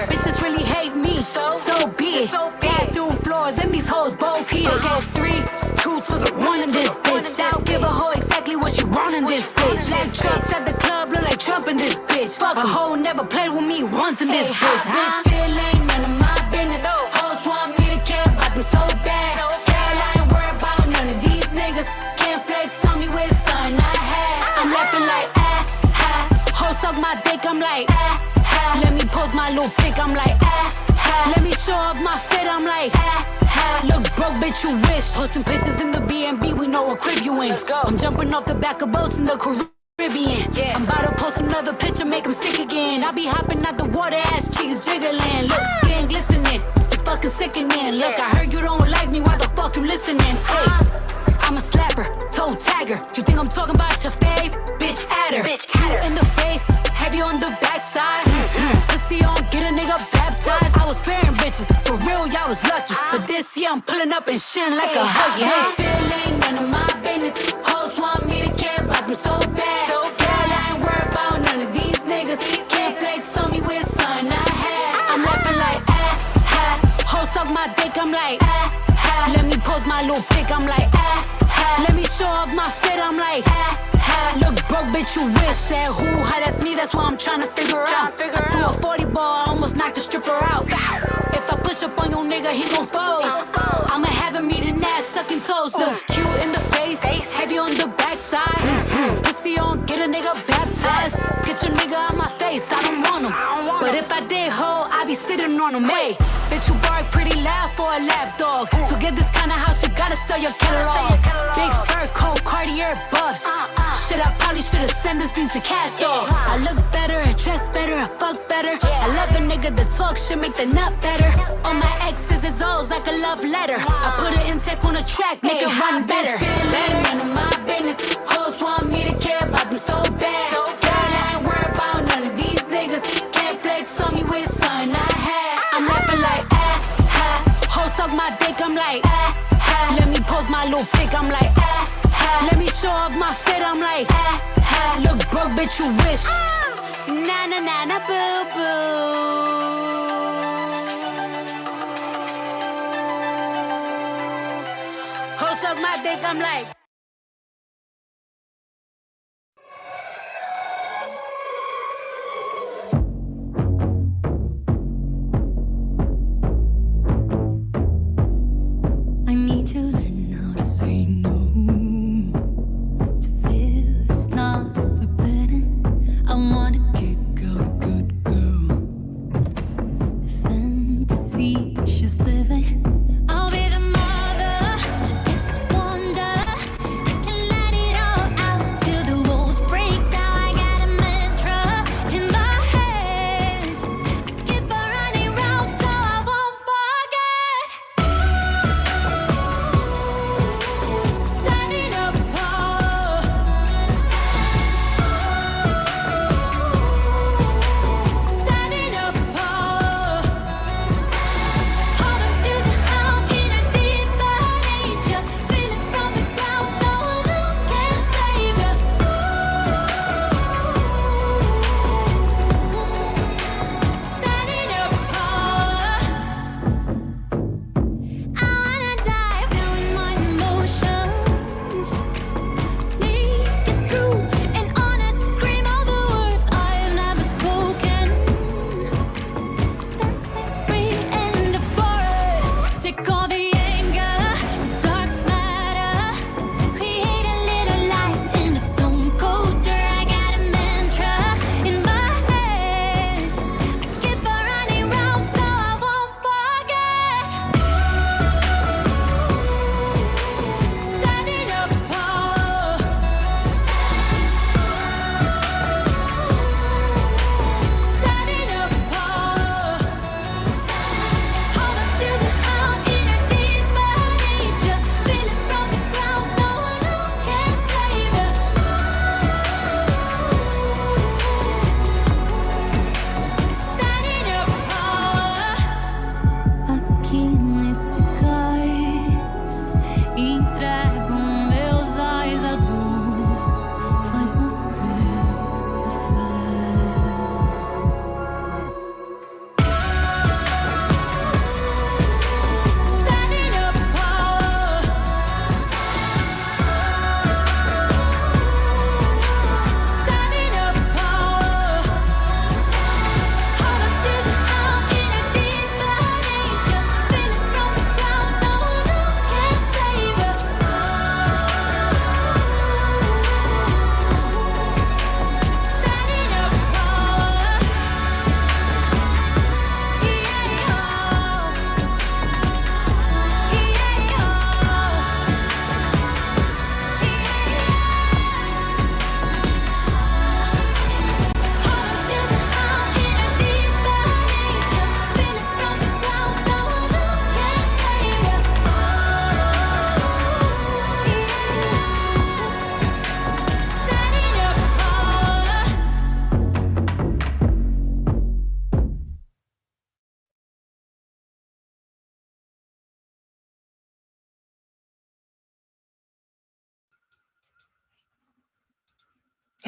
Bitches really hate me, so be it. Bathroom floors and these hoes both heat. It goes 3, 2 to the 1 in this bitch. I'll give a hoe exactly what she want in this bitch. Like trucks at the club, look like Trump in this bitch. Fuck a hoe never played with me once in this bitch. Bitch feel ain't none of my business. Hoes want me to care about them so bad. Girl, I ain't worried about none of these niggas. Can't flex on me with something I had. I'm laughing like hoes suck my dick, I'm like let me post my little pic, I'm like let me show off my fit, I'm like look broke, bitch, you wish. Posting pictures in the B&B, we know what crib you in. I'm jumping off the back of boats in the Caribbean. I'm about to post another picture, make them sick again. I be hopping out the water, ass cheeks jiggling. Look, skin glistening, it's fucking sickening. Look, I heard you don't like me, why the fuck you listening? Hey, I'm a slapper, toe tagger. You think I'm talking about your fave? Bitch, at her. Cute in the face, heavy on the backside. Pussy on, get a nigga baptized. I was sparing bitches, for real, y'all was lucky. But this year I'm pulling up and shitting like a huggy. Bitch, feel ain't none of my business. Hoes want me to care about them so bad. Girl, I ain't worried about none of these niggas. Can't flex on me with something I had. I'm laughing like hoes suck my dick, I'm like let me post my little pic, I'm like let me show off my fit, I'm like look broke, bitch, you wish. Said who, how, that's me, that's what I'm trying to figure out. I threw a 40 ball, I almost knocked the stripper out. If I push up on your nigga, he gon' fold. I'ma have him eating ass, sucking toes. Look cute in the face, heavy on the backside. Pussy on, get a nigga baptized. Get your nigga out my face, I don't want him. But if I did hoe, I be sitting on him. Hey, bitch, you bark pretty loud for a lap dog. To get this kind of house, you gotta sell your catalog. Big fur coat, Cartier buffs. Shit, I probably should've sent this thing to cash dog. I look better, I dress better, I fuck better. I love a nigga that talk shit, make the nut better. All my exes is O's like a love letter. I put an intake on the track, make it run better. Ain't none of my business. Hoes want me to care about them so bad. Girl, I ain't worried about none of these niggas. Can't flex on me with something I had. I'm laughing like hoes suck my dick, I'm like let me post my little pic, I'm like let me show off my fit, I'm like look broke, bitch, you wish. Na na na na boo boo. Hoes suck my dick, I'm like I need to learn how to say no. To feel it's not forbidden. I wanna kick out a good girl. The fantasy she's living. I'll be the mother to this wonder. I can let it all out till the walls break down. I got a mantra in my head. I keep on running round so I won't forget. Standing apart, standing apart. Hold on to the help in a deeper nature. Feel it from the ground, no one else can save you. Standing apart. I wanna dive down my emotions. Make it true and honest. Scream all the words I have never spoken. Dancing free in the forest. Take all the anger, the dark matter. Create a little life in the stone cold dirt. I got a mantra in my head. Keep on running round so I won't forget. Standing apart, standing apart. Hold on to the help in a deeper nature. Feel it from the ground, no one else can save you. Standing apart. Aqui nesse cais entrego meus olhos a dor, faz nascer a fé.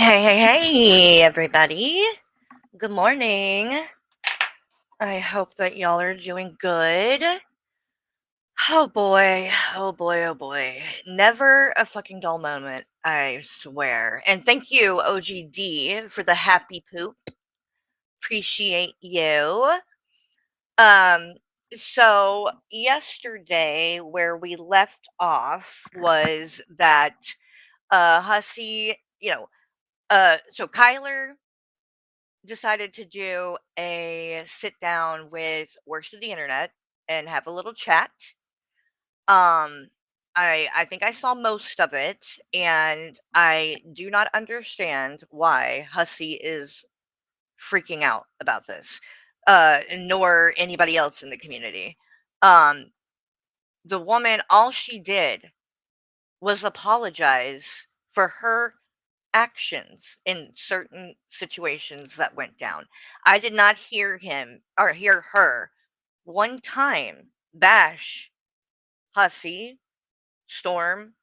Hey, hey, hey, everybody. Good morning. I hope that y'all are doing good. Oh boy, oh boy, oh boy. Never a fucking dull moment, I swear. And thank you, OGD, for the happy poop. Appreciate you. Um, so yesterday, where we left off was that Hussey, so Kyler decided to do a sit down with worst of the internet and have a little chat. Um I think I saw most of it, and I do not understand why Hussey is freaking out about this. Nor anybody else in the community. Um the woman, all she did was apologize for her actions in certain situations that went down. I did not hear him or hear her one time bash Hussey, Storm,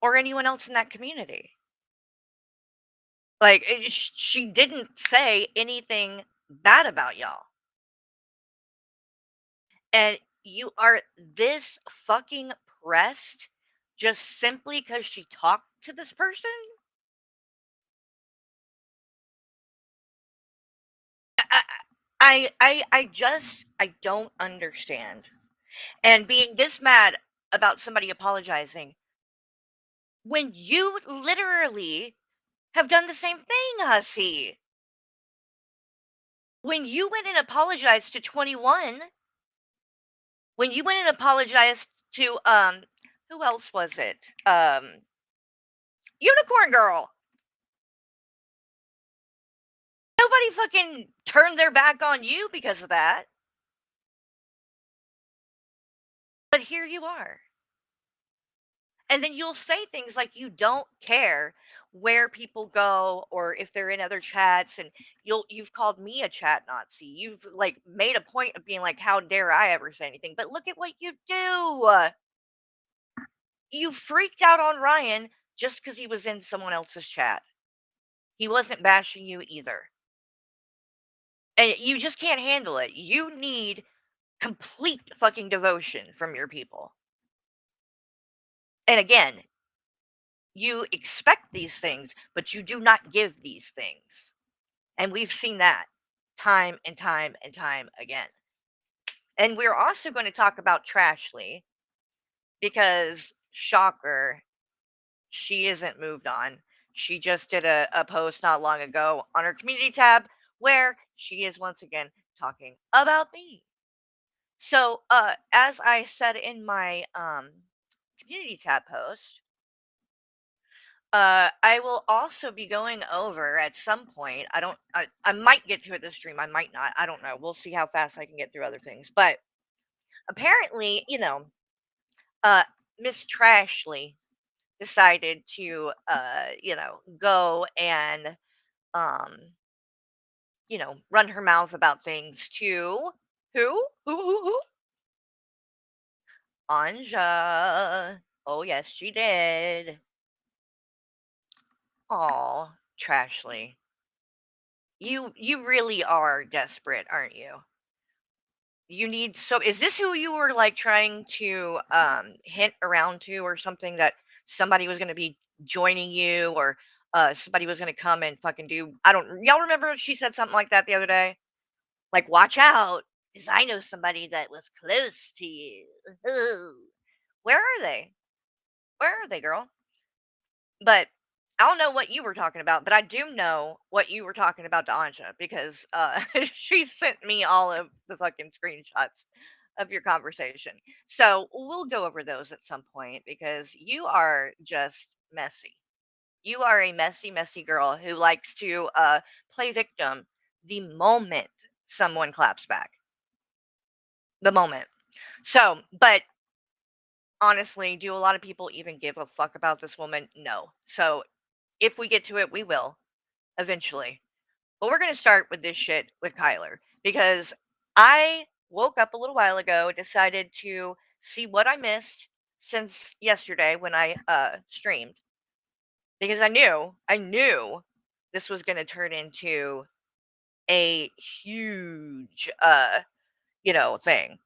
or anyone else in that community. Like, she didn't say anything bad about y'all. And you are this fucking pressed just simply because she talked to this person? I, I don't understand. And being this mad about somebody apologizing when you literally have done the same thing, Hussy. When you went and apologized to 21, when you went and apologized to who else was it? Unicorn Girl. Nobody fucking turned their back on you because of that. But here you are. And then you'll say things like you don't care where people go or if they're in other chats, and you've called me a chat Nazi. You've like made a point of being like, how dare I ever say anything? But look at what you do. You freaked out on Ryan just because he was in someone else's chat. He wasn't bashing you either. And you just can't handle it. You need complete fucking devotion from your people. And again, you expect these things, but you do not give these things. And we've seen that time and time and time again. And we're also going to talk about Trashly because, shocker, she isn't moved on. She just did a post not long ago on her community tab where she is once again talking about me. So, as I said in my community tab post, I will also be going over at some point. I might get to it this stream. I might not. I don't know. We'll see how fast I can get through other things. But apparently, uh, Miss Trashley decided to, go and, um, run her mouth about things to who? Anja. Oh yes, she did. Oh, Trashley. You really are desperate, aren't you? You need so is this who you were like trying to hint around to or something, that somebody was going to be joining you, or somebody was going to come and fucking do, I don't, y'all remember she said something like that the other day? Like, watch out, cuz I know somebody that was close to you. Where are they? Where are they, girl? But I don't know what you were talking about, but I do know what you were talking about to Anja because she sent me all of the fucking screenshots of your conversation. So we'll go over those at some point because you are just messy. You are a messy, messy girl who likes to play victim the moment someone claps back. The moment. So, but honestly, do a lot of people even give a fuck about this woman? No. So if we get to it, we will eventually. But we're going to start with this shit with Kyler because I woke up a little while ago, decided to see what I missed since yesterday when I streamed, because I knew this was going to turn into a huge, thing.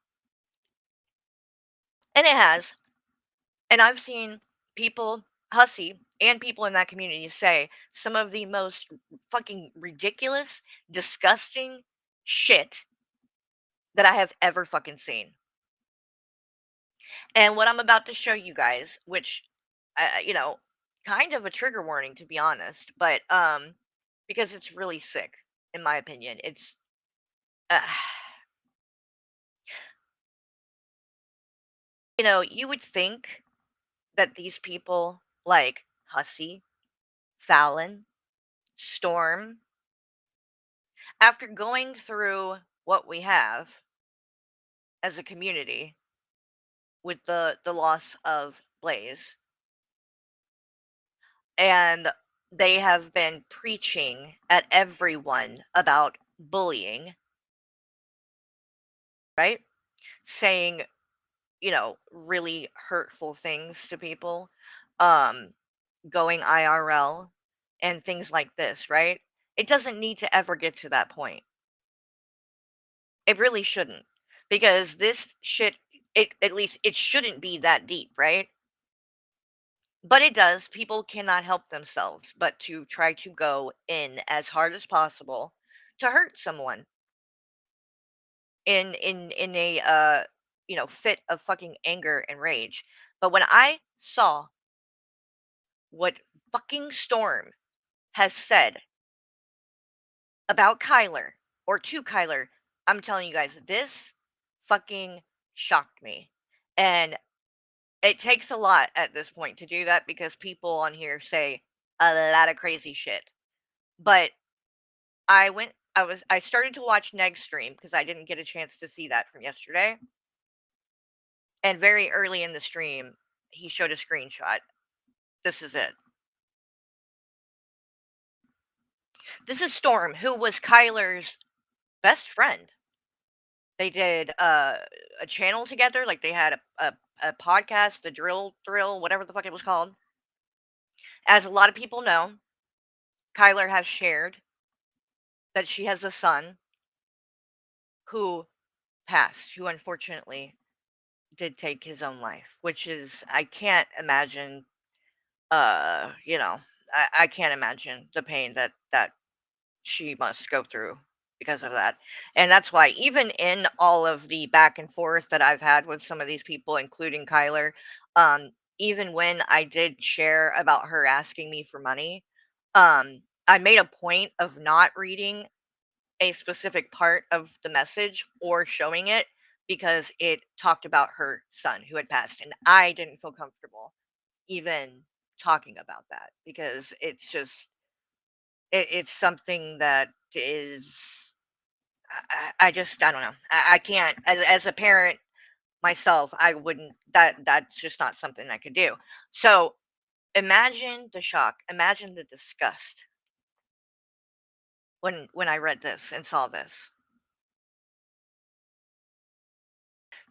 And it has. And I've seen people, Hussy, and people in that community say some of the most fucking ridiculous, disgusting shit that I have ever fucking seen. And what I'm about to show you guys, which, kind of a trigger warning to be honest, but because it's really sick, in my opinion. It's, uh, you would think that these people like Hussy, Fallon, Storm, after going through what we have as a community with the loss of Blaze, and they have been preaching at everyone about bullying, right? Saying, really hurtful things to people, um, going IRL and things like this, right? It doesn't need to ever get to that point. It really shouldn't. Because this shit, at least it shouldn't be that deep, right? But it does. People cannot help themselves but to try to go in as hard as possible to hurt someone in a fit of fucking anger and rage. But when I saw what fucking Storm has said about Kyler or to Kyler, I'm telling you guys, this fucking shocked me. And it takes a lot at this point to do that because people on here say a lot of crazy shit. But I started to watch Neg's stream because I didn't get a chance to see that from yesterday. And very early in the stream, he showed a screenshot. This is it. This is Storm, who was Kyler's best friend. They did a channel together, like they had a podcast, the Drill Thrill, whatever the fuck it was called. As a lot of people know, Kyler has shared that she has a son who passed, who unfortunately did take his own life, which is I can't imagine you know, I can't imagine the pain that she must go through because of that. And that's why even in all of the back and forth that I've had with some of these people, including Kyler, um, even when I did share about her asking me for money, I made a point of not reading a specific part of the message or showing it because it talked about her son who had passed. And I didn't feel comfortable even talking about that because it's just it's something that is I don't know. I can't as a parent myself, I wouldn't that's just not something I could do. So imagine the shock, imagine the disgust when I read this and saw this.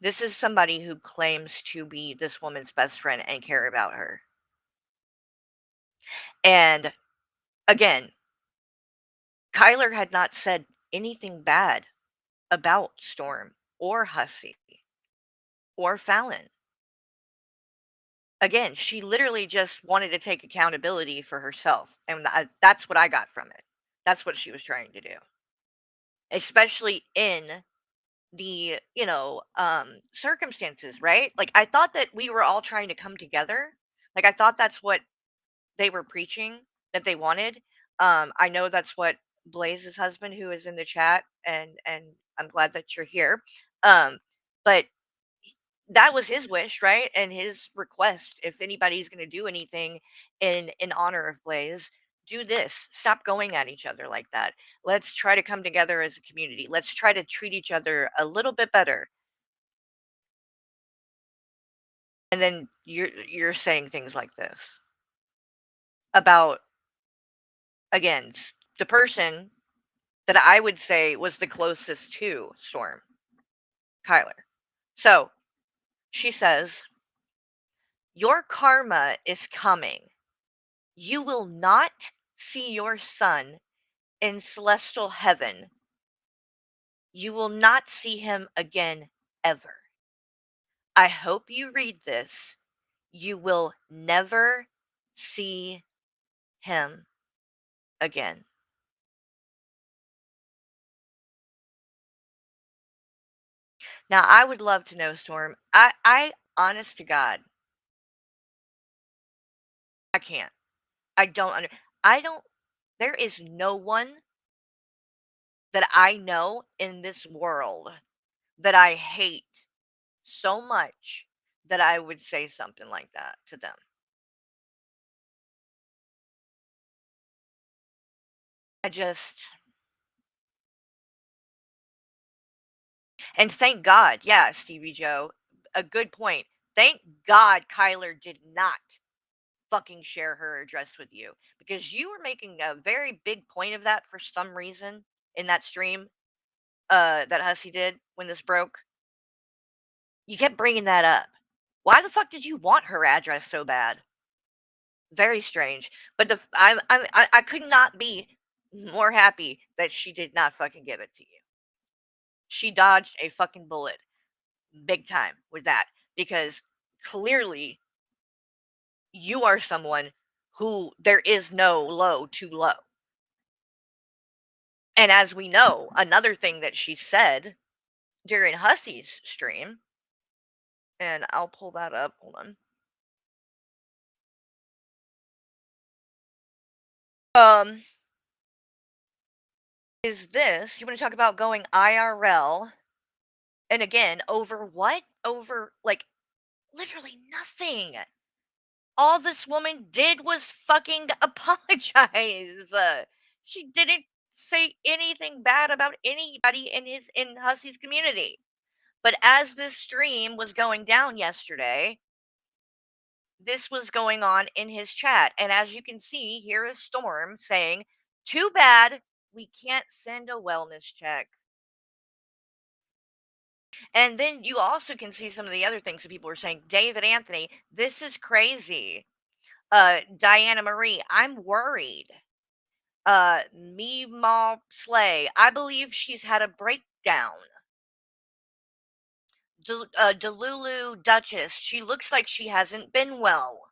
This is somebody who claims to be this woman's best friend and care about her. And again, Kyler had not said anything bad about Storm or Hussey or Fallon. Again, she literally just wanted to take accountability for herself, and that's what I got from it. That's what she was trying to do, especially in the circumstances, right? Like I thought that we were all trying to come together. Like I thought that's what they were preaching that they wanted. I know that's what Blaze's husband, who is in the chat, and I'm glad that you're here. But that was his wish, right? And his request. If anybody's going to do anything in honor of Blaze, do this. Stop going at each other like that. Let's try to come together as a community. Let's try to treat each other a little bit better. And then you're saying things like this about again the person that I would say was the closest to Storm, Kyler. So she says, "Your karma is coming. You will not see your son in celestial heaven, you will not see him again ever. I hope you read this. You will never see him again. Now, I would love to know, Storm. I honest to God, I can't. I don't under I don't there is no one that I know in this world that I hate so much that I would say something like that to them. I just and thank God, yeah, Stevie Joe, a good point. Thank God Kyler did not fucking share her address with you because you were making a very big point of that for some reason in that stream that Hussy did when this broke. You kept bringing that up. Why the fuck did you want her address so bad? Very strange. But I could not be more happy that she did not fucking give it to you. She dodged a fucking bullet big time with that because clearly you are someone who there is no low too low. And as we know, another thing that she said during Hussy's stream, and I'll pull that up. Hold on. Um, is this you want to talk about going IRL? And again, over what? Over like literally nothing. All this woman did was fucking apologize. She didn't say anything bad about anybody in Hussy's community. But as this stream was going down yesterday, this was going on in his chat. And as you can see, here is Storm saying, "Too bad we can't send a wellness check." And then you also can see some of the other things that people were saying. David Anthony, this is crazy. Diana Marie, I'm worried. Meemaw Slay, I believe she's had a breakdown. Delulu Duchess, she looks like she hasn't been well.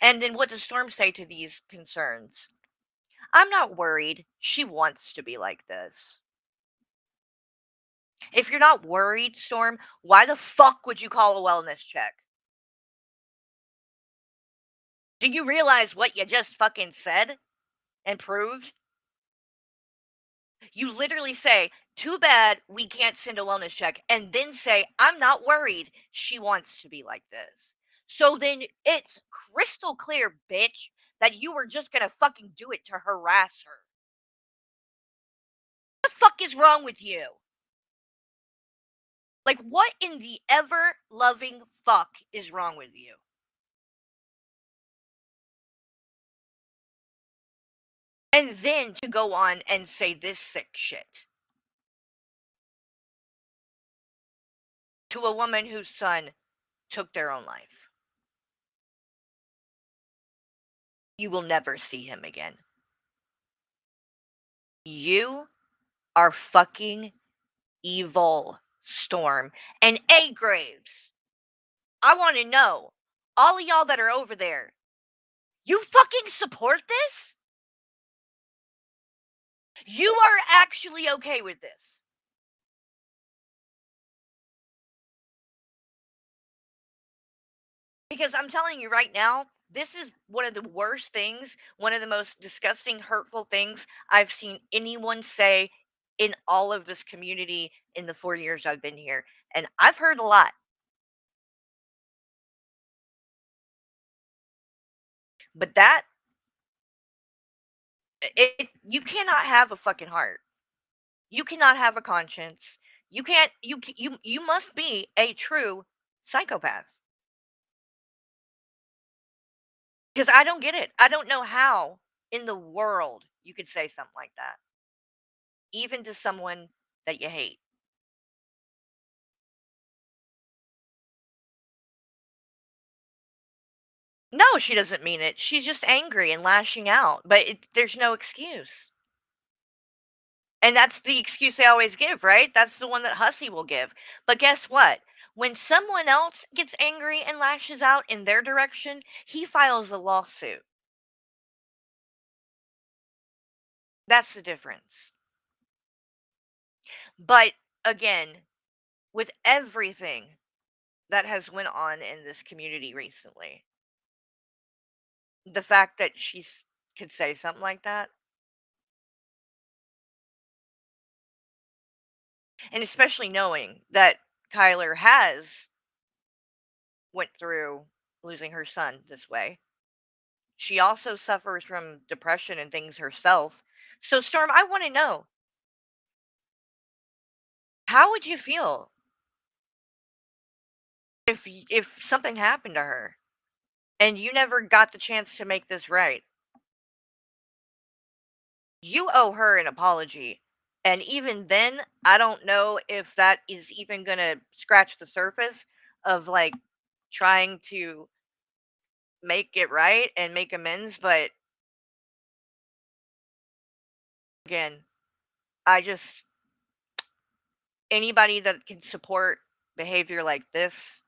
And then what does Storm say to these concerns? I'm not worried. She wants to be like this. If you're not worried, Storm, why the fuck would you call a wellness check? Do you realize what you just fucking said and proved? You literally say, "Too bad we can't send a wellness check," and then say, "I'm not worried. She wants to be like this." So then it's crystal clear, bitch, that you were just gonna fucking do it to harass her. What the fuck is wrong with you? Like, what in the ever loving fuck is wrong with you? And then to go on and say this sick shit to a woman whose son took their own life. You will never see him again. You are fucking evil, Storm. And A Graves, I want to know, all of y'all that are over there, you fucking support this? You are actually okay with this? Because I'm telling you right now, this is one of the worst things, one of the most disgusting, hurtful things I've seen anyone say in all of this community in the 4 years I've been here. And I've heard a lot. But that you cannot have a fucking heart. You cannot have a conscience. You can't you must be a true psychopath. Because I don't get it. I don't know how in the world you could say something like that, even to someone that you hate. No, know she doesn't mean it. She's just angry and lashing out, but there's no excuse. And that's the excuse they always give, right? That's the one that Hussey will give. But guess what? When someone else gets angry and lashes out in their direction, he files a lawsuit. That's the difference. But again, with everything that has went on in this community recently, the fact that could say something like that, and especially knowing that Kyler has went through losing her son this way. She also suffers from depression and things herself. So Storm, I want to know, how would you feel if something happened to her and you never got the chance to make this right? You owe her an apology. And even then, I don't know if that is even going to scratch the surface of like trying to make it right and make amends, but again, I just anybody that can support behavior like this,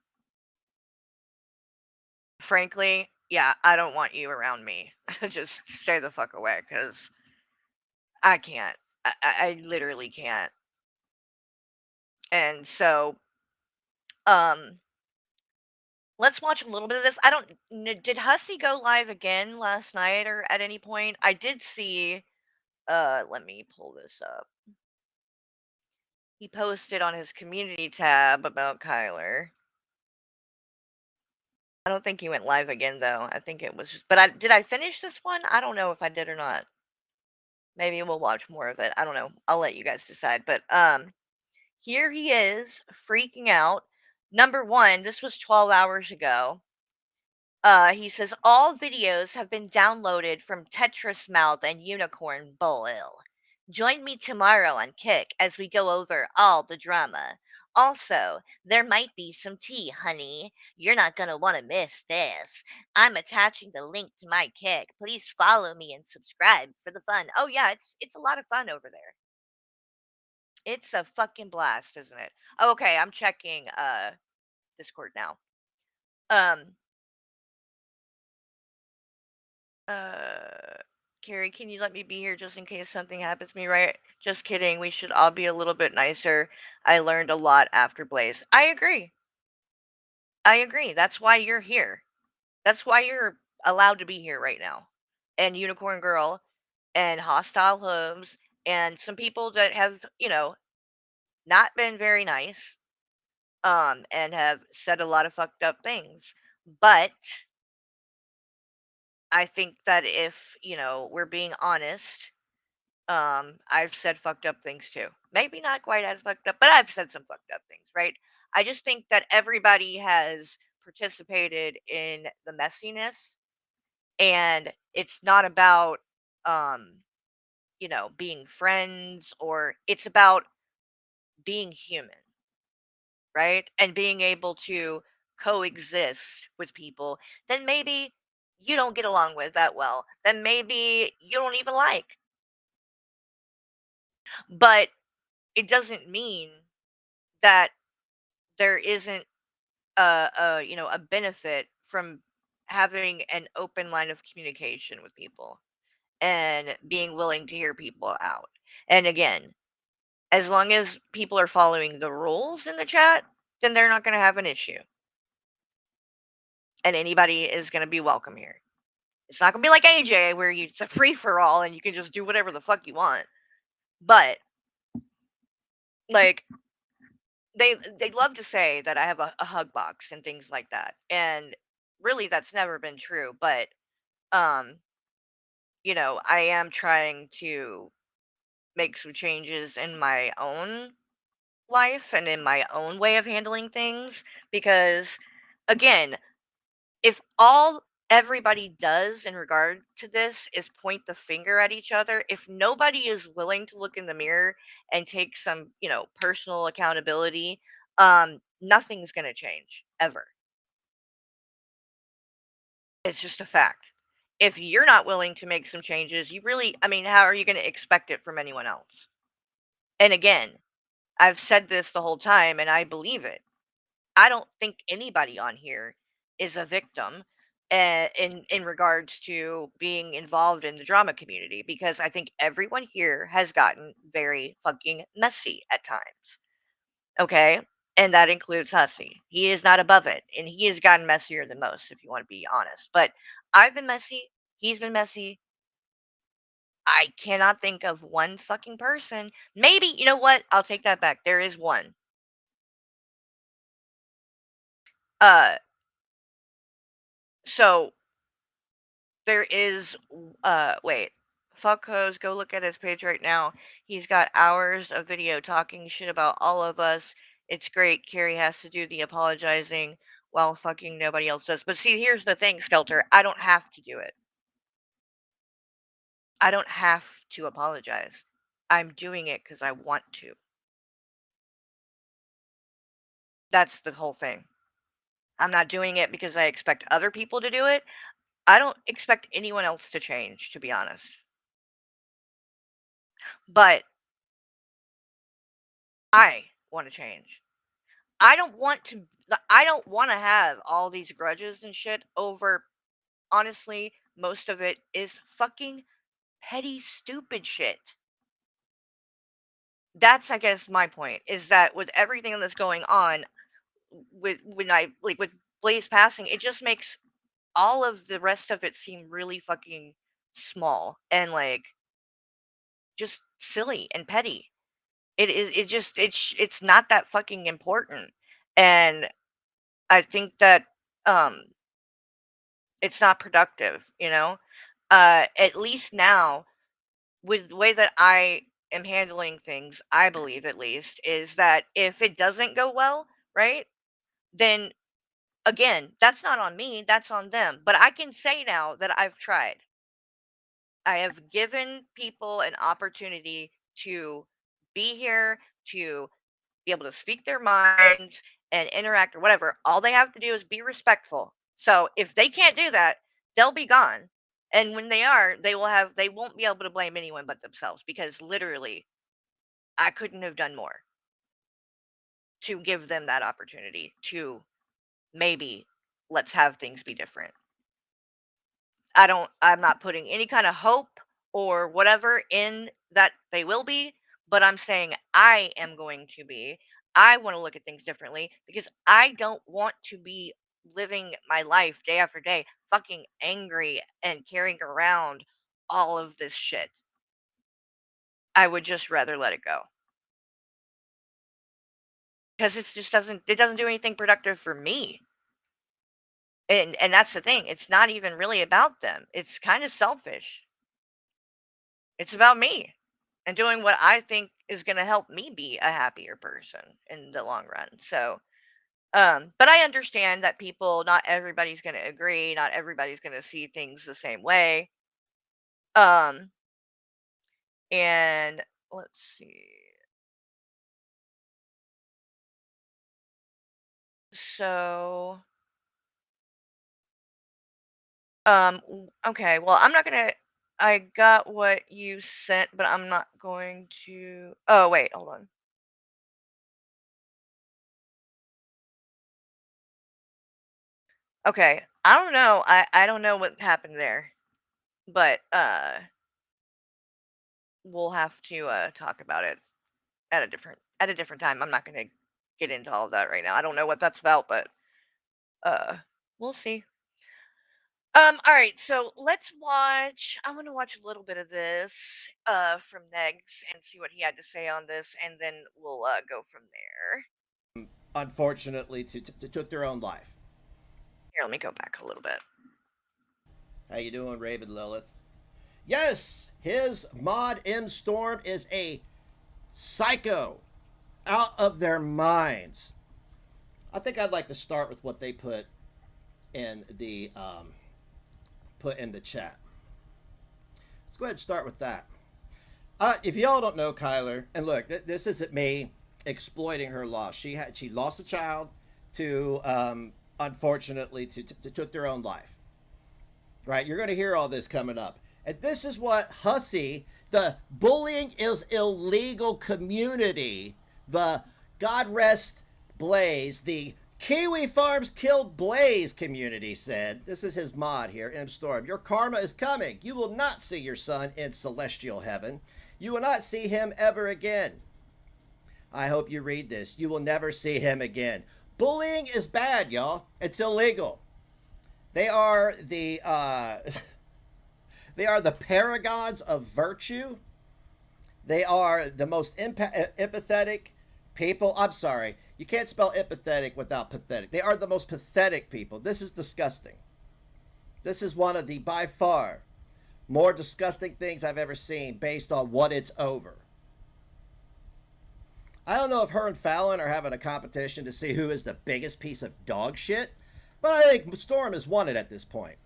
frankly, yeah, I don't want you around me. Just stay the fuck away because I can't. I literally can't. And so, um, let's watch a little bit of this. I don't. Did Hussey go live again last night or at any point? I did see. Let me pull this up. He posted on his community tab about Kyler. I don't think he went live again though. I think it was just, but did I finish this one? I don't know if I did or not. Maybe we'll watch more of it. I don't know. I'll let you guys decide. But here he is freaking out. Number 1, this was 12 hours ago. He says all videos have been downloaded from Tetris Mouth and Unicorn Boil. Join me tomorrow on Kick as we go over all the drama. Also, there might be some tea, honey. You're not gonna want to miss this. I'm attaching the link to my Kick. Please follow me and subscribe for the fun. Oh yeah, it's a lot of fun over there. It's a fucking blast, isn't it? Oh, okay, I'm checking Discord now. Um Uh, Carrie, can you let me be here just in case something happens to me, right? Just kidding. We should all be a little bit nicer. I learned a lot after Blaze. I agree. I agree. That's why you're here. That's why you're allowed to be here right now. And Unicorn Girl and Hostile Hooves and some people that have, not been very nice and have said a lot of fucked up things. But I think that if, we're being honest, I've said fucked up things too. Maybe not quite as fucked up, but I've said some fucked up things, right? I just think that everybody has participated in the messiness and it's not about um, being friends or it's about being human, right? And being able to coexist with people then maybe you don't get along with that well. Then maybe you don't even like. But it doesn't mean that there isn't a benefit from having an open line of communication with people and being willing to hear people out. And again, as long as people are following the rules in the chat, then they're not going to have an issue. And anybody is going to be welcome here. It's not going to be like AJ where it's a free for all and you can just do whatever the fuck you want. But like they love to say that I have a hug box and things like that. And really that's never been true, but um I am trying to make some changes in my own life and in my own way of handling things because again, if all everybody does in regard to this is point the finger at each other, if nobody is willing to look in the mirror and take some, personal accountability, nothing's going to change ever. It's just a fact. If you're not willing to make some changes, you really, I mean, how are you going to expect it from anyone else? And again, I've said this the whole time and I believe it. I don't think anybody on here is a victim in regards to being involved in the drama community, because I think everyone here has gotten very fucking messy at times. Okay? And that includes Hussey. He is not above it. And he has gotten messier than most, if you want to be honest. But I've been messy. He's been messy. I cannot think of one fucking person. Maybe, you know what? I'll take that back. There is one. Uh, so there is, wait. Fuck Hose, go look at his page right now. He's got hours of video talking shit about all of us. It's great. Carrie has to do the apologizing while fucking nobody else does. But see, here's the thing, Skelter. I don't have to do it. I don't have to apologize. I'm doing it because I want to. That's the whole thing. I'm not doing it because I expect other people to do it. I don't expect anyone else to change, to be honest. But I want to change. I don't want to I don't want to have all these grudges and shit over, honestly, most of it is fucking petty stupid shit. That's, I guess, my point, is that with everything that's going on, with when I like with Blaze passing, it just makes all of the rest of it seem really fucking small and like just silly and petty. It just it's not that fucking important. And I think that um it's not productive, you know? At least now, with the way that I am handling things, I believe at least, is that if it doesn't go well, right? Then again, that's not on me, that's on them. But I can say now that I've tried. I have given people an opportunity to be here, to be able to speak their minds and interact or whatever. All they have to do is be respectful. So if they can't do that, they'll be gone. And when they are, they won't be able to blame anyone but themselves, because literally I couldn't have done more to give them that opportunity to maybe let's have things be different. I'm not putting any kind of hope or whatever in that they will be, but I'm saying I am going to be. I want to look at things differently because I don't want to be living my life day after day fucking angry and carrying around all of this shit. I would just rather let it go, because it doesn't do anything productive for me. And that's the thing. It's not even really about them. It's kind of selfish. It's about me and doing what I think is going to help me be a happier person in the long run. So, but I understand that not everybody's going to agree. Not everybody's going to see things the same way. Um, and let's see. So, okay. Well, I'm not going to, I got what you sent, but I'm not going to, oh, wait, hold on. Okay. I don't know. I don't know what happened there, but, we'll have to talk about it at a different time. I'm not going to get into all of that right now. I don't know what that's about, but uh we'll see. All right, so let's watch. I'm going to watch a little bit of this from Negs and see what he had to say on this, and then we'll go from there. Unfortunately, took their own life. Here, let me go back a little bit. How you doing, Raven Lilith? Yes, his mod M Storm is a psycho, out of their minds. I think I'd like to start with what they put in the chat. Let's go ahead and start with that. If y'all don't know Kyler, and look, this isn't me exploiting her loss. She lost a child to unfortunately to took their own life. right? You're going to hear all this coming up. And this is what Hussey, the bullying is illegal community, the God rest Blaze, the Kiwi Farms killed Blaze community said, this is his mod here, M Storm, your karma is coming. You will not see your son in celestial heaven. You will not see him ever again. I hope you read this. You will never see him again. Bullying is bad, y'all. It's illegal. They are the they are the paragons of virtue. They are the most empathetic people. I'm sorry. You can't spell empathetic without pathetic. They are the most pathetic people. This is disgusting. This is one of the, by far, more disgusting things I've ever seen based on what it's over. I don't know if her and Fallon are having a competition to see who is the biggest piece of dog shit, but I think Storm has won it at this point.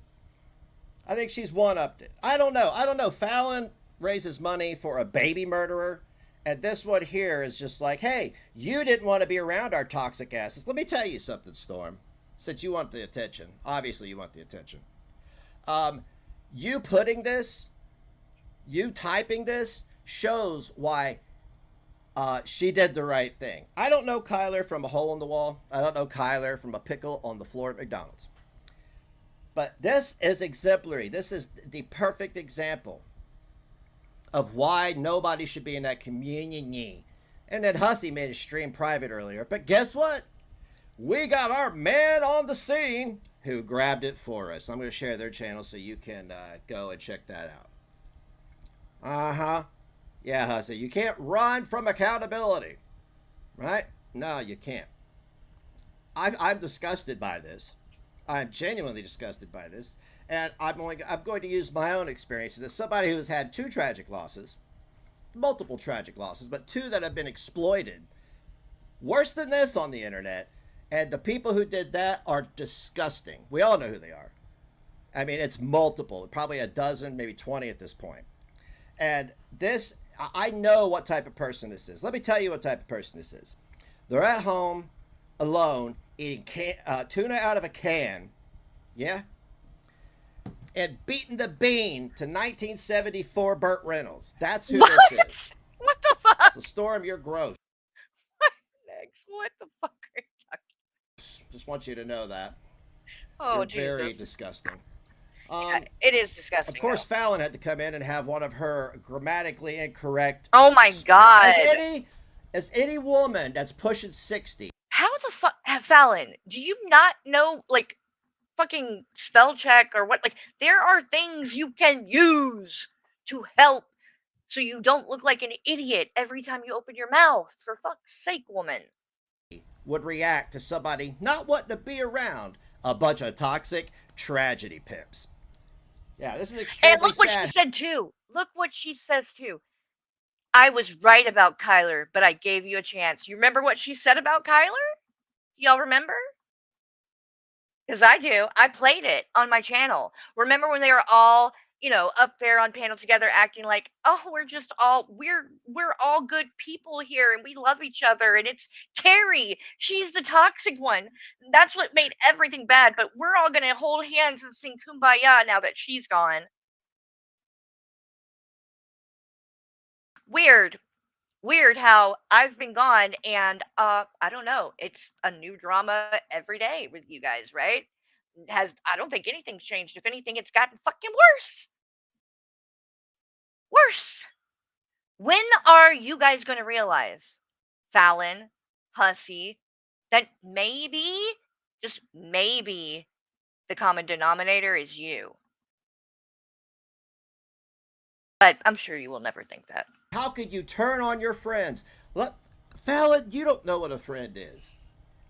I think she's one-upped it. I don't know. Fallon raises money for a baby murderer, and this one here is just like, hey, you didn't want to be around our toxic asses. Let me tell you something, Storm, since you want the attention. Obviously, you want the attention. You putting this, you typing this, shows why she did the right thing. I don't know Kyler from a hole in the wall. I don't know Kyler from a pickle on the floor at McDonald's. But this is exemplary. This is the perfect example of why nobody should be in that community. And then Hussey made his stream private earlier. But guess what? We got our man on the scene who grabbed it for us. I'm going to share their channel so you can go and check that out. Uh-huh. Yeah, Hussey, you can't run from accountability. Right? No, you can't. I'm disgusted by this. I'm genuinely disgusted by this. And I'm going to use my own experiences as somebody who has had two tragic losses, multiple tragic losses, but two that have been exploited worse than this on the internet. And the people who did that are disgusting. We all know who they are. I mean, it's multiple, probably a dozen, maybe 20 at this point. And this, I know what type of person this is. Let me tell you what type of person this is. They're at home, alone, eating tuna out of a can. Yeah? And beating the bean to 1974 Burt Reynolds. That's who this is. What the fuck? So, Storm, you're gross. Next, what the fuck are you talking? Just want you to know that. Oh, you're Jesus. very disgusting. Yeah, it is disgusting. Of course, Fallon had to come in and have one of her grammatically incorrect. Oh my God. As any woman that's pushing 60. How the fuck, Fallon? Do you not know, like, fucking spell check or what? Like, there are things you can use to help so you don't look like an idiot every time you open your mouth. For fuck's sake, woman. Would react to somebody not wanting to be around a bunch of toxic tragedy pimps. Yeah, this is extremely And look what sad. she said too. Look what she says too. I was right about Kyler, but I gave you a chance. You remember what she said about Kyler? Do y'all remember? Because I do. I played it on my channel. Remember when they were all, up there on panel together acting like, oh, we're all good people here and we love each other, and it's Carrie. She's the toxic one. That's what made everything bad, but we're all gonna hold hands and sing Kumbaya now that she's gone. Weird how I've been gone and I don't know, it's a new drama every day with you guys, right? I don't think anything's changed. If anything, it's gotten fucking worse. Worse. When are you guys going to realize, Fallon, Hussey, that maybe, just maybe, the common denominator is you? But I'm sure you will never think that. How could you turn on your friends? Look, Fallon, you don't know what a friend is.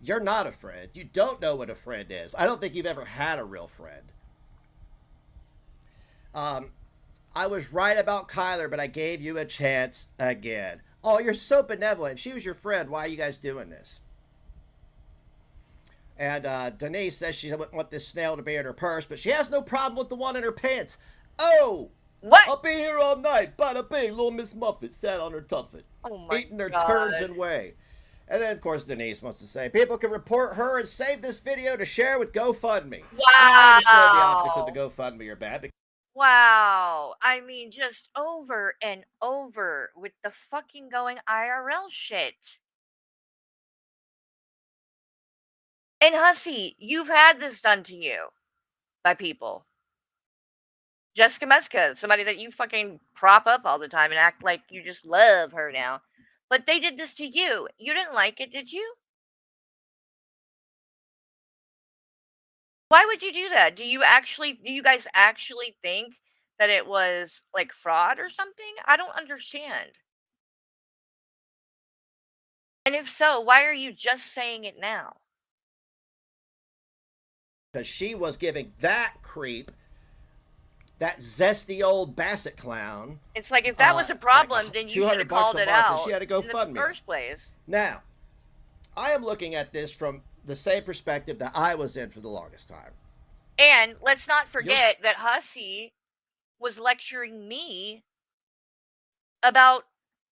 You're not a friend. You don't know what a friend is. I don't think you've ever had a real friend. I was right about Kyler, but I gave you a chance again. Oh, you're so benevolent. If she was your friend, why are you guys doing this? And Denise says she wouldn't want this snail to be in her purse, but she has no problem with the one in her pants. Oh! What? I'll be here all night. Bada bing, little Miss Muffet sat on her tuffet. Oh my eating her God. turds and whey. And then, of course, Denise wants to say, people can report her and save this video to share with GoFundMe. I understand the optics of the Wow. GoFundMe are bad. Wow. I mean, just over and over with the fucking going IRL shit. And Hussy, you've had this done to you by people. Jessica Meska, somebody that you fucking prop up all the time and act like you just love her now. But they did this to you. You didn't like it, did you? Why would you do that? Do you guys actually think that it was like fraud or something? I don't understand. And if so, why are you just saying it now? Because she was giving that creep, that zesty old Bassett clown, It's like if that was a problem, like then you should have 200 bucks called a it month, and out she had to go in the fund me. first place. Now, I am looking at this from the same perspective that I was in for the longest time. And let's not forget that Hussy was lecturing me about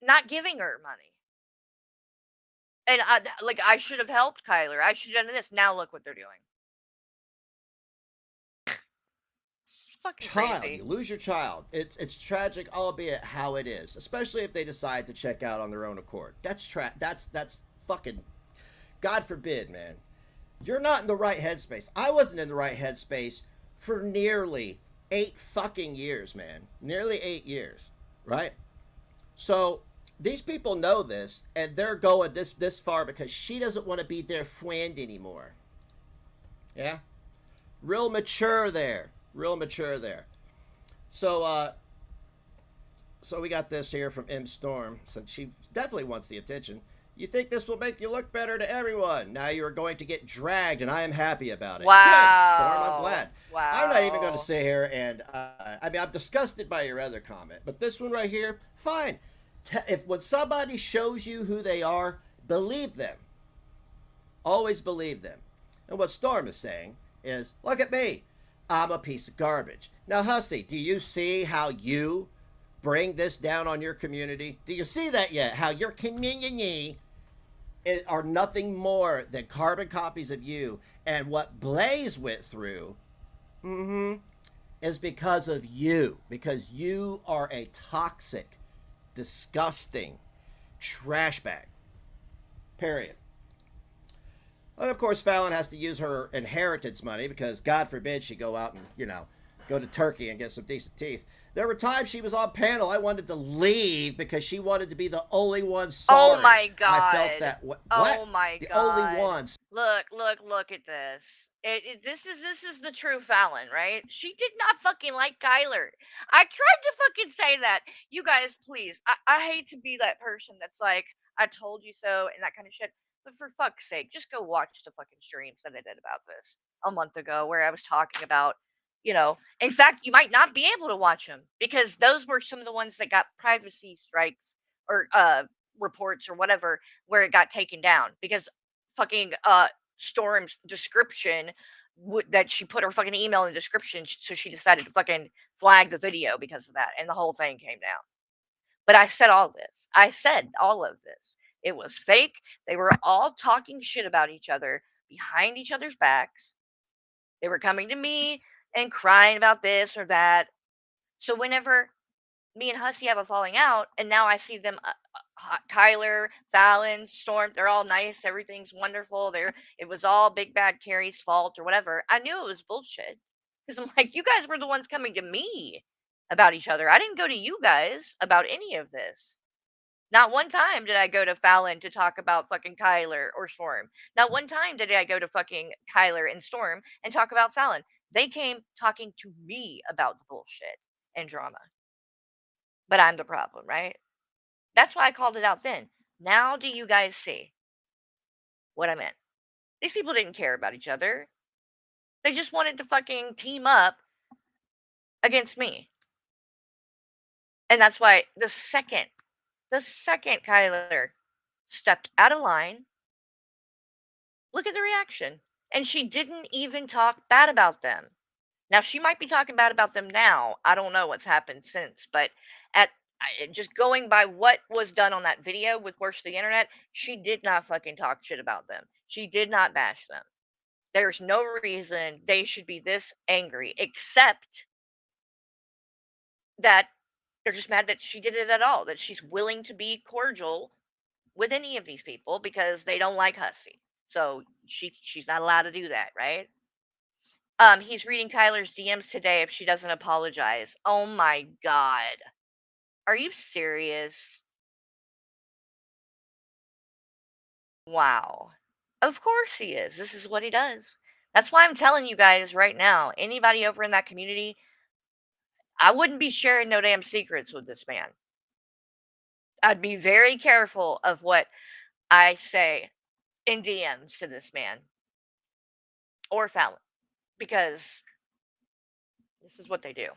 not giving her money. And I should have helped Kyler. I should have done this. Now look what they're doing. It's fucking Child, crazy. you lose your child. It's tragic, albeit how it is, especially if they decide to check out on their own accord. That's fucking, God forbid, man. You're not in the right headspace. I wasn't in the right headspace for nearly 8 fucking years, man. Nearly 8 years, right? So these people know this, and they're going this far because she doesn't want to be their friend anymore. Yeah, real mature there. Real mature there. So so we got this here from M Storm. So she definitely wants the attention. You think this will make you look better to everyone? Now you are going to get dragged, and I am happy about it. Wow. Good, Storm. I'm glad. Wow. I'm not even going to sit here and I mean, I'm disgusted by your other comment, but this one right here, fine. If when somebody shows you who they are, believe them. Always believe them. And what Storm is saying is, look at me. I'm a piece of garbage. Now, Hussy, do you see how you bring this down on your community? Do you see that yet? How your community are nothing more than carbon copies of you, and what Blaze went through is because of you. Because you are a toxic, disgusting trash bag. Period. And of course, Fallon has to use her inheritance money because God forbid she go out and, go to Turkey and get some decent teeth. There were times she was on panel. I wanted to leave because she wanted to be the only one sorry. Oh my God. I felt that. What? Oh my the God. only one. Look at this. This is the true Fallon, right? She did not fucking like Kyler. I tried to fucking say that. You guys, please. I hate to be that person that's like, I told you so and that kind of shit. But for fuck's sake, just go watch the fucking streams that I did about this a month ago where I was talking about, in fact, you might not be able to watch them because those were some of the ones that got privacy strikes or reports or whatever where it got taken down because fucking Storm's description that she put her fucking email in the description, so she decided to fucking flag the video because of that, and the whole thing came down. But I said all this. I said all of this. It was fake. They were all talking shit about each other behind each other's backs. They were coming to me and crying about this or that. So whenever me and Hussy have a falling out, and now I see them, Kyler, Fallon, Storm, they're all nice. Everything's wonderful. It was all Big Bad Carrie's fault or whatever. I knew it was bullshit because I'm like, you guys were the ones coming to me about each other. I didn't go to you guys about any of this. Not one time did I go to Fallon to talk about fucking Kyler or Storm. Not one time did I go to fucking Kyler and Storm and talk about Fallon. They came talking to me about the bullshit and drama. But I'm the problem, right? That's why I called it out then. Now do you guys see what I meant? These people didn't care about each other. They just wanted to fucking team up against me. And that's why the second Kyler stepped out of line, look at the reaction. And she didn't even talk bad about them. Now, she might be talking bad about them now. I don't know what's happened since. But at just going by what was done on that video with Worst of the Internet, she did not fucking talk shit about them. She did not bash them. There's no reason they should be this angry, except that they're just mad that she did it at all, that she's willing to be cordial with any of these people because they don't like Hussey. So she's not allowed to do that, right? He's reading Kyler's DMs today if she doesn't apologize. Oh my god. Are you serious? Wow. Of course he is. This is what he does. That's why I'm telling you guys right now, anybody over in that community, I wouldn't be sharing no damn secrets with this man. I'd be very careful of what I say in DMs to this man or Fallon because this is what they do.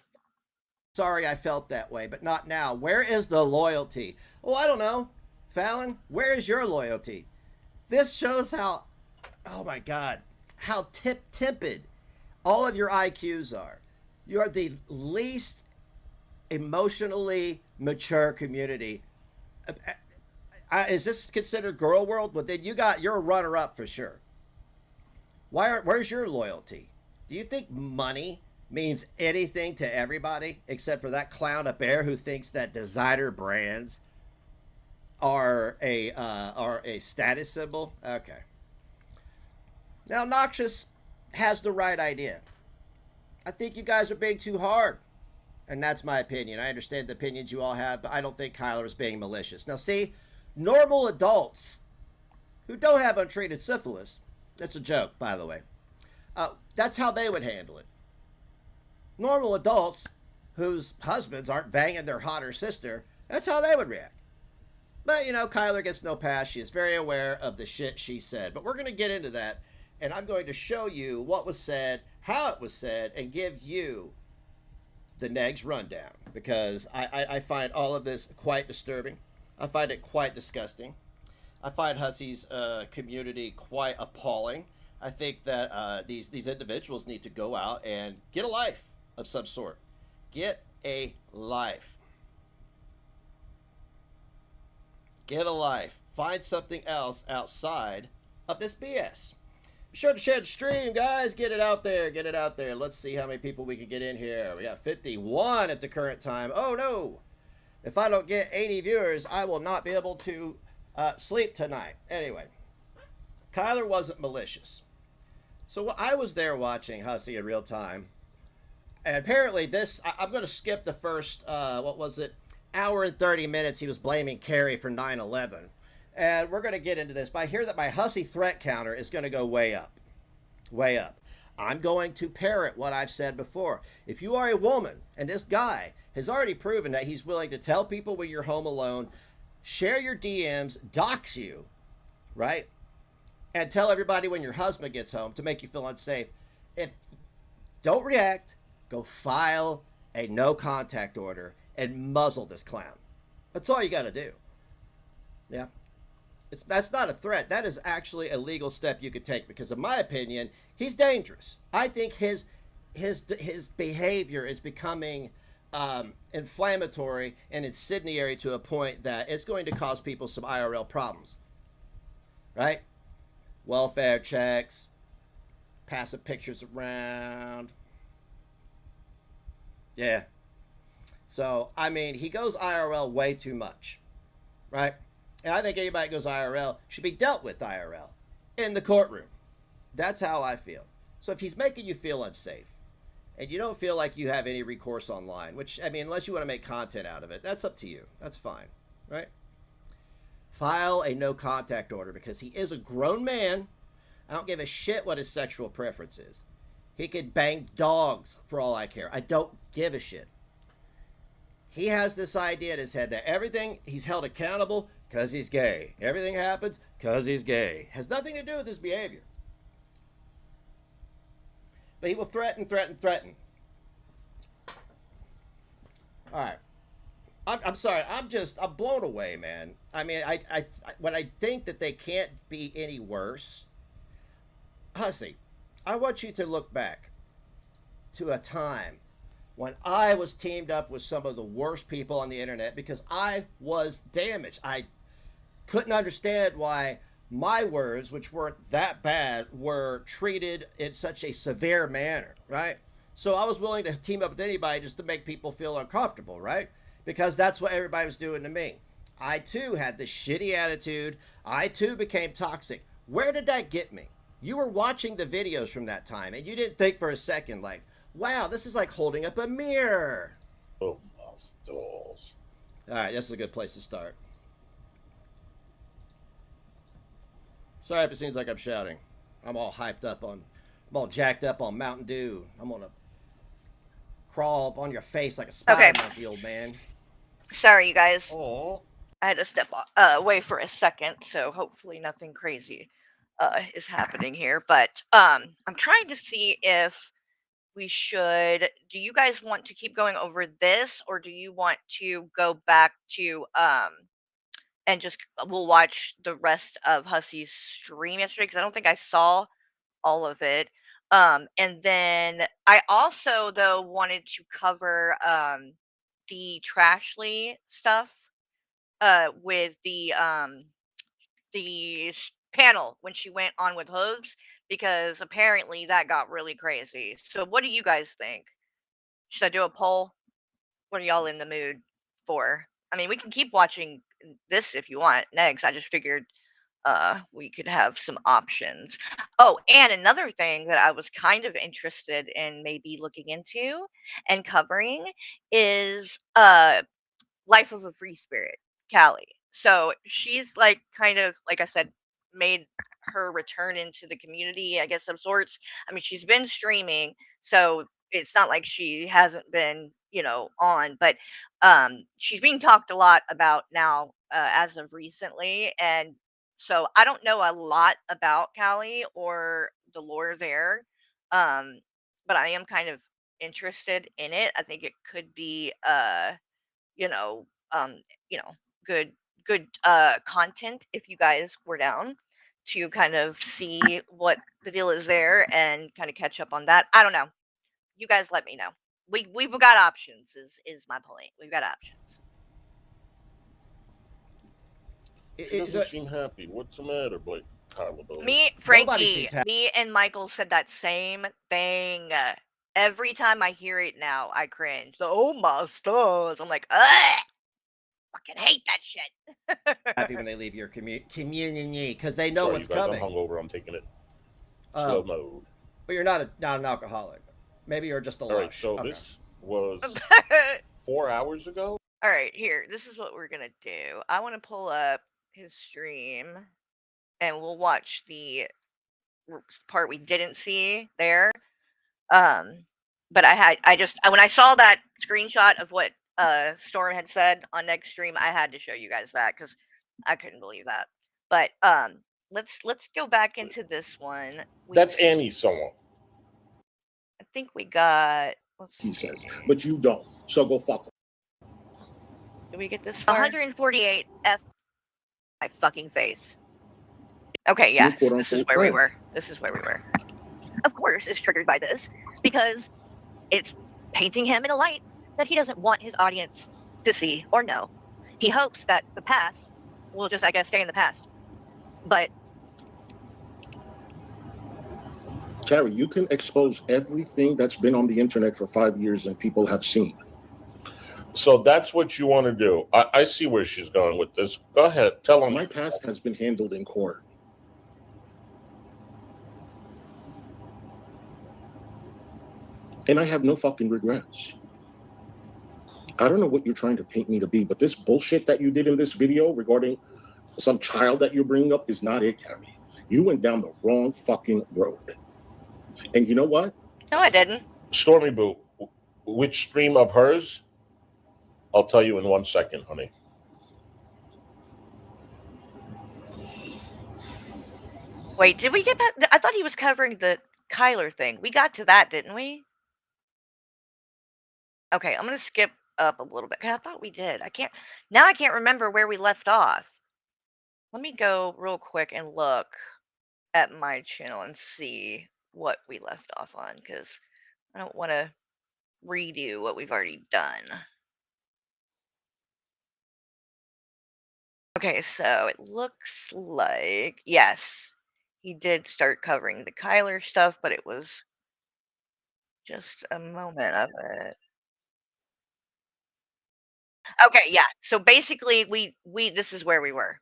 Sorry I felt that way, but not now. Where is the loyalty? Oh, I don't know. Fallon, where is your loyalty? This shows how, oh my God, how tepid all of your IQs are. You are the least emotionally mature community. Is this considered girl world? But then you're a runner up for sure. Where's your loyalty? Do you think money means anything to everybody except for that clown up there who thinks that designer brands are a status symbol? Okay. Now Noxious has the right idea. I think you guys are being too hard. And that's my opinion. I understand the opinions you all have, but I don't think Kyler is being malicious. Now see, normal adults who don't have untreated syphilis, that's a joke, by the way, that's how they would handle it. Normal adults whose husbands aren't banging their hotter sister, that's how they would react. But, you know, Kyler gets no pass. She is very aware of the shit she said. But we're going to get into that, and I'm going to show you what was said, how it was said, and give you the negs rundown. Because I find all of this quite disturbing. I find it quite disgusting. I find Hussey's community quite appalling. I think that these individuals need to go out and get a life of some sort. Get a life. Get a life. Find something else outside of this BS. Be sure to share the stream, guys. Get it out there. Get it out there. Let's see how many people we can get in here. We got 51 at the current time. Oh, no. If I don't get 80 viewers, I will not be able to sleep tonight. Anyway, Kyler wasn't malicious. So I was there watching Hussey in real time. And apparently I'm going to skip the first, hour and 30 minutes he was blaming Carrie for 9/11. And we're going to get into this. But I hear that my Hussey threat counter is going to go way up. Way up. I'm going to parrot what I've said before. If you are a woman, and this guy has already proven that he's willing to tell people when you're home alone, share your DMs, dox you, right? And tell everybody when your husband gets home to make you feel unsafe. If don't react, go file a no contact order and muzzle this clown. That's all you got to do. Yeah. That's not a threat. That is actually a legal step you could take because, in my opinion, he's dangerous. I think his behavior is becoming inflammatory and incendiary to a point that it's going to cause people some IRL problems. Right? Welfare checks, passing pictures around. Yeah. So, I mean, he goes IRL way too much, right? And I think anybody that goes IRL should be dealt with IRL in the courtroom. That's how I feel. So if he's making you feel unsafe and you don't feel like you have any recourse online, which, I mean, unless you want to make content out of it, that's up to you. That's fine, right? File a no contact order because he is a grown man. I don't give a shit what his sexual preference is. He could bang dogs for all I care. I don't give a shit. He has this idea in his head that everything he's held accountable because he's gay. Everything happens because he's gay. Has nothing to do with his behavior. But he will threaten. All right. I'm sorry. I'm blown away, man. I mean, when I think that they can't be any worse. Hussey, I want you to look back to a time when I was teamed up with some of the worst people on the internet because I was damaged. I couldn't understand why my words, which weren't that bad, were treated in such a severe manner, right? So I was willing to team up with anybody just to make people feel uncomfortable, right? Because that's what everybody was doing to me. I too had this shitty attitude. I too became toxic. Where did that get me? You were watching the videos from that time and you didn't think for a second, like, wow, this is like holding up a mirror. Oh my stalls. All right, this is a good place to start. Sorry if it seems like I'm shouting. I'm all hyped up on, I'm all jacked up on Mountain Dew. I'm gonna crawl up on your face like a spider monkey, old man. Sorry, you guys. Oh. I had to step away for a second, so hopefully nothing crazy is happening here. But I'm trying to see if we should. Do you guys want to keep going over this, or do you want to go back to and just we'll watch the rest of Hussy's stream yesterday because I don't think I saw all of it. And then I also though wanted to cover the Trashly stuff with the panel when she went on with Hooves because apparently that got really crazy. So what do you guys think? Should I do a poll? What are y'all in the mood for? I mean, we can keep watching this if you want next. I just figured we could have some options. Oh, and another thing that I was kind of interested in maybe looking into and covering is Life of a Free Spirit, Callie. So she's like kind of like I said, made her return into the community, I guess, of sorts. I mean, she's been streaming, so it's not like she hasn't been, on, but she's being talked a lot about now as of recently. And so I don't know a lot about Callie or the lore there. Um, but I am kind of interested in it. I think it could be you know, um, you know, good content if you guys were down to kind of see what the deal is there and kind of catch up on that. I don't know. You guys let me know. We've got options is my point. We've got options. She doesn't seem happy. What's the matter, Blake? Me, Frankie, me and Michael said that same thing. Every time I hear it now, I cringe. The, oh my stars. I'm like, ugh! Fucking hate that shit. Happy when they leave your community because they know what's you guys, coming. I'm hungover. I'm taking it slow mode. But you're not an alcoholic. Maybe you're just a lush. All right, so this was 4 hours ago. All right, here. This is what we're gonna do. I want to pull up his stream, and we'll watch the part we didn't see there. But when I saw that screenshot of what Storm had said on next stream, I had to show you guys that because I couldn't believe that. But let's go back into this one. That's Annie's song. I think we got. He says, but you don't. So go fuck. Did we get this far? 148 F my fucking face. Okay, yeah. This is where we were. Of course, it's triggered by this because it's painting him in a light that he doesn't want his audience to see or know. He hopes that the past will just, I guess, stay in the past. But Carrie, you can expose everything that's been on the internet for 5 years and people have seen. So that's what you want to do. I see where she's going with this. Go ahead. Tell them. My past has been handled in court. And I have no fucking regrets. I don't know what you're trying to paint me to be, but this bullshit that you did in this video regarding some child that you're bringing up is not it, Carrie. You went down the wrong fucking road. And you know what? No, I didn't. Stormy Boo, which stream of hers? I'll tell you in 1 second, honey. Wait, did we get that? I thought he was covering the Kyler thing. We got to that, didn't we? Okay, I'm going to skip up a little bit. I thought we did. I can't remember where we left off. Let me go real quick and look at my channel and see what we left off on because I don't want to redo what we've already done. Okay, so it looks like, yes, he did start covering the Kyler stuff, but it was just a moment of it. Okay, yeah. So basically, we this is where we were.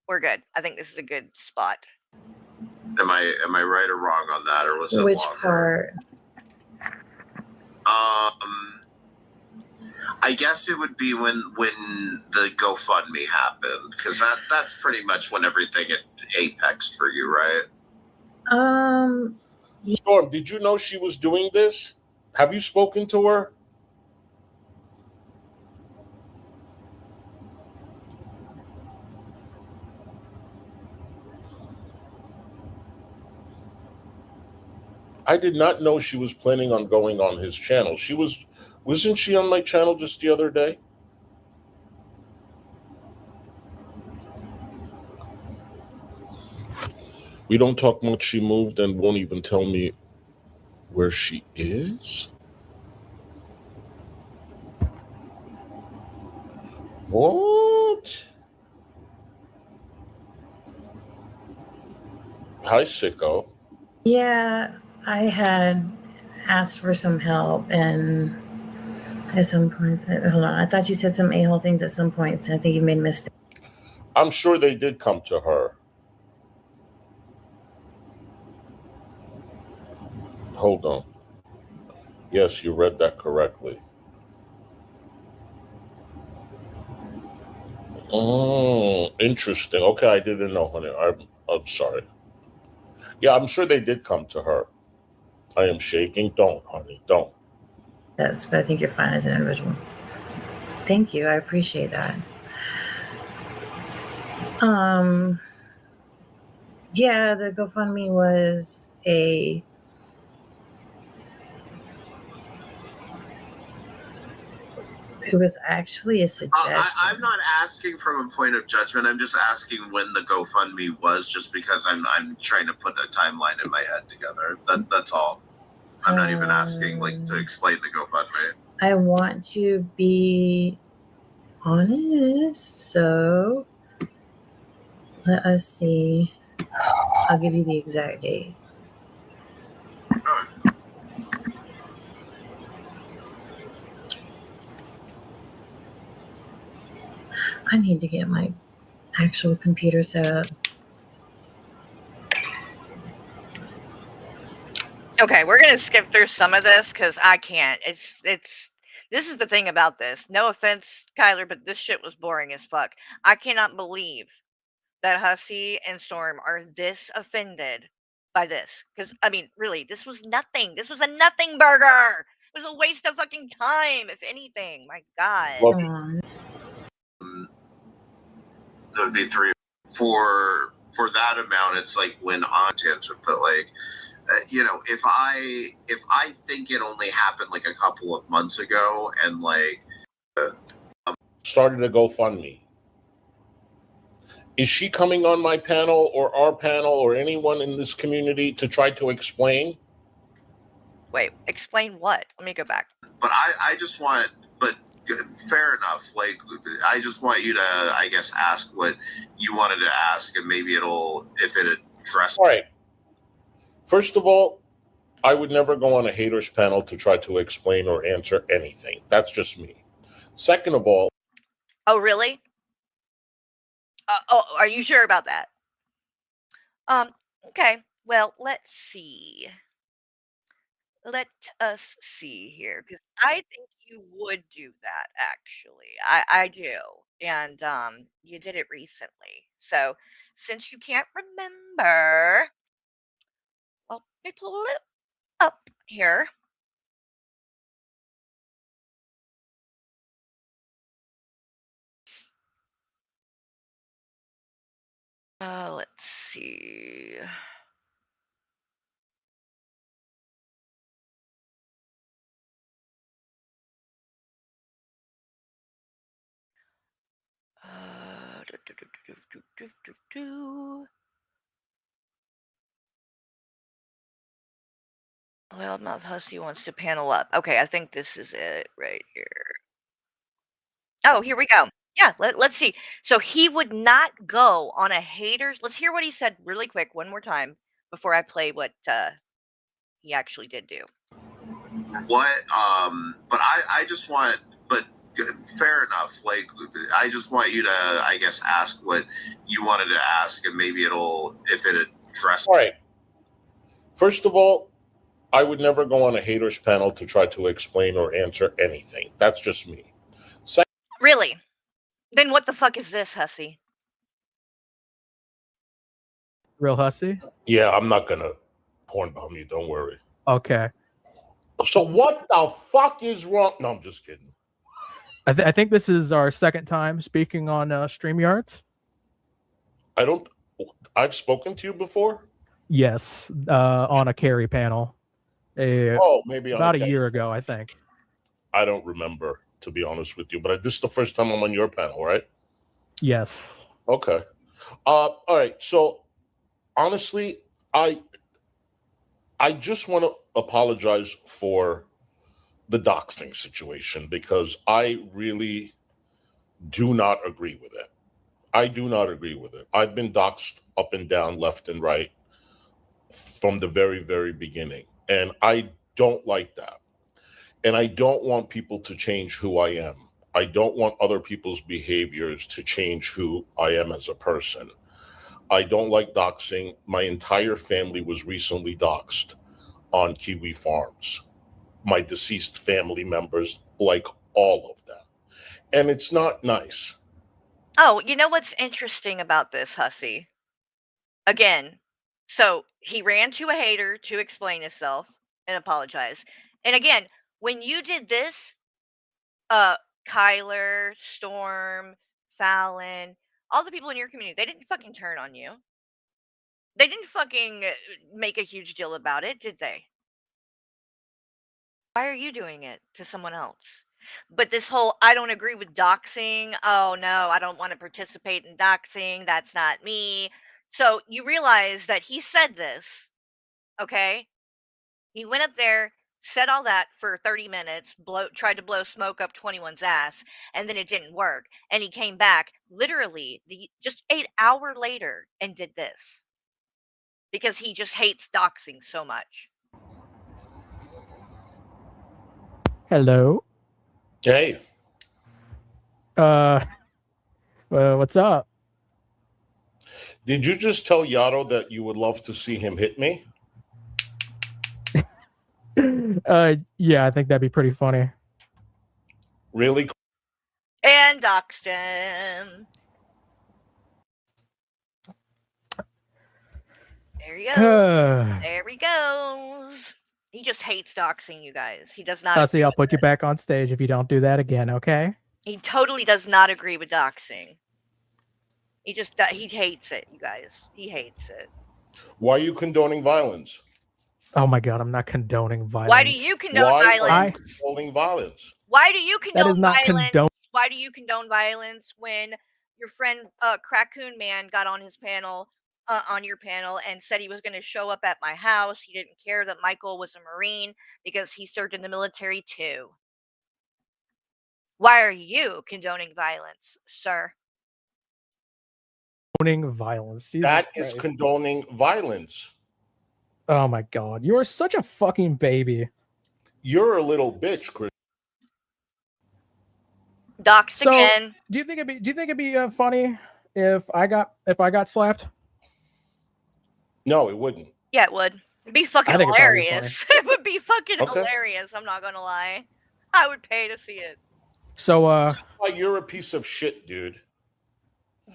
We're good. I think this is a good spot. Am I right or wrong on that, or was it Which longer? part? I guess it would be when the GoFundMe happened, because that's pretty much when everything at apex for you, right? Storm, did you know she was doing this? Have you spoken to her? I did not know she was planning on going on his channel. Wasn't she on my channel just the other day? We don't talk much. She moved and won't even tell me where she is. What? Hi, sicko. Yeah, I had asked for some help, and at some point, hold on, I thought you said some a-hole things at some points. I think you made a mistake. I'm sure they did come to her. Hold on. Yes, you read that correctly. Interesting. Okay, I didn't know, honey. I'm sorry. Yeah, I'm sure they did come to her. I am shaking. Don't, honey. Don't. Yes, but I think you're fine as an individual. Thank you. I appreciate that. Yeah, the GoFundMe was a it was actually a suggestion. I'm not asking from a point of judgment. I'm just asking when the GoFundMe was, just because I'm trying to put a timeline in my head together. That's all. I'm not even asking like to explain the GoFundMe. I want to be honest, so let us see. I'll give you the exact date. I need to get my actual computer set up. Okay, we're gonna skip through some of this because I can't. This is the thing about this. No offense, Kyler, but this shit was boring as fuck. I cannot believe that Hussey and Storm are this offended by this. Because I mean, really, this was nothing. This was a nothing burger. It was a waste of fucking time, if anything. My God. Well, That would be three for that amount. It's like when on tangent, but like if I think it only happened like a couple of months ago, and like started a GoFundMe. Is she coming on my panel or our panel or anyone in this community to try to explain? Wait, explain what? Let me go back. but I just want, but fair enough. Like, I just want you to, I guess, ask what you wanted to ask, and maybe it'll, if it addresses. All right. First of all, I would never go on a haters panel to try to explain or answer anything. That's just me. Second of all, Oh, really? Oh, are you sure about that? Okay. Well, let's see. Let us see here, because I think you would do that, actually. I do. And you did it recently. So since you can't remember, well, let me pull it up here. Let's see. Loudmouth Hussy wants to panel up. Okay, I think this is it right here. Oh, here we go. Yeah, let's see. So he would not go on a haters. Let's hear what he said really quick one more time before I play what he actually did do. What? But I just want. But fair enough. Like, I just want you to, I guess, ask what you wanted to ask, and maybe it'll, if it addresses. All right. First of all, I would never go on a haters panel to try to explain or answer anything. That's just me. Really? Then what the fuck is this, Hussy? Real Hussy? Yeah, I'm not gonna porn bomb you. Don't worry. Okay. So what the fuck is wrong? No, I'm just kidding. I think this is our second time speaking on StreamYards. I've spoken to you before? Yes, on a Carrie panel. Maybe about a year ago, I think. I don't remember, to be honest with you, but this is the first time I'm on your panel, right? Yes. Okay. All right. So honestly, I just want to apologize for the doxing situation because I really do not agree with it. I do not agree with it. I've been doxed up and down, left and right from the very, very beginning. And I don't like that. And I don't want people to change who I am. I don't want other people's behaviors to change who I am as a person. I don't like doxing. My entire family was recently doxed on Kiwi Farms. My deceased family members, like all of them. And it's not nice. Oh, you know what's interesting about this, Hussy? Again, so he ran to a hater to explain himself and apologize. And again, when you did this, Kyler, Storm, Fallon, all the people in your community, they didn't fucking turn on you. They didn't fucking make a huge deal about it, did they? Why are you doing it to someone else? But this whole, I don't agree with doxing. Oh no, I don't want to participate in doxing. That's not me. So you realize that he said this, okay? He went up there, said all that for 30 minutes, tried to blow smoke up 21's ass, and then it didn't work. And he came back literally just 8 hours later and did this because he just hates doxing so much. Hello. Hey. What's up? Did you just tell Yato that you would love to see him hit me? Yeah, I think that'd be pretty funny. Really? And doxed him. There he goes. There he goes. He just hates doxing, you guys. He does not. Hussy, I'll put you back on stage if you don't do that again, okay? He totally does not agree with doxing. He hates it, you guys. He hates it. Why are you condoning violence? Oh my god, I'm not condoning violence. Why do you condone violence? Why are you condoning violence? Why do you condone that is not violence? Why do you condone violence when your friend Crackoon Man got on his panel, on your panel, and said he was going to show up at my house? He didn't care that Michael was a Marine because he served in the military too. Why are you condoning violence, sir? Condoning violence. Jesus that Christ. is condoning violence. Oh my god, you are such a fucking baby. You're a little bitch, Chris. Doxed again. Do you think it'd be funny if I got slapped? No, it wouldn't. Yeah, it would. It'd be fucking hilarious. It would be fucking hilarious. I'm not gonna lie. I would pay to see it. So you're a piece of shit, dude.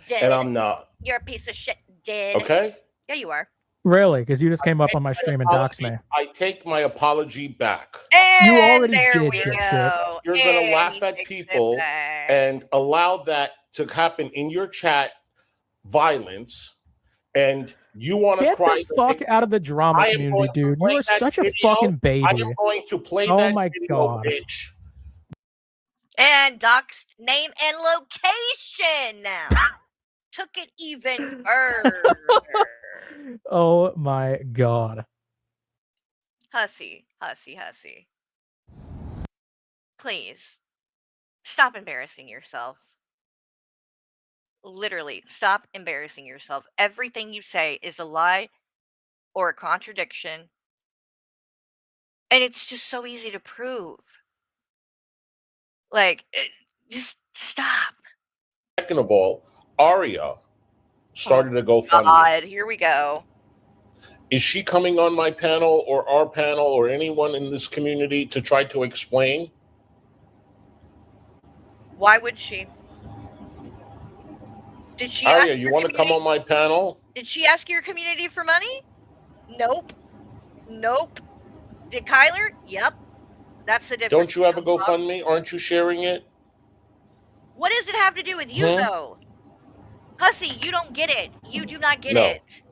Dead. And I'm not. You're a piece of shit, dead. Okay? Yeah, you are. Really? Because you just came up on my stream and doxed me. I take my apology back. And you already there did, we shit. go. You're going to laugh at people and allow that to happen in your chat, violence, and you want to cry. Get the fuck out of the drama community, dude. You are such a fucking baby. I am going to play that my video, god. bitch. And doxed name and location now. Took it even further. Oh my god. Hussy. Please, stop embarrassing yourself. Literally, stop embarrassing yourself. Everything you say is a lie or a contradiction. And it's just so easy to prove. Like, just stop. Second of all, Aria started a GoFundMe. God, here we go. Is she coming on my panel or our panel or anyone in this community to try to explain? Why would she? Did she Aria, ask you your want to come community? on my panel? Did she ask your community for money? Nope. Did Kyler? Yep. That's the difference. Don't you have a GoFundMe? Aren't you sharing it? What does it have to do with you, though? Hussy, you don't get it. You do not get No. it.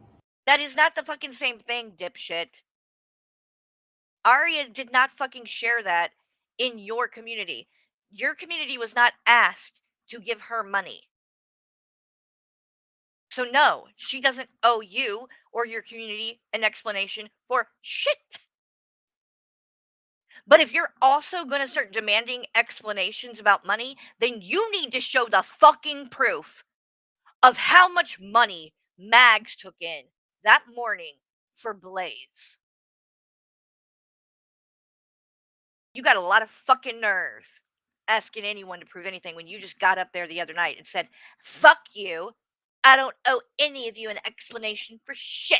That is not the fucking same thing, dipshit. Aria did not fucking share that in your community. Your community was not asked to give her money. So no, she doesn't owe you or your community an explanation for shit. But if you're also going to start demanding explanations about money, then you need to show the fucking proof of how much money Mags took in that morning for Blaze. You got a lot of fucking nerve asking anyone to prove anything when you just got up there the other night and said, fuck you. I don't owe any of you an explanation for shit.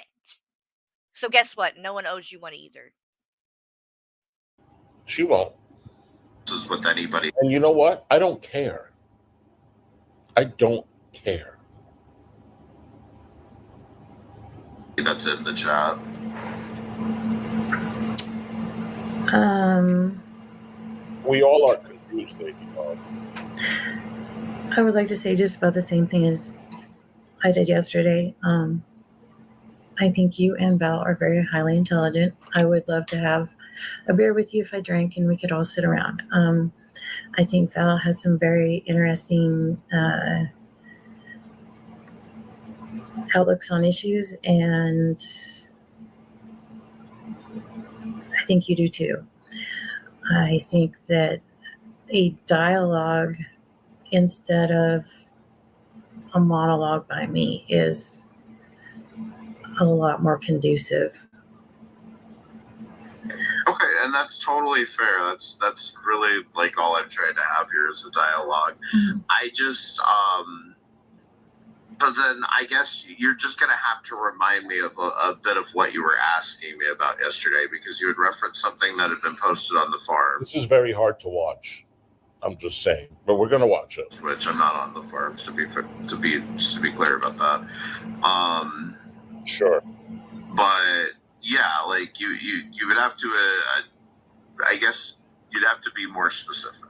So guess what? No one owes you one either. She won't. This is with anybody. And you know what? I don't care. I don't care. That's in the chat. We all are confused, lady dog. I would like to say just about the same thing as I did yesterday. I think you and Val are very highly intelligent. I would love to have a beer with you if I drank and we could all sit around. I think Val has some very interesting outlooks on issues, and I think you do too. I think that a dialogue instead of a monologue by me is a lot more conducive. Okay, and that's totally fair. That's really like all I'm trying to have here is a dialogue. Mm-hmm. I just but then I guess you're just gonna have to remind me of a bit of what you were asking me about yesterday, because you had referenced something that had been posted on the farm. This is very hard to watch. I'm just saying, but we're gonna watch it. Which I'm not on the farms, to be clear about that. Sure. But yeah, like you would have to. I guess you'd have to be more specific.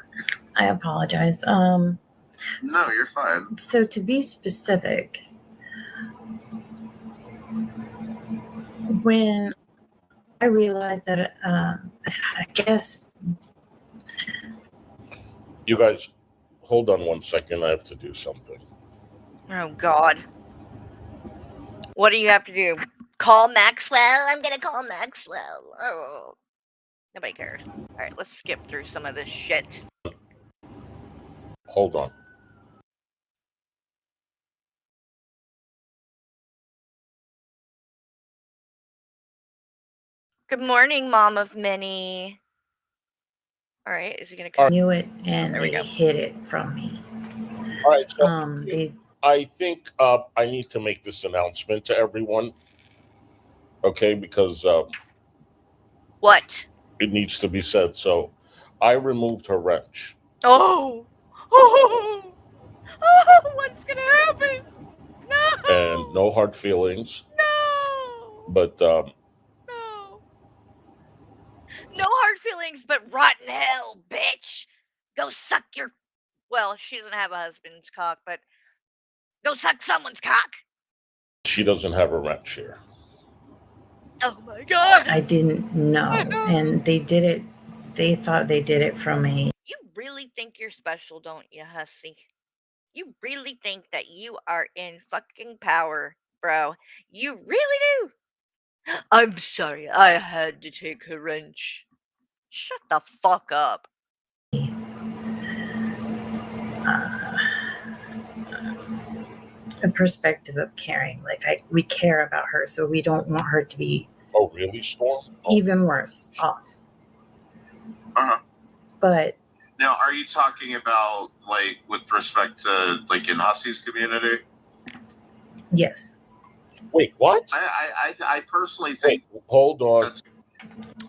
I apologize. No, you're fine. So to be specific, when I realized that, I guess. You guys, hold on 1 second. I have to do something. Oh, God. What do you have to do? Call Maxwell? I'm going to call Maxwell. Oh. Nobody cares. All right, let's skip through some of this shit. Hold on. Good morning, Mom of Many. All right, is he going to... I knew it, and There we they go. hid it from me. All right, so I think I need to make this announcement to everyone. Okay, because what? It needs to be said. So I removed her wrench. Oh, oh, what's gonna happen? No. And no hard feelings. No. But no hard feelings, but rotten hell, bitch. Go suck your... Well, she doesn't have a husband's cock, but go suck someone's cock. She doesn't have a wrench here. Oh my God. I didn't know. And they did it. They thought they did it from a... You really think you're special, don't you, hussy? You really think that you are in fucking power, bro. You really do. I'm sorry, I had to take her wrench. Shut the fuck up. A perspective of caring. Like we care about her, so we don't want her to be Oh, really, Storm? even worse off. Uh-huh. But Now, are you talking about like with respect to like in Hussey's community? yes, Wait, what? I personally think Wait, hold on. that's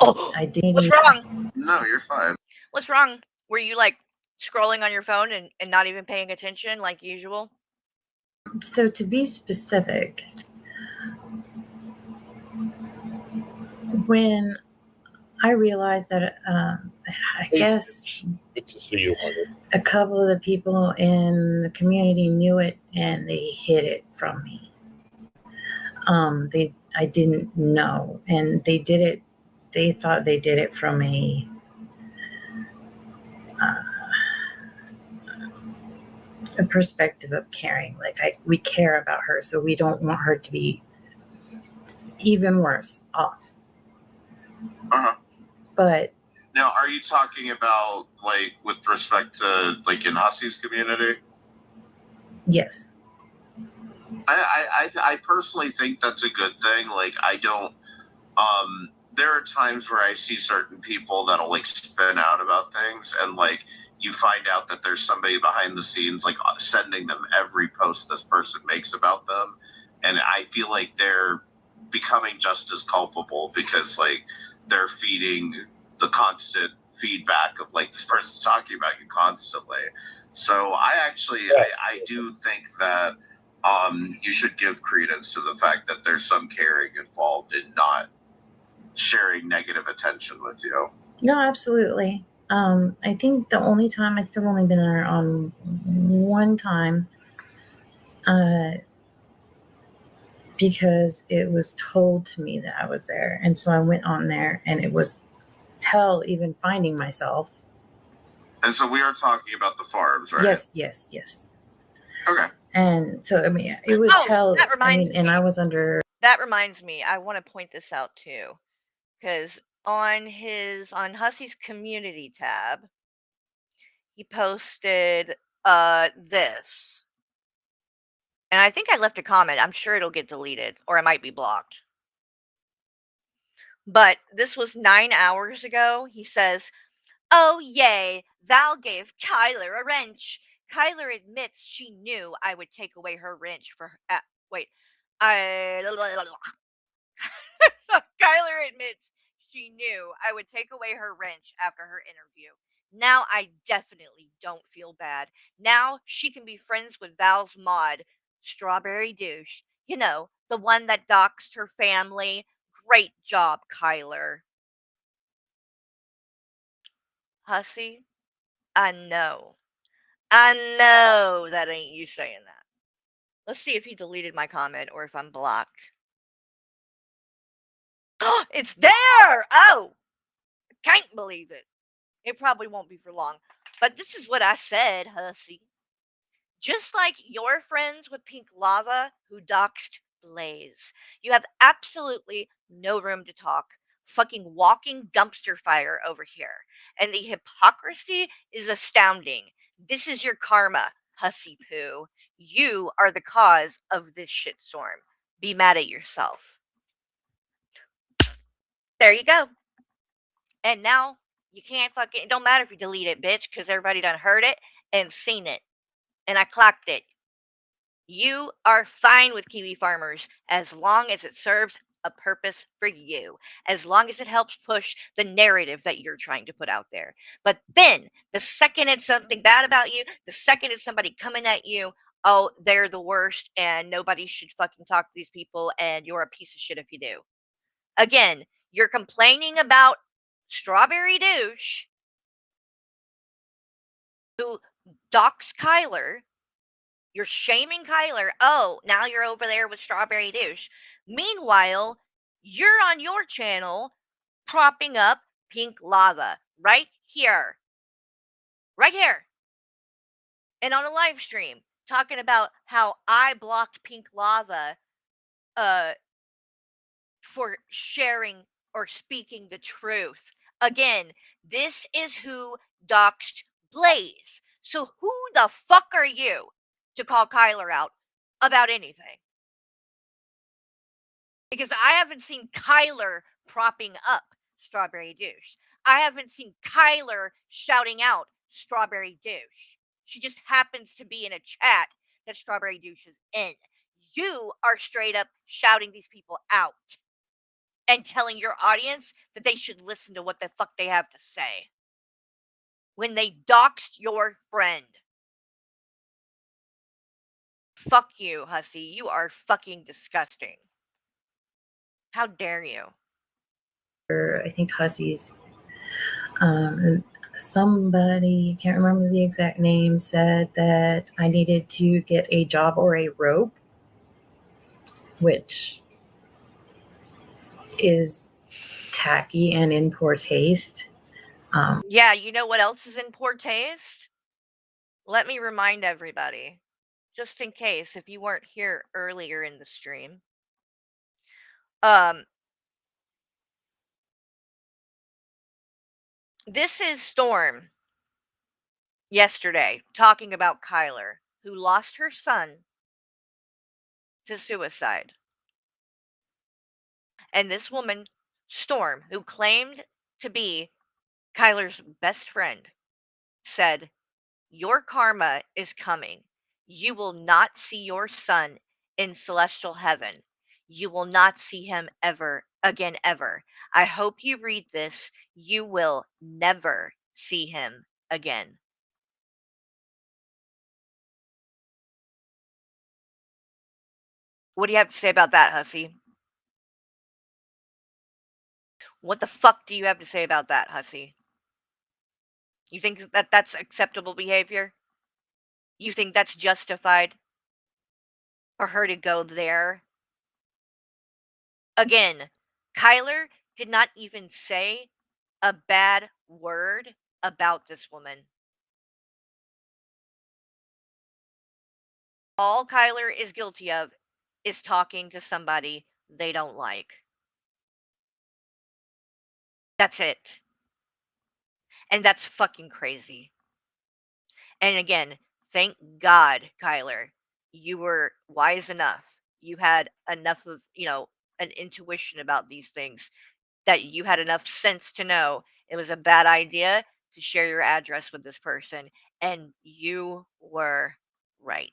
Oh, I did. what's wrong? no, you're fine. What's wrong? Were you like scrolling on your phone and not even paying attention like usual? So to be specific, when I realized that I guess Good to see you, honey. a couple of the people in the community knew it and they hid it from me. I didn't know, and they did it. They thought they did it from a perspective of caring. Like we care about her, so we don't want her to be even worse off. Uh-huh. But Now, are you talking about like with respect to like in Hussey's community? yes, I personally think that's a good thing. Like, I don't. There are times where I see certain people that'll like spin out about things, and like you find out that there's somebody behind the scenes like sending them every post this person makes about them, and I feel like they're becoming just as culpable because like they're feeding the constant feedback of like this person's talking about you constantly. So I do think that you should give credence to the fact that there's some caring involved in not sharing negative attention with you. no, absolutely. I think the only time I've only been there on one time, because it was told to me that I was there, and so I went on there, and it was hell even finding myself. And so we are talking about the farms, right? Yes. Okay. And so I mean, it was hell. That reminds and I was under. That reminds me, I want to point this out too, because on Hussey's community tab, he posted this, and I think I left a comment. I'm sure it'll get deleted, or it might be blocked. But this was 9 hours ago. He says, "Oh yay, Val gave Kyler a wrench. Kyler admits she knew I would take away her wrench for her." Wait, I So Kyler admits she knew I would take away her wrench after her interview. Now I definitely don't feel bad. Now she can be friends with Val's mod, Strawberry Douche. You know, the one that doxed her family. Great job, Kyler. Hussy, I know. I know that ain't you saying that. Let's see if he deleted my comment or if I'm blocked. It's there! Oh! I can't believe it. It probably won't be for long. But this is what I said, Hussy. Just like your friends with Pink Lava who doxed Blaze, you have absolutely no room to talk. Fucking walking dumpster fire over here. And the hypocrisy is astounding. This is your karma, Hussy Poo. You are the cause of this shitstorm. Be mad at yourself. There you go. And now you can't fucking, it don't matter if you delete it, bitch, because everybody done heard it and seen it. And I clocked it. You are fine with kiwi farmers as long as it serves a purpose for you, as long as it helps push the narrative that you're trying to put out there. But then the second it's something bad about you, the second it's somebody coming at you, oh, they're the worst and nobody should fucking talk to these people and you're a piece of shit if you do. Again, you're complaining about Strawberry Douche who docks Kyler. You're shaming Kyler. Oh, now you're over there with Strawberry Douche. Meanwhile, you're on your channel propping up Pink Lava right here. Right here. And on a live stream talking about how I blocked Pink Lava for sharing or speaking the truth. Again, this is who doxed Blaze. So who the fuck are you to call Kyler out about anything? Because I haven't seen Kyler propping up Strawberry Douche. I haven't seen Kyler shouting out Strawberry Douche. She just happens to be in a chat that Strawberry Douche is in. You are straight up shouting these people out and telling your audience that they should listen to what the fuck they have to say when they doxed your friend. Fuck you, hussy. You are fucking disgusting. How dare you? I think Hussy's somebody, can't remember the exact name, said that I needed to get a job or a rope, which is tacky and in poor taste. Yeah, you know what else is in poor taste? Let me remind everybody, just in case if you weren't here earlier in the stream. This is Storm yesterday talking about Kyler, who lost her son to suicide. And this woman, Storm, who claimed to be Kyler's best friend, said, "Your karma is coming. You will not see your son in celestial heaven. You will not see him ever again, ever. I hope you read this. You will never see him again." What do you have to say about that, hussy? What the fuck do you have to say about that, hussy? You think that that's acceptable behavior? You think that's justified for her to go there? Again, Kyler did not even say a bad word about this woman. All Kyler is guilty of is talking to somebody they don't like. That's it. And that's fucking crazy. And again, thank God, Kyler, you were wise enough. You had enough of, an intuition about these things that you had enough sense to know it was a bad idea to share your address with this person. And you were right.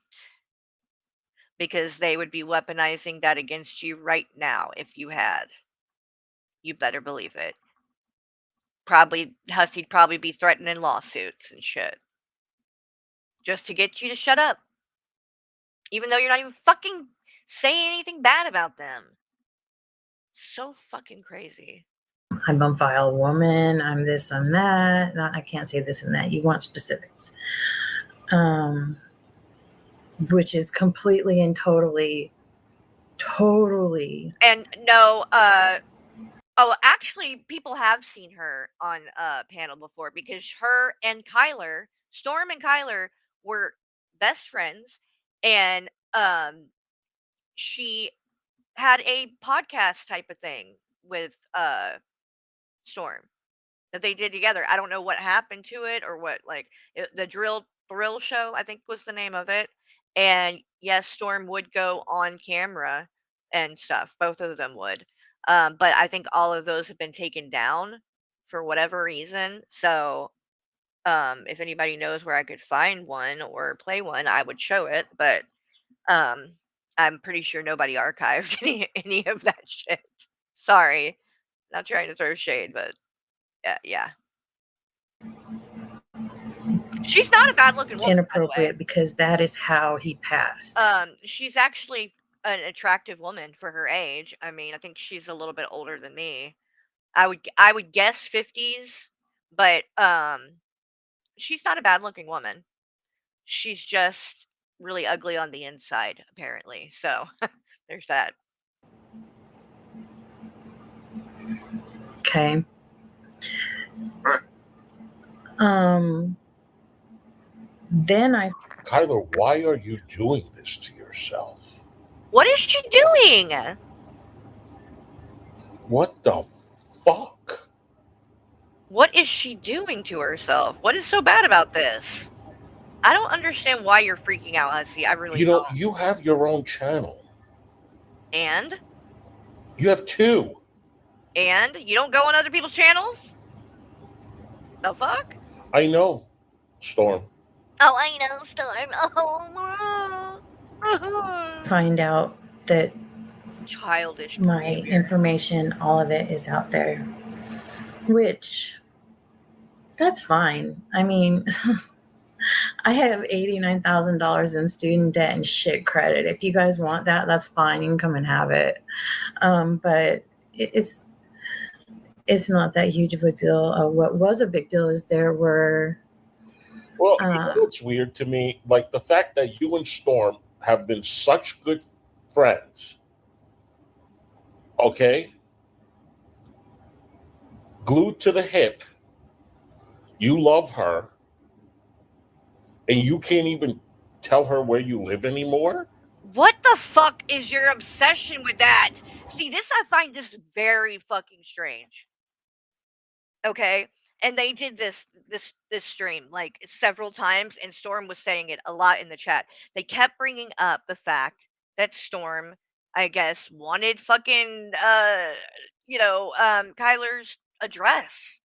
Because they would be weaponizing that against you right now if you had. You better believe it. Hussy'd probably be threatening lawsuits and shit. Just to get you to shut up. Even though you're not even fucking saying anything bad about them. So fucking crazy. I'm a vile woman. I'm this, I'm that. I can't say this and that. You want specifics. Which is completely and totally. And no, actually, people have seen her on a panel before because her and Kyler, Storm and Kyler, were best friends, and she had a podcast type of thing with Storm that they did together. I don't know what happened to it or what, the Thrill Show, I think was the name of it. And yes, Storm would go on camera and stuff. Both of them would. But I think all of those have been taken down for whatever reason. So if anybody knows where I could find one or play one, I would show it. But I'm pretty sure nobody archived any of that shit. Sorry. Not trying to throw shade, but yeah. She's not a bad looking woman. Inappropriate because that is how he passed. She's actually an attractive woman for her age. I mean, I think she's a little bit older than me. I would guess 50s, but she's not a bad looking woman. She's just really ugly on the inside, apparently. So there's that. Okay. Right. Then I. Kyler, why are you doing this to yourself? What is she doing? What the fuck? What is she doing to herself? What is so bad about this? I don't understand why you're freaking out, Hussy. I really You know, don't. you have your own channel. And? You have two. And? You don't go on other people's channels? The fuck? I know, Storm. Oh, I know, Storm. Oh, Find out that childish my behavior. information, all of it is out there. Which, that's fine. I mean, I have $89,000 in student debt and shit credit. If you guys want that, that's fine. You can come and have it. But it's not that huge of a deal. What was a big deal is there were. Well, you know what's weird to me? Like the fact that you and Storm have been such good friends. Okay? Glued to the hip. You love her. And you can't even tell her where you live anymore? What the fuck is your obsession with that? See, this I find this very fucking strange. Okay? And they did this stream like several times, and Storm was saying it a lot in the chat. They kept bringing up the fact that Storm, I guess, wanted fucking Kyler's address,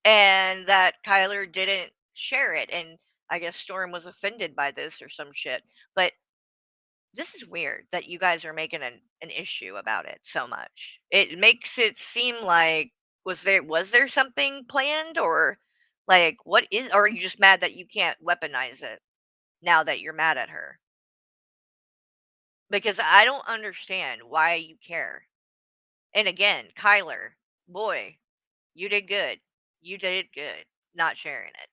and that Kyler didn't share it, and I guess Storm was offended by this or some shit. But this is weird that you guys are making an issue about it so much. It makes it seem like was there something planned, or like what is, or are you just mad that you can't weaponize it now that you're mad at her? Because I don't understand why you care. And again, Kyler, boy, you did good. You did good not sharing it.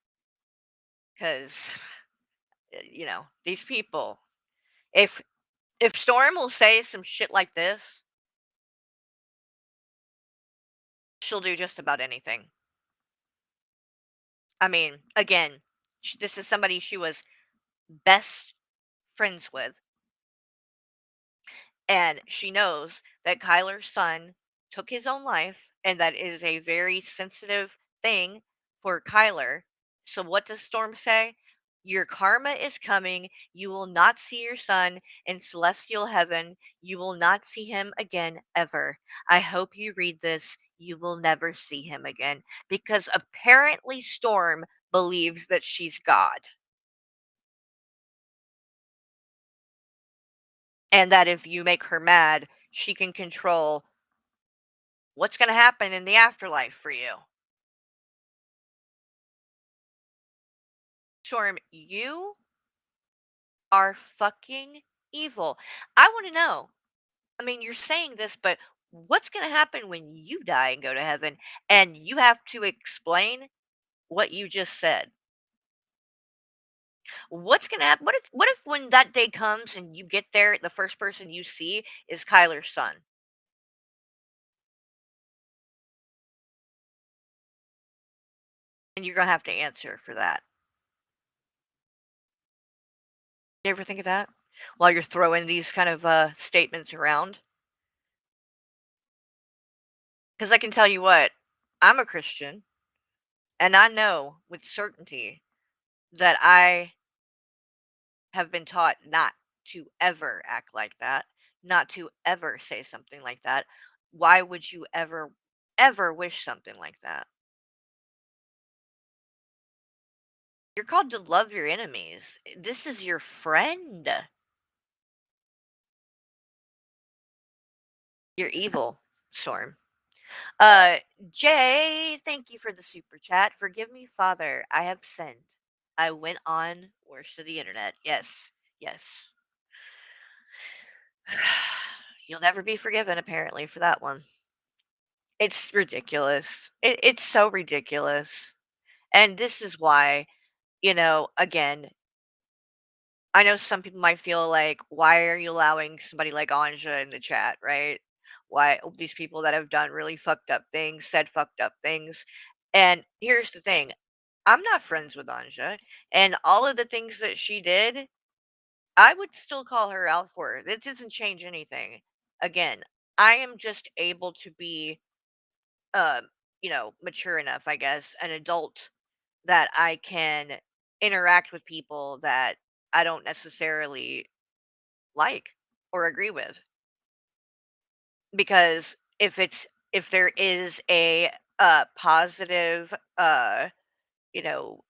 Cuz these people, if Storm will say some shit like this, she'll do just about anything. I mean, again, this is somebody she was best friends with, and she knows that Kyler's son took his own life, and that is a very sensitive thing for Kyler. So, what does Storm say? Your karma is coming. You will not see your son in celestial heaven. You will not see him again ever. I hope you read this. You will never see him again, because apparently Storm believes that she's God. And that if you make her mad, she can control what's going to happen in the afterlife for you. Storm, you are fucking evil. I want to know. I mean, you're saying this, but what's going to happen when you die and go to heaven and you have to explain what you just said? What's going to happen? What if when that day comes and you get there, the first person you see is Kyler's son? And you're going to have to answer for that. You ever think of that while you're throwing these kind of statements around? Because I can tell you what, I'm a Christian, and I know with certainty that I have been taught not to ever act like that, not to ever say something like that. Why would you ever wish something like that? You're called to love your enemies. This is your friend. You're evil, Storm. Uh, Jay, thank you for the super chat. Forgive me, Father, I have sinned. I went on worse to the internet. Yes, yes. You'll never be forgiven, apparently, for that one. It's ridiculous. It's so ridiculous. And this is why, again, I know some people might feel like, why are you allowing somebody like Anja in the chat, right? Why these people that have done really fucked up things, said fucked up things. And here's the thing, I'm not friends with Anja, and all of the things that she did, I would still call her out for it. It doesn't change anything. Again, I am just able to be, mature enough, I guess, an adult that I can interact with people that I don't necessarily like or agree with. Because if there is a positive you know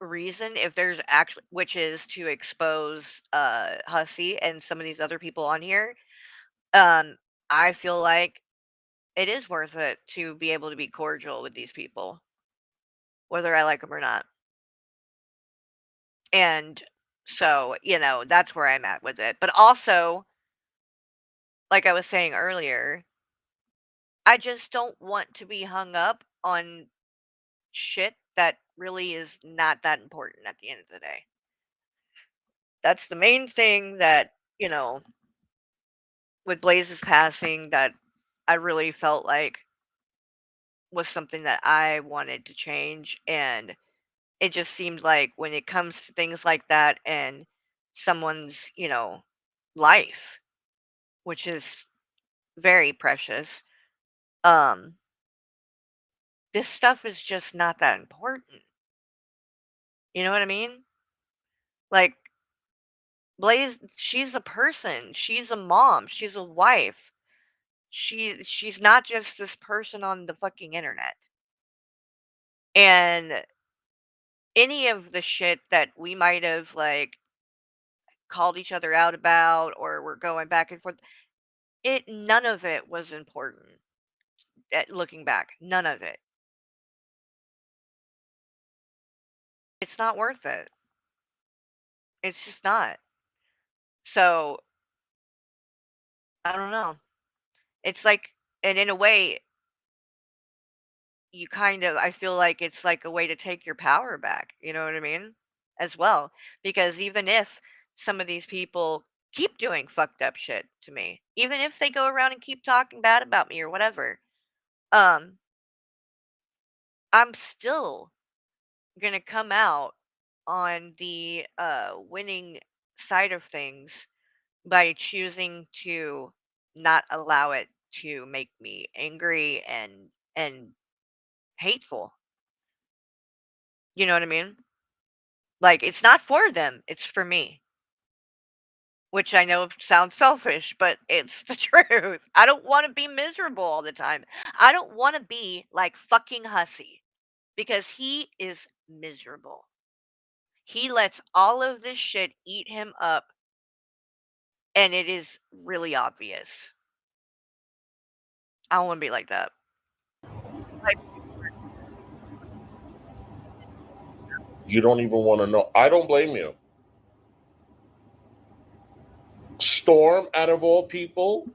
reason, if there's actually, which is to expose Hussy and some of these other people on here, um I feel like it is worth it to be able to be cordial with these people, whether I like them or not. And so, that's where I'm at with it. But also, like I was saying earlier, I just don't want to be hung up on shit that really is not that important at the end of the day. That's the main thing that, with Blaze's passing, that I really felt like was something that I wanted to change. And it just seemed like when it comes to things like that and someone's, life, which is very precious, um, this stuff is just not that important. You know what I mean? Like, Blaze, she's a person. She's a mom. She's a wife. She's not just this person on the fucking internet. And any of the shit that we might have like called each other out about or we're going back and forth, it none of it was important. Looking back, none of it. It's not worth it. It's just not. So, I don't know. It's like, and in a way, you kind of, I feel like it's like a way to take your power back, you know what I mean? As well, because even if some of these people keep doing fucked up shit to me, even if they go around and keep talking bad about me or whatever, um, I'm still gonna come out on the winning side of things by choosing to not allow it to make me angry and hateful. You know what I mean? Like, it's not for them, it's for me, which I know sounds selfish, but it's the truth. I don't wanna be miserable all the time. I don't wanna be like fucking Hussy because he is miserable. He lets all of this shit eat him up, and it is really obvious. I don't wanna be like that. Like, You don't even want to know. I don't blame you. Storm, out of all people,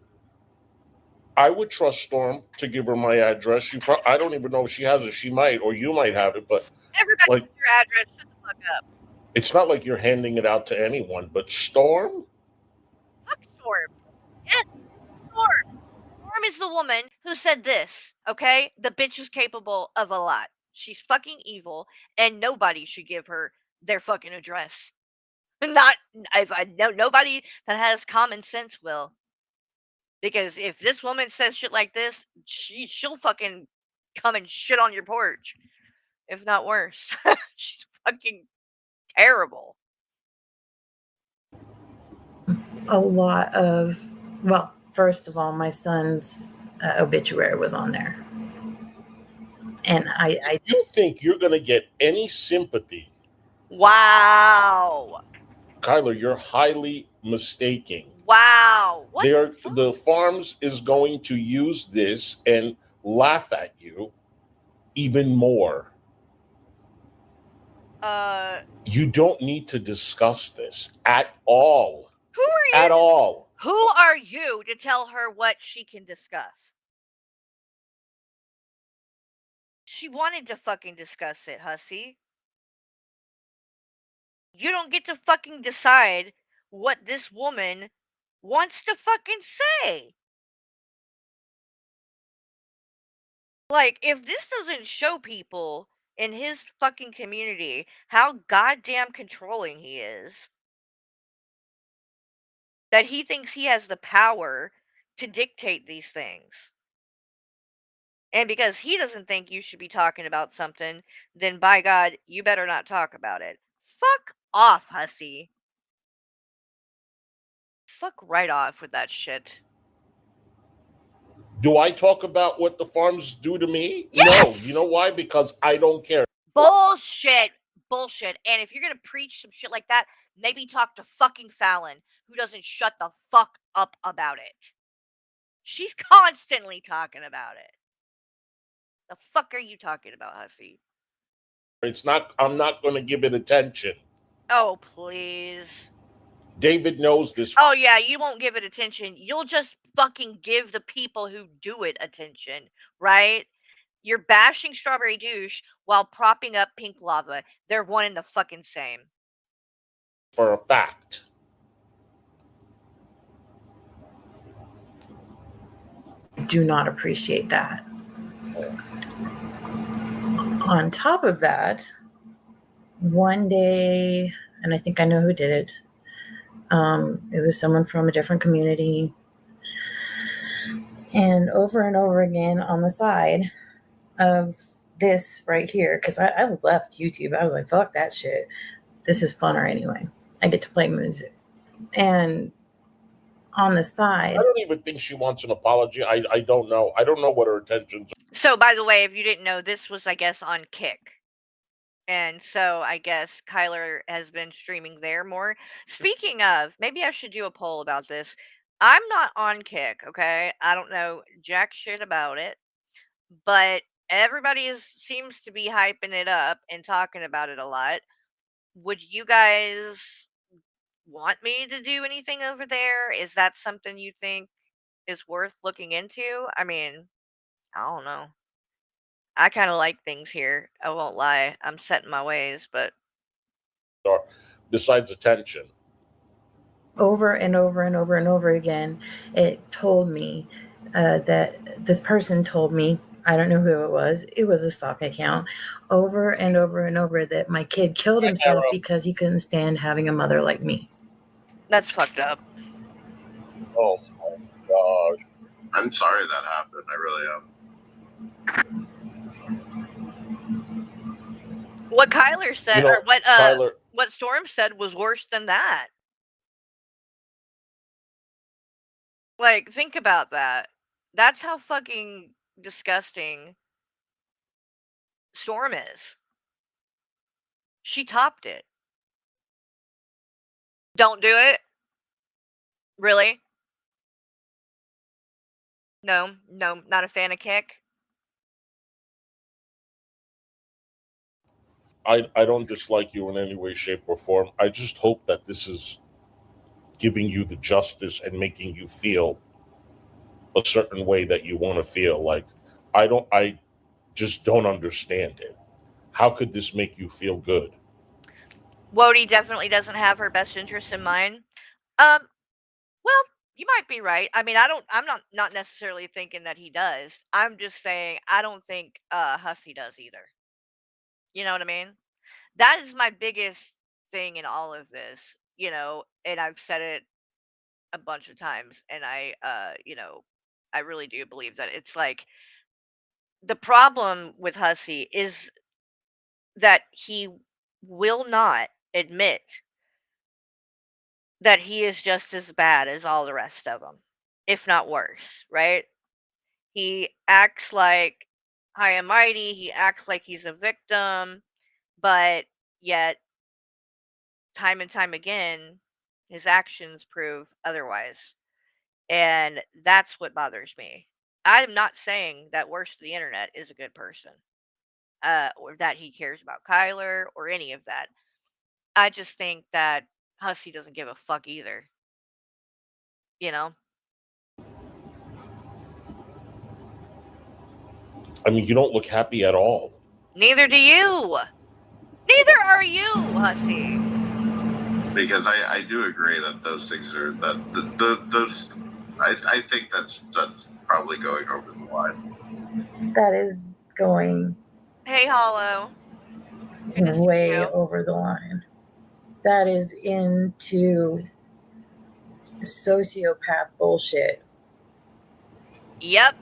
I would trust Storm to give her my address. I don't even know if she has it. She might, or you might have it, but everybody like, has your address, shut the fuck up. it's not like you're handing it out to anyone. But Storm, Fuck Storm. Yes, Storm. Storm is the woman who said this, okay? The bitch is capable of a lot. She's fucking evil, and nobody should give her their fucking address. Not if I know nobody that has common sense will. Because if this woman says shit like this, she'll fucking come and shit on your porch, if not worse. She's fucking terrible. A lot of, well, first of all, my son's obituary was on there. And I you think you're going to get any sympathy? Wow. Kyler, you're highly mistaken. Wow. What the fuck? The farms is going to use this and laugh at you even more. You don't need to discuss this at all. Who are you? At all. Who are you to tell her what she can discuss? She wanted to fucking discuss it, Hussy. You don't get to fucking decide what this woman wants to fucking say. Like, if this doesn't show people in his fucking community how goddamn controlling he is, that he thinks he has the power to dictate these things. And because he doesn't think you should be talking about something, then by God, you better not talk about it. Fuck off, hussy. Fuck right off with that shit. Do I talk about what the farms do to me? Yes! No. You know why? Because I don't care. Bullshit. Bullshit. And if you're going to preach some shit like that, maybe talk to fucking Fallon, who doesn't shut the fuck up about it. She's constantly talking about it. The fuck are you talking about, hussy? I'm not going to give it attention. Oh, please. David knows this. Oh, yeah, you won't give it attention. You'll just fucking give the people who do it attention, right? You're bashing Strawberry Douche while propping up Pink Lava. They're one and the fucking same. For a fact. Do not appreciate that. On top of that, one day, and I think I know who did it. It was someone from a different community. And over again on the side of this right here, because I left YouTube. I was like, fuck that shit. This is funner anyway. I get to play music. And on the side, I don't even think she wants an apology. I don't know. I don't know what her intentions are. So, by the way, if you didn't know, this was, I guess, on Kick. And so I guess Kyler has been streaming there more. Speaking of, maybe I should do a poll about this. I'm not on Kick, okay? I don't know jack shit about it, but everybody seems to be hyping it up and talking about it a lot. Would you guys want me to do anything over there? Is that something you think is worth looking into? I mean, I don't know. I kind of like things here. I won't lie. I'm set in my ways, but Besides attention. over and over again, it told me that this person told me, I don't know who it was a stock account, over and over that my kid killed himself because he couldn't stand having a mother like me. That's fucked up. Oh my gosh. I'm sorry that happened. I really am. What Kyler said, or what Storm said, was worse than that. Like, think about that. That's how fucking disgusting Storm is. She topped it. Don't do it. Really? No, not a fan of Kick. I don't dislike you in any way, shape, or form. I just hope that this is giving you the justice and making you feel a certain way that you want to feel. Like, I just don't understand it. How could this make you feel good? Wody definitely doesn't have her best interest in mind. Well, you might be right. I mean, I'm not necessarily thinking that he does. I'm just saying I don't think Hussey does either. You know what I mean? That is my biggest thing in all of this, and I've said it a bunch of times, and I really do believe that it's like the problem with Hussey is that he will not admit that he is just as bad as all the rest of them, if not worse, right? He acts like high and mighty, he acts like he's a victim, but yet time and time again his actions prove otherwise. And that's what bothers me. I'm not saying that Worst of the Internet is a good person, or that he cares about Kyler or any of that. I just think that Hussey doesn't give a fuck either. You know? I mean, you don't look happy at all. Neither do you. Neither are you, Hussey. Because I do agree that those things are those. I think that's probably going over the line. That is going. Hey, Hollow. Way over the line. That is into sociopath bullshit. Yep.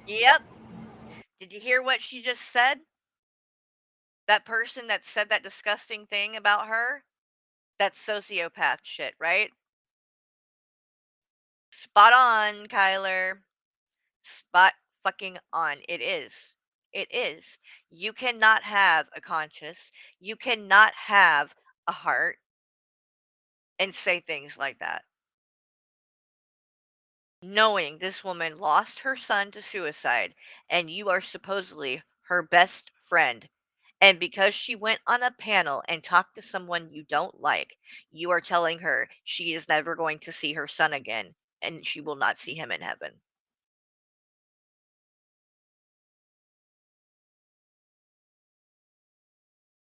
Yep. Did you hear what she just said? That person that said that disgusting thing about her? That's sociopath shit, right? Spot on, Kyler. Spot fucking on. It is. It is. You cannot have a conscience. You cannot have a heart and say things like that. Knowing this woman lost her son to suicide and you are supposedly her best friend. And because she went on a panel and talked to someone you don't like, you are telling her she is never going to see her son again and she will not see him in heaven.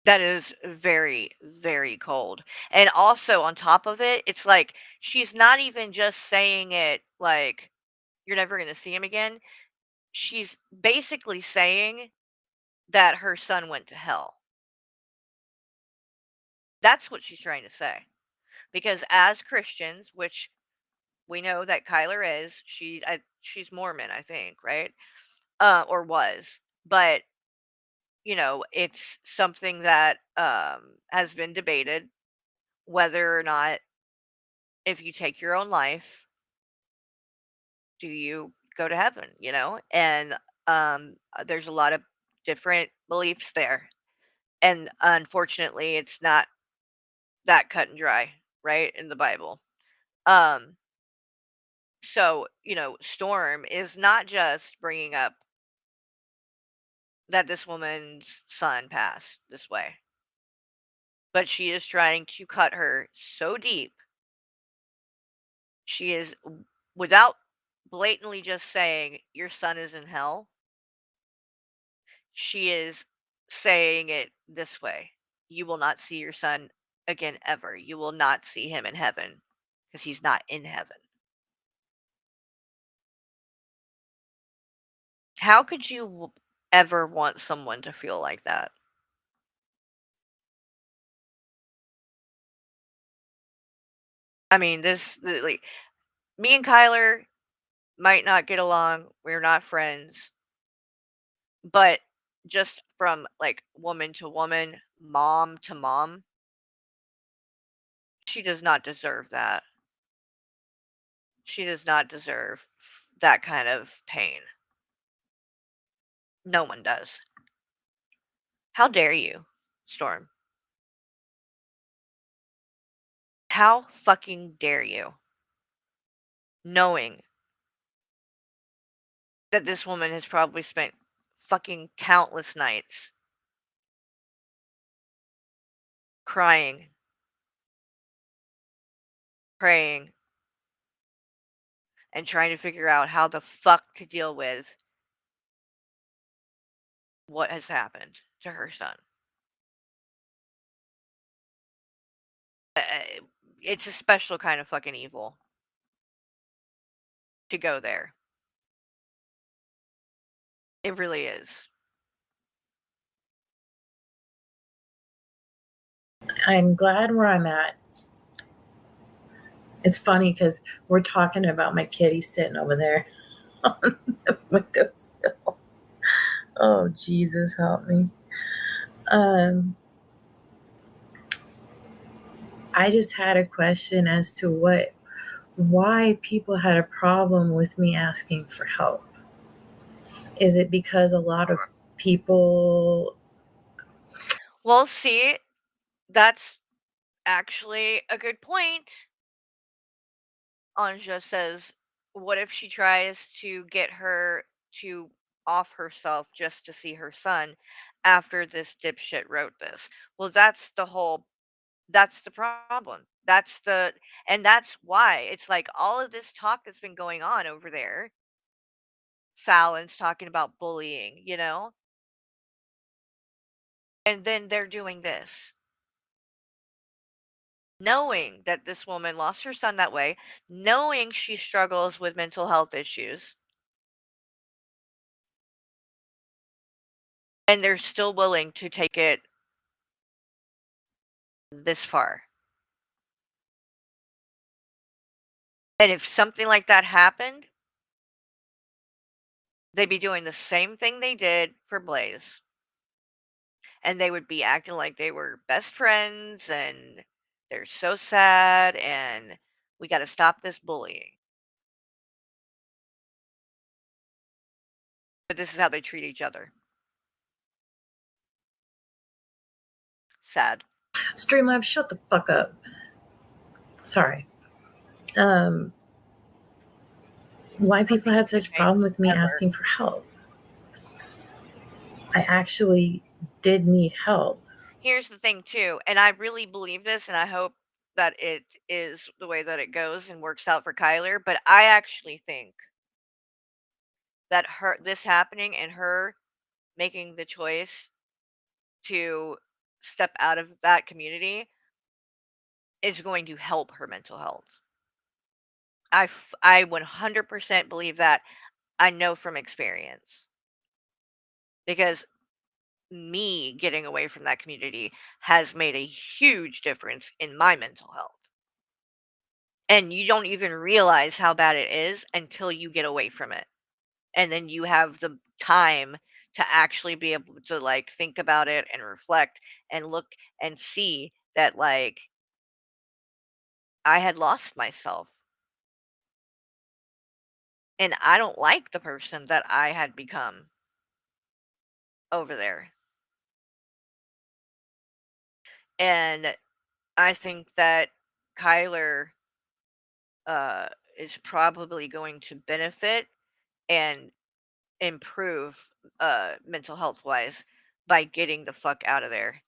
That is very, very cold. And also on top of it, it's like she's not even just saying it like you're never going to see him again. She's basically saying that her son went to hell. That's what she's trying to say. Because as Christians, which we know that Kyler is, she's Mormon, I think, right? Or was. But, it's something that has been debated whether or not if you take your own life, do you go to heaven, And there's a lot of different beliefs there. And unfortunately, it's not that cut and dry, right, in the Bible. Um, so, Storm is not just bringing up that this woman's son passed this way, but she is trying to cut her so deep. She is, without blatantly just saying, your son is in hell, she is saying it this way: you will not see your son again ever. You will not see him in heaven because he's not in heaven. How could you ever want someone to feel like that? I mean, like, me and Kyler might not get along. We're not friends, but just from like woman to woman, mom to mom, she does not deserve that. She does not deserve that kind of pain. No one does. How dare you, Storm? How fucking dare you? Knowing that this woman has probably spent fucking countless nights crying, praying, and trying to figure out how the fuck to deal with what has happened to her son. It's a special kind of fucking evil to go there. It really is. I'm glad where I'm at. It's funny because we're talking about my kitty sitting over there on the windowsill. Oh, Jesus, help me. Um, I just had a question as to why people had a problem with me asking for help. Is it because a lot of people? Well, see, that's actually a good point. Anja says, what if she tries to get her to off herself just to see her son after this dipshit wrote this? Well, that's the problem. And that's why it's like all of this talk that's been going on over there. Fallon's talking about bullying, and then they're doing this. Knowing that this woman lost her son that way, knowing she struggles with mental health issues, and they're still willing to take it this far. And if something like that happened, they'd be doing the same thing they did for Blaze. And they would be acting like they were best friends and they're so sad and we got to stop this bullying. But this is how they treat each other. Sad. Streamlabs, shut the fuck up. Sorry. Why people had such a problem with me asking for help? I actually did need help. Here's the thing too, and I really believe this, and I hope that it is the way that it goes and works out for Kyler, but I actually think that this happening and her making the choice to step out of that community is going to help her mental health. I 100% believe that. I know from experience. Because me getting away from that community has made a huge difference in my mental health. And you don't even realize how bad it is until you get away from it. And then you have the time to actually be able to like think about it and reflect and look and see that like I had lost myself. And I don't like the person that I had become over there. And I think that Kyler is probably going to benefit and improve mental health wise by getting the fuck out of there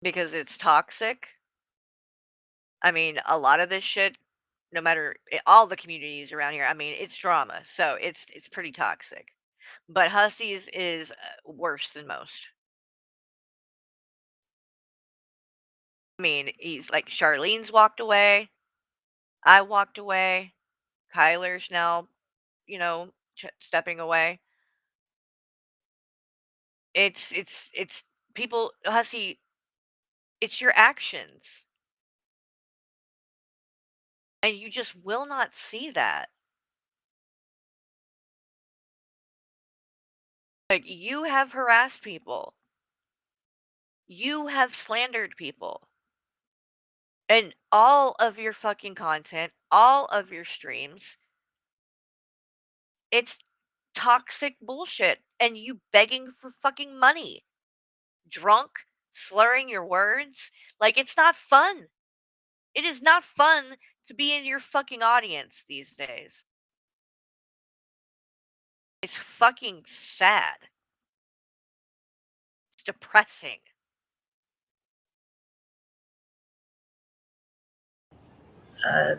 because it's toxic. I mean, a lot of this shit, no matter all the communities around here, I mean, it's drama, so it's pretty toxic. But Hussey's is worse than most. I mean, he's like Charlene's walked away. I walked away. Kyler's now, stepping away. It's people, Hussey, it's your actions. And you just will not see that. Like, you have harassed people. You have slandered people. And all of your fucking content, all of your streams, it's toxic bullshit. And you begging for fucking money. Drunk, slurring your words. Like, it's not fun. It is not fun to be in your fucking audience these days. It's fucking sad. It's depressing.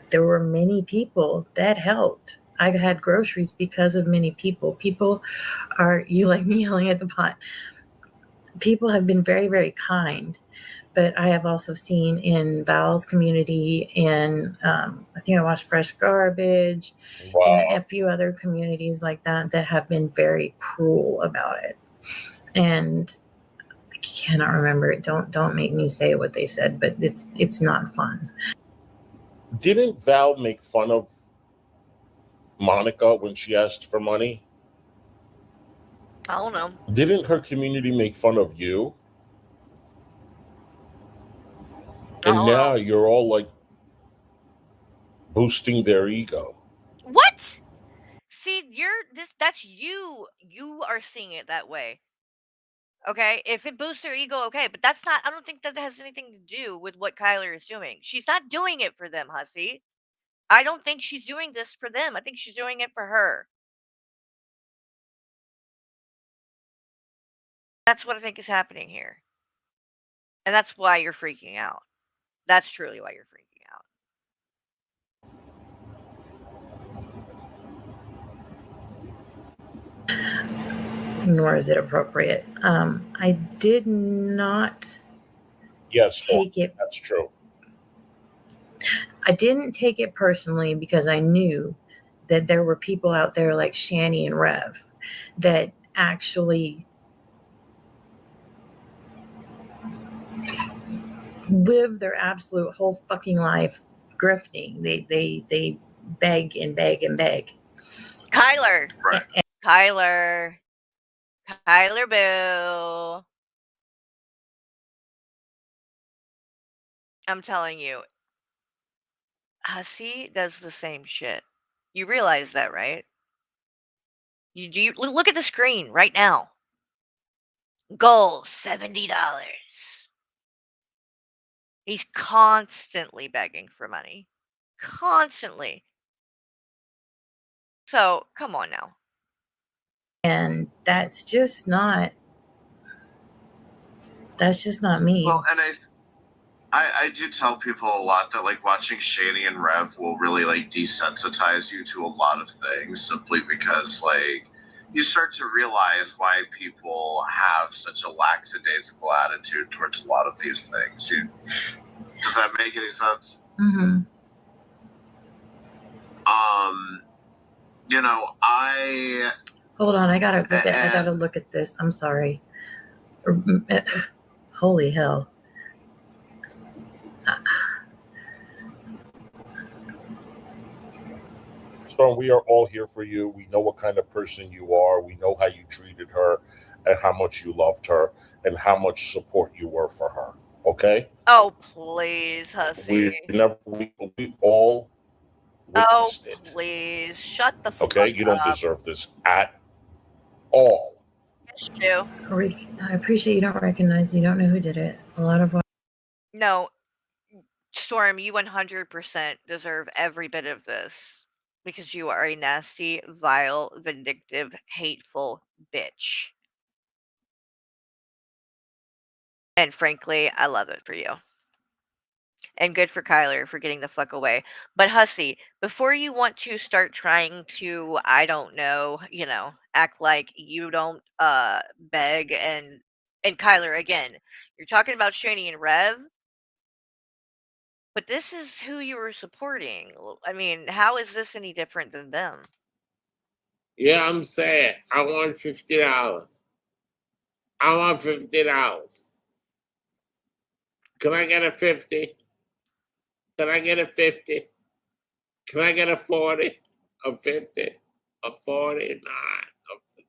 There were many people that helped. I had groceries because of many people. People are, you like me yelling at the pot. People have been very, very kind. But I have also seen in Val's community, and I think I watched Fresh Garbage, and a few other communities like that have been very cruel about it. And I cannot remember it. Don't make me say what they said, but it's not fun. Didn't Val make fun of Monica when she asked for money? I don't know. Didn't her community make fun of you? And now you're all like boosting their ego. What? See, that's you. You are seeing it that way. Okay? If it boosts their ego, okay, but that's not, I don't think that has anything to do with what Kyler is doing. She's not doing it for them, Hussey. I don't think she's doing this for them. I think she's doing it for her. That's what I think is happening here. And that's why you're freaking out. That's truly why you're freaking out. Nor is it appropriate. I did not take it. That's true. I didn't take it personally because I knew that there were people out there like Shani and Rev that actually live their absolute whole fucking life grifting. They beg and beg and beg. Kyler. Right. Kyler. Kyler Boo. I'm telling you, Hussy does the same shit. You realize that, right? You look at the screen right now. Goal $70. He's constantly begging for money. Constantly. So, come on now. And that's just not me. Well, and I do tell people a lot that like watching Shady and Rev will really like desensitize you to a lot of things simply because like you start to realize why people have such a lackadaisical attitude towards a lot of these things. Does that make any sense? Mm-hmm. You know, Hold on, I gotta look at this. I'm sorry. Holy hell. Storm, we are all here for you. We know what kind of person you are. We know how you treated her and how much you loved her and how much support you were for her. Okay? Oh, please, Hussy. We all witnessed it. Please. Shut the fuck Okay? You don't deserve this at all. Yes, you do. I appreciate you don't recognize, you don't know who did it. A lot of No, Storm, you 100% deserve every bit of this because you are a nasty, vile, vindictive, hateful bitch. And frankly, I love it for you. And good for Kyler for getting the fuck away. But Hussy, before you want to start trying to, I don't know, act like you don't beg and Kyler again, you're talking about Shani and Rev, but this is who you were supporting. I mean, how is this any different than them? Yeah, I'm saying I want $60. I want $50. Can I get a 50? Can I get a 50? Can I get a 40? A 50? A 49? A 50?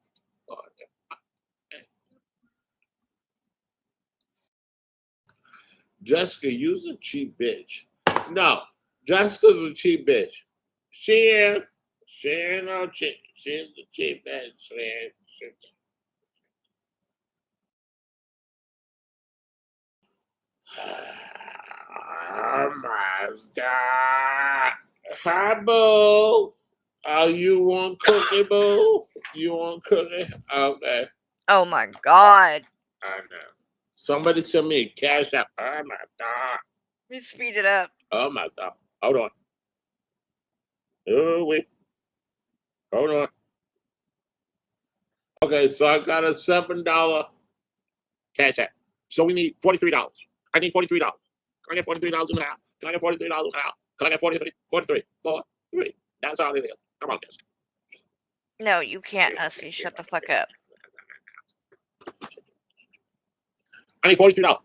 40. Jessica, you's a cheap bitch. No, Jessica's a cheap bitch. She ain't no cheap. She's a cheap bitch. She ain't. Oh my God. Hi, boo. Oh, you want cookie, boo? You want cookie? Okay. Oh my God. I know. Somebody send me a cash app. Oh my God. You speed it up. Oh my God. Hold on. Oh, wait. Hold on. Okay, so I got a $7 cash app. So we need $43. I need $43. Can I get $43 in the house? Can I get $43 in the house? Can I get 43? 43. 43. That's all it is. Come on, Jessica. No, you can't, Hussy. Shut the fuck up. I need $43.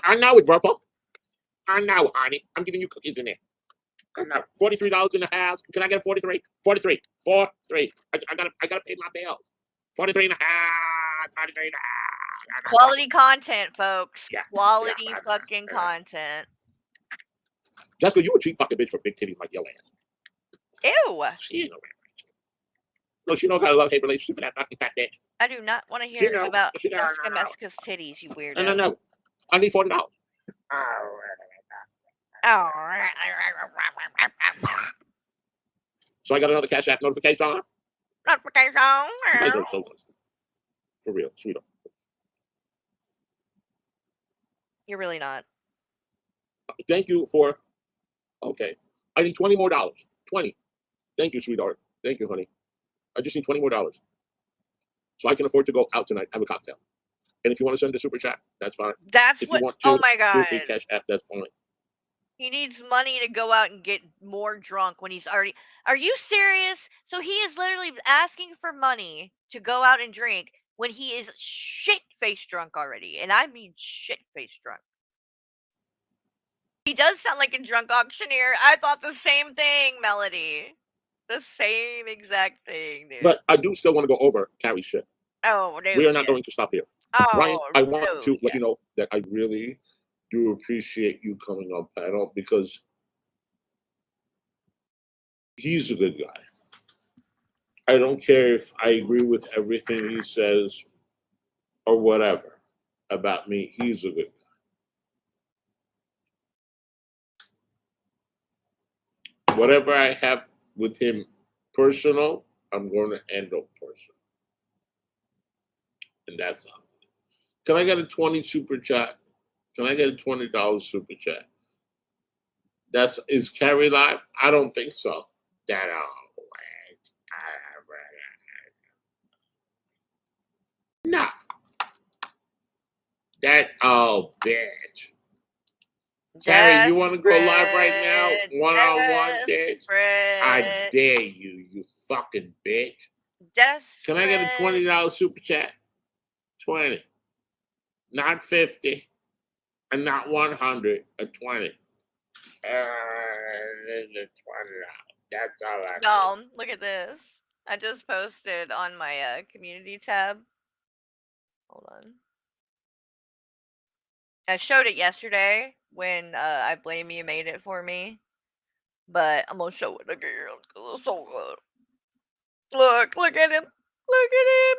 I know it, Purple. I know, honey. I'm giving you cookies in there. I know. $43 in the house. Can I get 43? 43. 43. I gotta pay my bills. 43 and a half. 43 and a half. Quality content, folks. Yeah. Quality fucking content. Jessica, you a cheap fucking bitch for big titties like your ass. Ew. She ain't no no, she don't got a love-hate relationship with that fucking fat bitch. I do not want to hear about Jessica Meska's titties, you weirdo. No. I need $40. Oh. So I got another Cash App notification. Notification. You guys are so honest. For real, sweetheart. You're really not. Thank you for. Okay. I need $20 more. 20. Thank you, sweetheart. Thank you, honey. I just need $20 more. So I can afford to go out tonight, have a cocktail. And if you want to send a super chat, that's fine. That's if what. You want to oh my God. Do a Cash App, that's fine. He needs money to go out and get more drunk when he's already. Are you serious? So he is literally asking for money to go out and drink when he is shit-faced drunk already. And I mean shit-faced drunk. He does sound like a drunk auctioneer. I thought the same thing, Melody. The same exact thing, dude. But I do still want to go over Carrie's shit. Oh, no, We are not yeah. going to stop here. Oh, Ryan, I want no, to let yeah. you know that I really do appreciate you coming on panel because he's a good guy. I don't care if I agree with everything he says or whatever about me. He's a good guy. Whatever I have with him personal, I'm going to handle personal. And that's all. Can I get a 20 super chat? Can I get a $20 super chat? Is Carrie live? I don't think so. That no. That bitch. Carrie, you want to go live right now? One-on-one, bitch? I dare you, you fucking bitch. Can I get a $20 super chat? 20. Not 50. And not 100. A 20. That's all I No, look at this. I just posted on my community tab. Hold on. I showed it yesterday when I Blame You made it for me. But I'm gonna show it again because it's so good. Look at him. Look at him.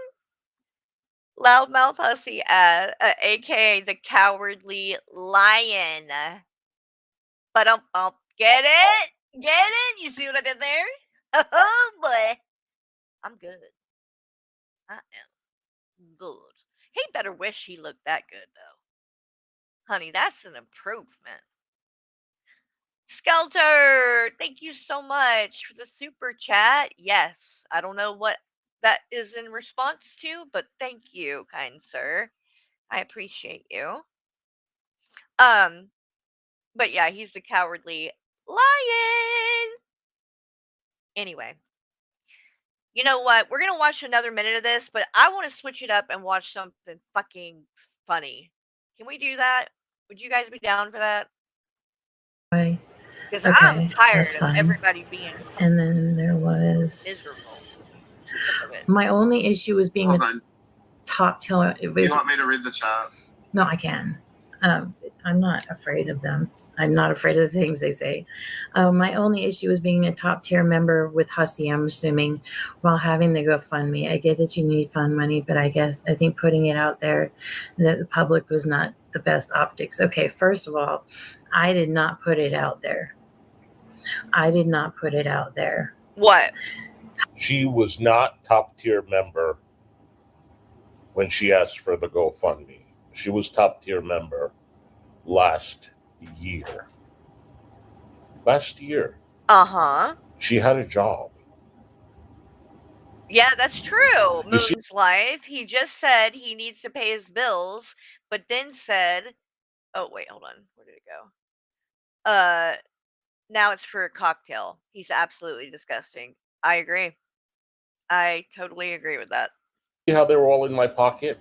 Loudmouth Hussy, aka the Cowardly Lion. But get it? Get it? You see what I did there? Oh boy. I'm good. I am good. He better wish he looked that good though. Honey, that's an improvement. Skelter, thank you so much for the super chat. Yes, I don't know what that is in response to, but thank you, kind sir. I appreciate you. But yeah, he's the Cowardly Lion. Anyway, you know what? We're gonna watch another minute of this, but I want to switch it up and watch something fucking funny. Can we do that? Would you guys be down for that? Right. Because I'm Okay, tired that's of fine. everybody being And then there miserable. was Sick of it. my only issue was being Hold a on. top teller. Do you want me to read the chat? No, I can. I'm not afraid of them. I'm not afraid of the things they say. My only issue is being a top tier member with Hussy, I'm assuming, while having the GoFundMe. I get that you need fund money, but I think putting it out there that the public was not the best optics. Okay, first of all, I did not put it out there. I did not put it out there. What? She was not top tier member when she asked for the GoFundMe. She was top tier member last year. Last year. Uh-huh. She had a job. Yeah, that's true. You see- Moon's life. He just said he needs to pay his bills, but then said, "Oh wait, hold on. Where did it go?" Now it's for a cocktail. He's absolutely disgusting. I agree. I totally agree with that. See how they were all in my pocket?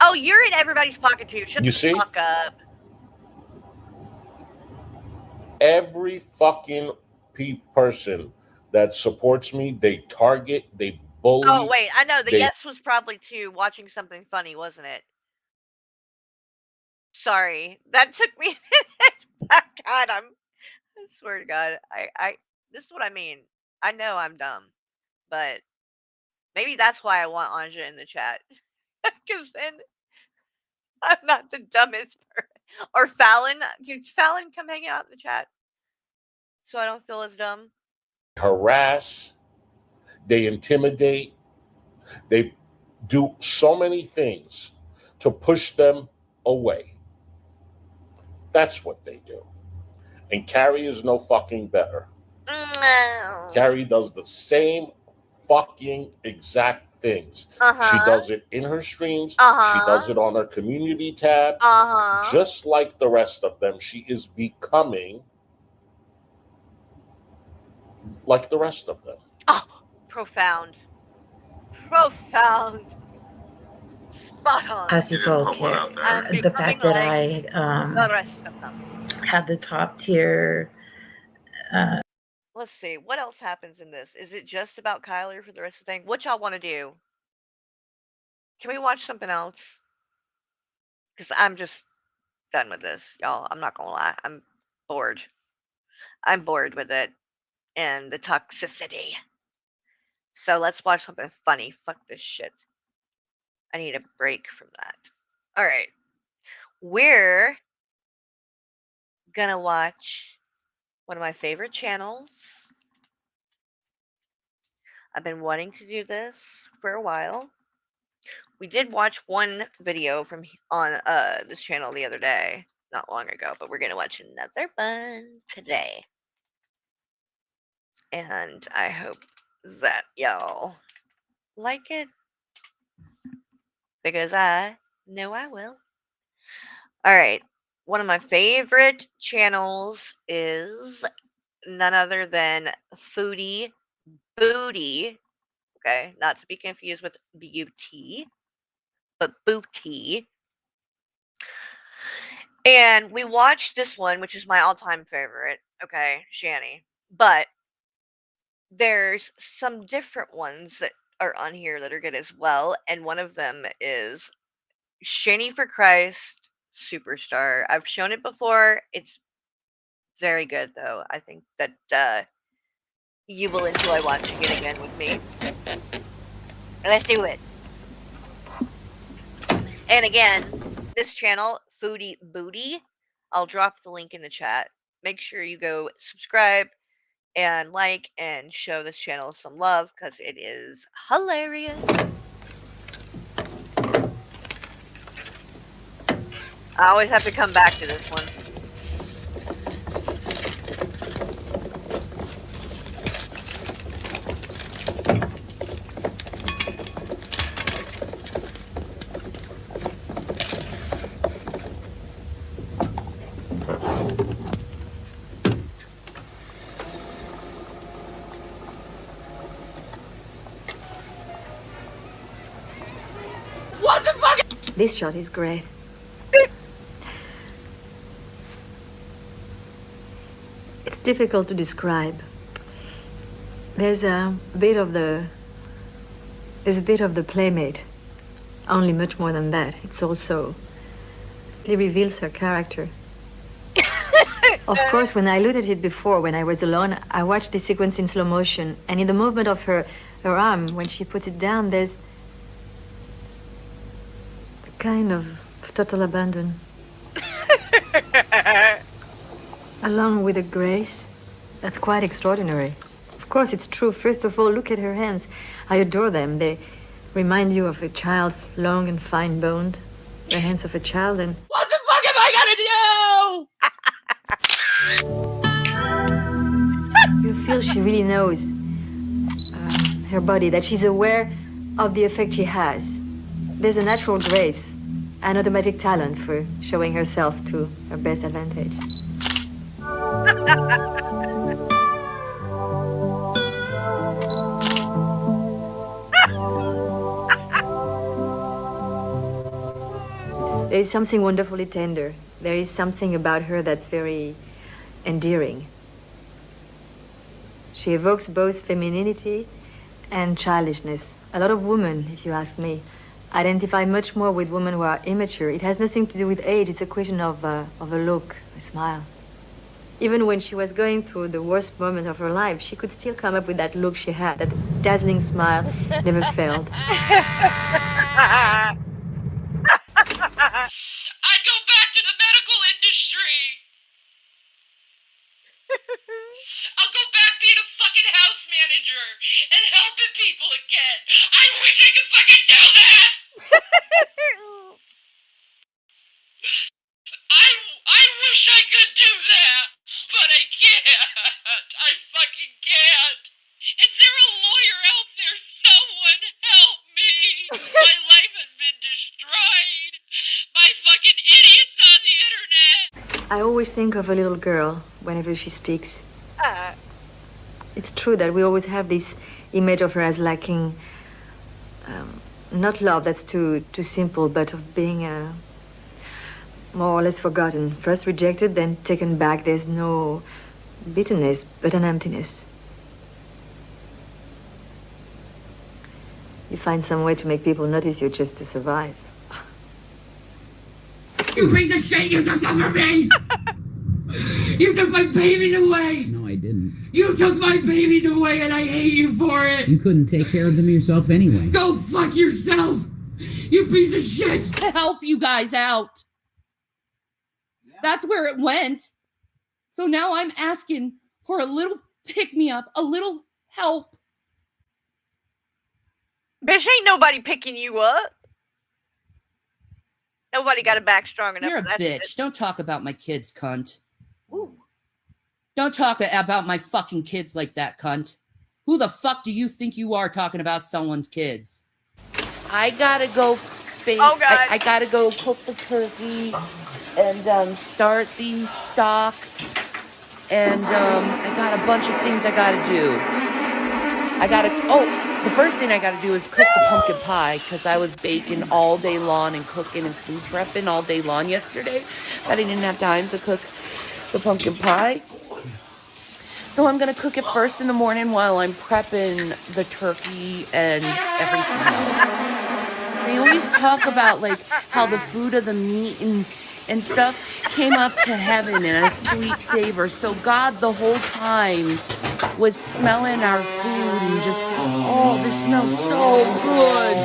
Oh, you're in everybody's pocket too. Shut You the see? fuck up. Every fucking person that supports me, they target, they bully. Oh wait, I know the yes was probably to watching something funny, wasn't it? Sorry, that took me. God, I swear to God, I. This is what I mean. I know I'm dumb, but maybe that's why I want Anja in the chat, because then I'm not the dumbest person. Or Fallon, Fallon come hang out in the chat, so I don't feel as dumb. Harass, they intimidate, they do so many things to push them away. That's what they do. And Carrie is no fucking better. No. Carrie does the same fucking exact things. She does it in her streams. She does it on her community tab. Just like the rest of them, she is becoming like the rest of them. Oh, profound. Profound. Spot on. As you told I'm the fact that becoming like I the rest of them. had the top tier. let's see. What else happens in this? Is it just about Kyler for the rest of the thing? What y'all want to do? Can we watch something else? Because I'm just done with this, y'all. I'm not gonna lie. I'm bored. I'm bored with it and the toxicity. So let's watch something funny. Fuck this shit. I need a break from that. All right. We're gonna watch one of my favorite channels. I've been wanting to do this for a while. We did watch one video from on this channel the other day, not long ago, but we're gonna watch another one today. And I hope that y'all like it, because I know I will. All right. One of my favorite channels is none other than Foodie Booty. Okay, not to be confused with beauty, but booty. And we watched this one, which is my all-time favorite. Okay, Shani. But there's some different ones that are on here that are good as well, and one of them is Shani for Christ Superstar. I've shown it before. It's very good, though. I think that you will enjoy watching it again with me. Let's do it. And again, this channel, Foodie Booty, I'll drop the link in the chat. Make sure you go subscribe and like and show this channel some love, because it is hilarious. I always have to come back to this one. What the fuck? This shot is great. It's difficult to describe. There's a bit of the playmate, only much more than that. It's also, it reveals her character. Of course, when I looked at it before, when I was alone, I watched this sequence in slow motion, and in the movement of her arm, when she puts it down, there's a kind of total abandon. Along with a grace that's quite extraordinary. Of course, it's true. First of all, look at her hands. I adore them. They remind you of a child's, long and fine boned. The hands of a child, and What the fuck am I gonna do? you feel she really knows her body, that she's aware of the effect she has. There's a natural grace, an automatic talent for showing herself to her best advantage. There is something wonderfully tender. There is something about her that's very endearing. She evokes both femininity and childishness. A lot of women, if you ask me, identify much more with women who are immature. It has nothing to do with age. It's a question of a look, a smile. Even when she was going through the worst moment of her life, she could still come up with that look she had. That dazzling smile never failed. I'd go back to the medical industry. I'll go back being a fucking house manager and helping people again. I wish I could fucking do that. I wish I could do that, but I can't. I fucking can't. Is there a lawyer out there? Someone help me. My life has been destroyed by fucking idiots on the internet. I always think of a little girl whenever she speaks. It's true that we always have this image of her as lacking, not love, that's too simple, but of being more or less forgotten. First rejected, then taken back. There's no bitterness, but an emptiness. find some way to make people notice you just to survive. You piece of shit! You took them from me! You took my babies away! No, I didn't. You took my babies away and I hate you for it! You couldn't take care of them yourself anyway. Go fuck yourself! You piece of shit! To help you guys out. That's where it went. So now I'm asking for a little pick-me-up, a little help. Bitch, ain't nobody picking you up. Nobody got a back strong enough You're a for that bitch. shit. Don't talk about my kids, cunt. Ooh. Don't talk about my fucking kids like that, cunt. Who the fuck do you think you are talking about someone's kids? I gotta go bake. Oh, God. I gotta go cook the turkey and start the stock. And I got a bunch of things I gotta do. The first thing I gotta do is cook the pumpkin pie, because I was baking all day long and cooking and food prepping all day long yesterday. But I didn't have time to cook the pumpkin pie. So I'm gonna cook it first in the morning while I'm prepping the turkey and everything else. They always talk about like how the food of the meat and stuff came up to heaven in a sweet savor. So God the whole time was smelling our food and just, oh, this smells so good.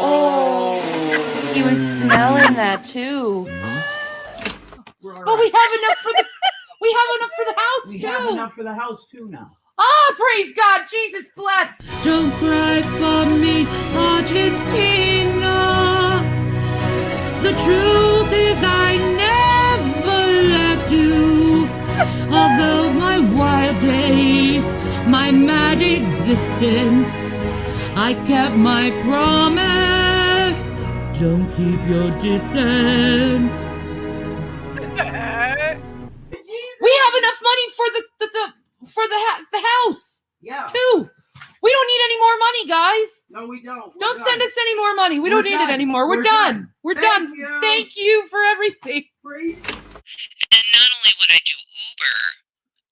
Oh, he was smelling that too. But we have enough for the house too. We have enough for the house too now. Oh, praise God, Jesus bless. Don't cry for me, Argentina. The truth is I never left you. Although my wild days, my mad existence, I kept my promise. Don't keep your distance. We have enough money for the house. Yeah. Too. We don't need any more money, guys. No, we don't. Don't send us any more money. We don't need it anymore. We're done. We're done. Thank you for everything. And not only would I do Uber,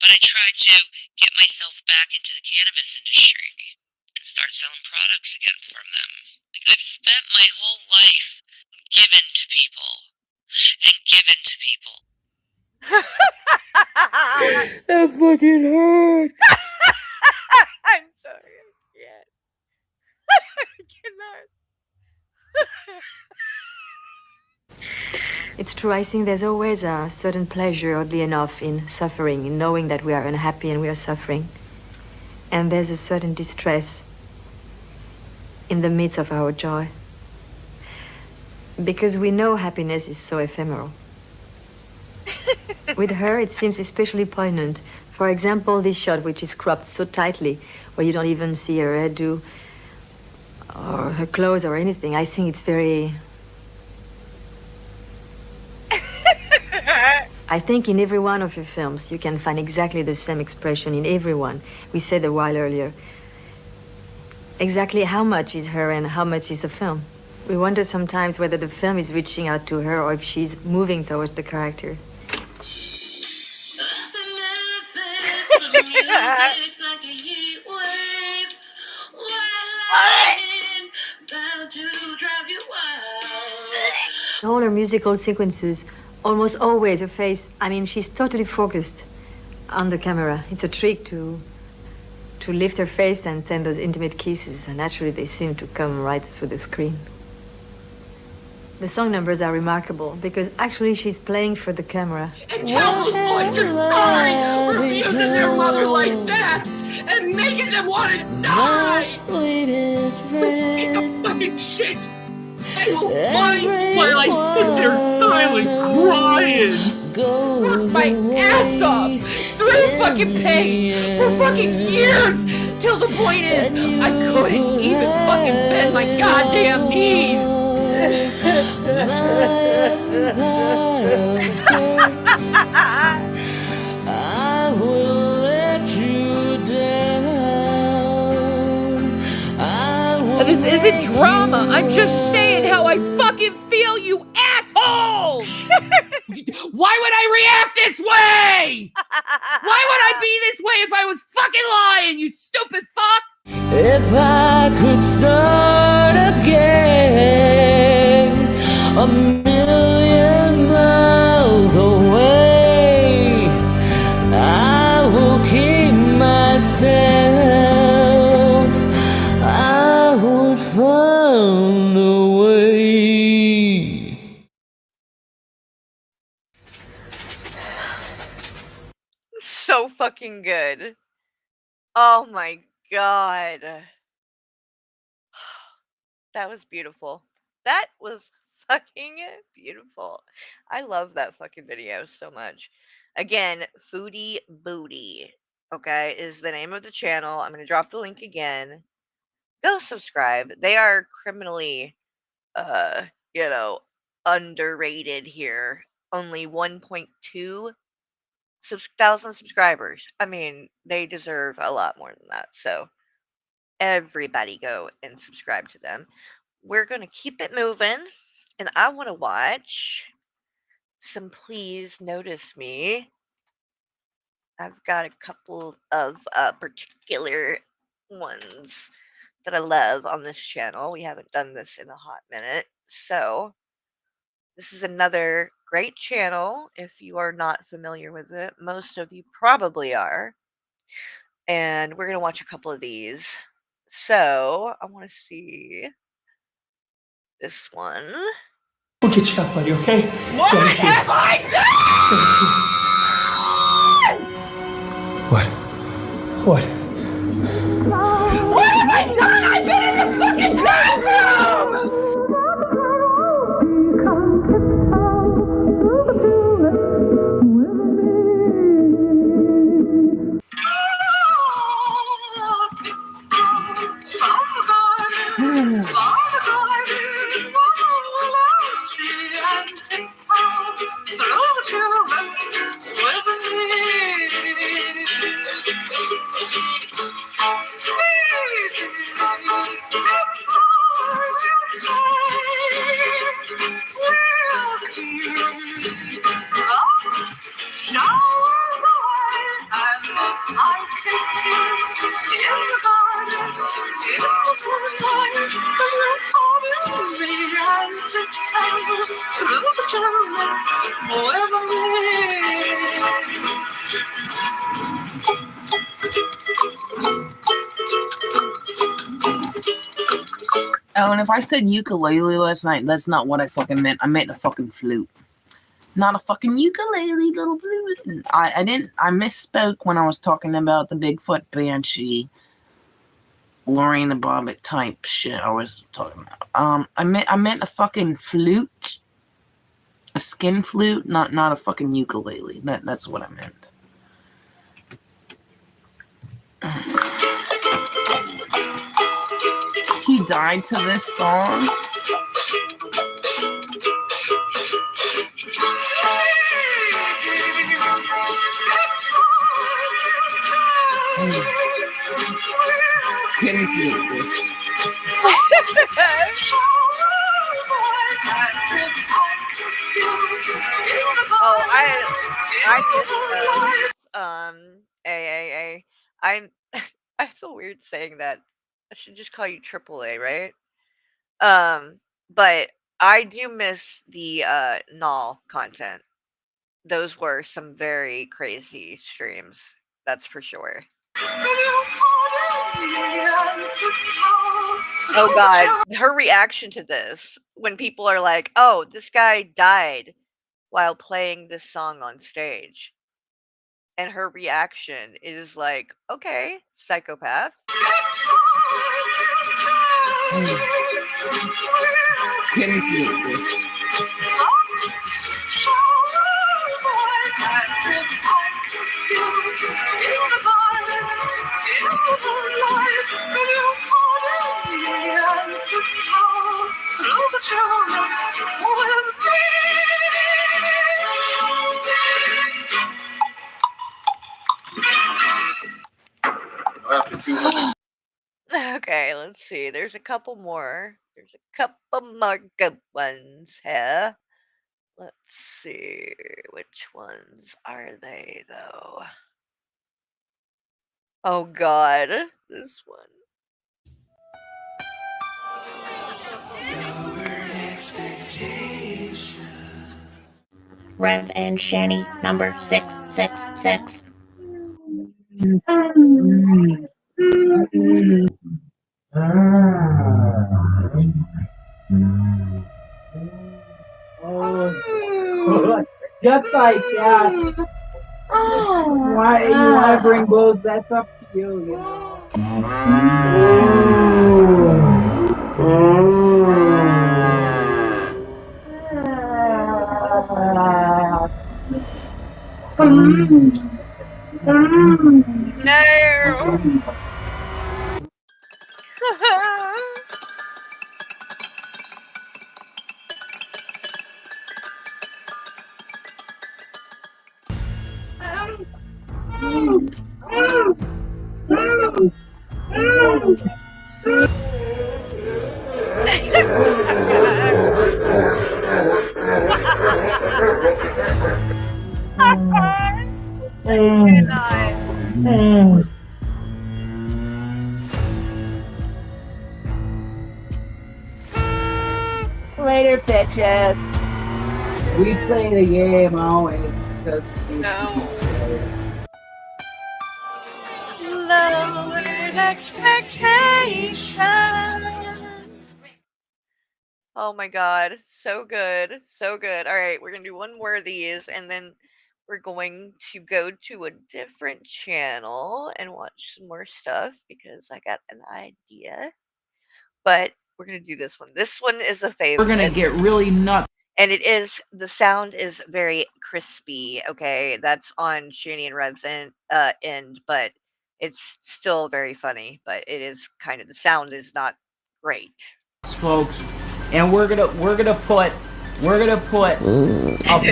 but I tried to get myself back into the cannabis industry and start selling products again from them. Like, I've spent my whole life given to people and given to people. That fucking hurt. I'm sorry. Yeah. It's true, I think there's always a certain pleasure, oddly enough, in suffering, in knowing that we are unhappy and we are suffering. And there's a certain distress in the midst of our joy. Because we know happiness is so ephemeral. With her, it seems especially poignant. For example, this shot, which is cropped so tightly, where you don't even see her hairdo or her clothes or anything. I think it's very... I think in every one of your films, you can find exactly the same expression in every one. We said a while earlier. Exactly how much is her and how much is the film. We wonder sometimes whether the film is reaching out to her or if she's moving towards the character. All her musical sequences, almost always her face, I mean, she's totally focused on the camera. It's a trick to lift her face and send those intimate kisses, and naturally they seem to come right through the screen. The song numbers are remarkable because actually she's playing for the camera. And tell them what you're sorry for abusing their mother like that and making them want to die! Sweetest friend. Piece of fucking shit! They will mind while I sit there silent crying! Worked my ass off through fucking pain for fucking years till the point is I couldn't even fucking bend my goddamn knees. I will let you down. This isn't drama. I'm just saying how I fucking feel, you assholes! Why would I react this way? Why would I be this way if I was fucking lying, you stupid fuck? If I could start again, a million miles away, I will keep myself. I would find a way. So fucking good. Oh my god. That was beautiful. That was fucking beautiful. I love that fucking video so much. Again, Foodie Booty, okay, is the name of the channel. I'm going to drop the link again. Go subscribe. They are criminally, uh, you know, underrated here. Only 1.2 thousand subscribers. I mean, they deserve a lot more than that. So, everybody go and subscribe to them. We're going to keep it moving, and I want to watch some Please Notice Me. I've got a couple of particular ones that I love on this channel. We haven't done this in a hot minute. So, this is another great channel if you are not familiar with it. Most of you probably are. And we're going to watch a couple of these. So, I want to see this one. We'll get you up, buddy, okay? What have I done? What? What? What have I done? I've been in the fucking bathroom! Oh, and if I said ukulele last night, that's not what I fucking meant. I meant a fucking flute. Not a fucking ukulele, little flute. I misspoke when I was talking about the Bigfoot Banshee, Lorraine the Bobbitt type shit I was talking about. I meant a fucking flute. A skin flute, not a fucking ukulele. That's what I meant. He died to this song. Skin flute. Oh, I I'm I feel weird saying that. I should just call you AAA, right? But I do miss the null content. Those were some very crazy streams. That's for sure. Oh god, her reaction to this when people are like, "Oh, this guy died while playing this song on stage." And her reaction is like, "Okay, psychopath." Skin flute. Okay, let's see. There's a couple more. There's a couple more good ones here. Let's see. Which ones are they, though? Oh, God. This one. Rev and Shanny number 666. Just like that. Why you want to bring blows? That's up to you. You know. Later, bitches. We play the game always. Lowered expectations. Oh my god, so good, so good. All right, we're gonna do one more of these, and then we're going to go to a different channel and watch some more stuff because I got an idea. But we're gonna do this one. This one is a favorite. We're gonna get really nuts. And it is, the sound is very crispy, okay? That's on Shani and Rev's end, but it's still very funny, but it is kind of, the sound is not great. Folks, and we're gonna put a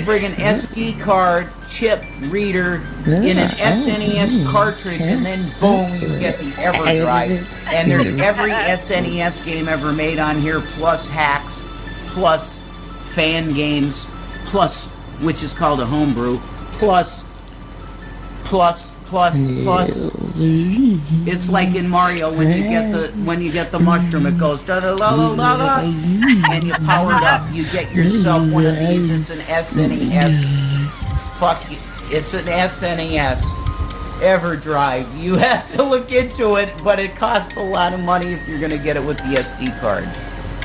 friggin' SD card chip reader in an SNES cartridge, and then boom, you get the EverDrive. And there's every SNES game ever made on here, plus hacks, plus fan games, plus, which is called a homebrew, plus. It's like in Mario when you get the mushroom, it goes da da la la la la, and you power it up. You get yourself one of these. It's an SNES. Fuck, it's an SNES EverDrive. You have to look into it, but it costs a lot of money if you're gonna get it with the SD card.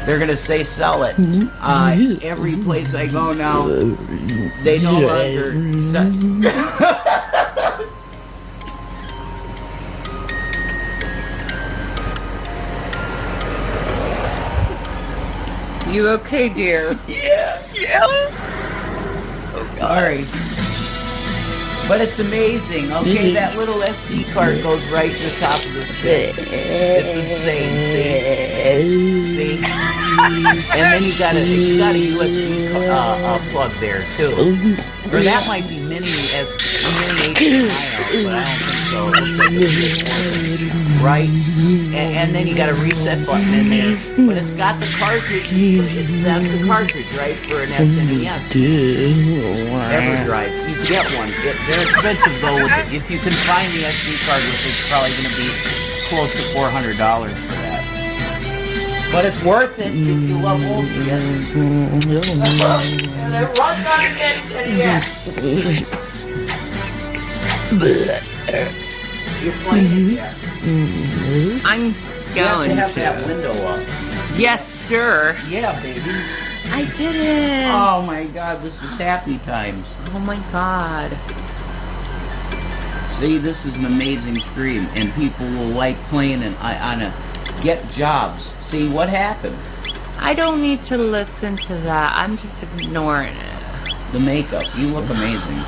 They're gonna say sell it. Every place I go now, they no longer sell. You okay, dear? Yeah. Oh, sorry. But it's amazing. Okay, that little SD card goes right to the top of this thing. It's insane. See? And then you got a USB plug there too. Or that might be mini HDMI out, but I don't think so. It looks like it's right? And then you got a reset button in there. But it's got the cartridge. That's the cartridge, right? For an SNES. EverDrive. You get one. They're expensive though. If you can find the SD card, which is probably going to be close to $400 for that. But it's worth it if you love old shit. And it runs on an SNES. You're playing it, yeah. I'm going to have that window up. Yes, sir. Yeah, baby. I did it. Oh my god, this is happy times. Oh my god. See, this is an amazing stream, and people will like playing and on a get jobs. See what happened? I don't need to listen to that. I'm just ignoring it. The makeup, you look amazing.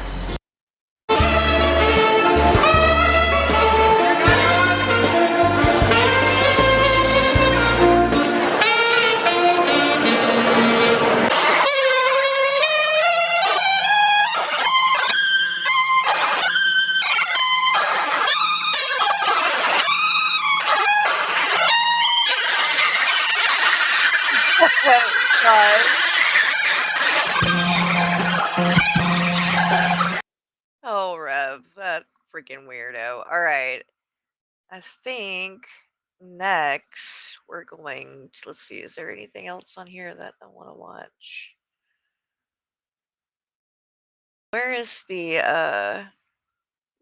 Oh, Rev, that freaking weirdo. All right. I think next we're we're going to, let's see, is there anything else on here that I want to watch? Where is the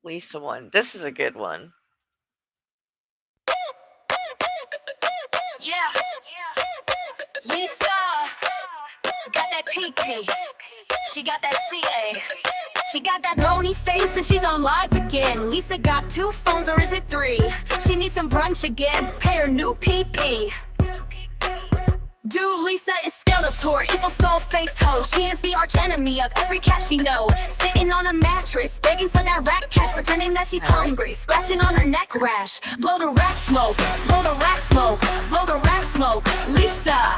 Lisa one? This is a good one. Yeah. Lisa got that PP. She got that CA. She got that bony face and she's on live again. Lisa got 2 phones, or is it 3? She needs some brunch again. Pay her new PP. Dude, Lisa is Skeletor, evil skull face hoe. She is the arch enemy of every cat she know. Sitting on a mattress, begging for that rat cash, pretending that she's hungry, scratching on her neck rash. Blow the rat smoke, blow the rat smoke, blow the rat smoke. Lisa,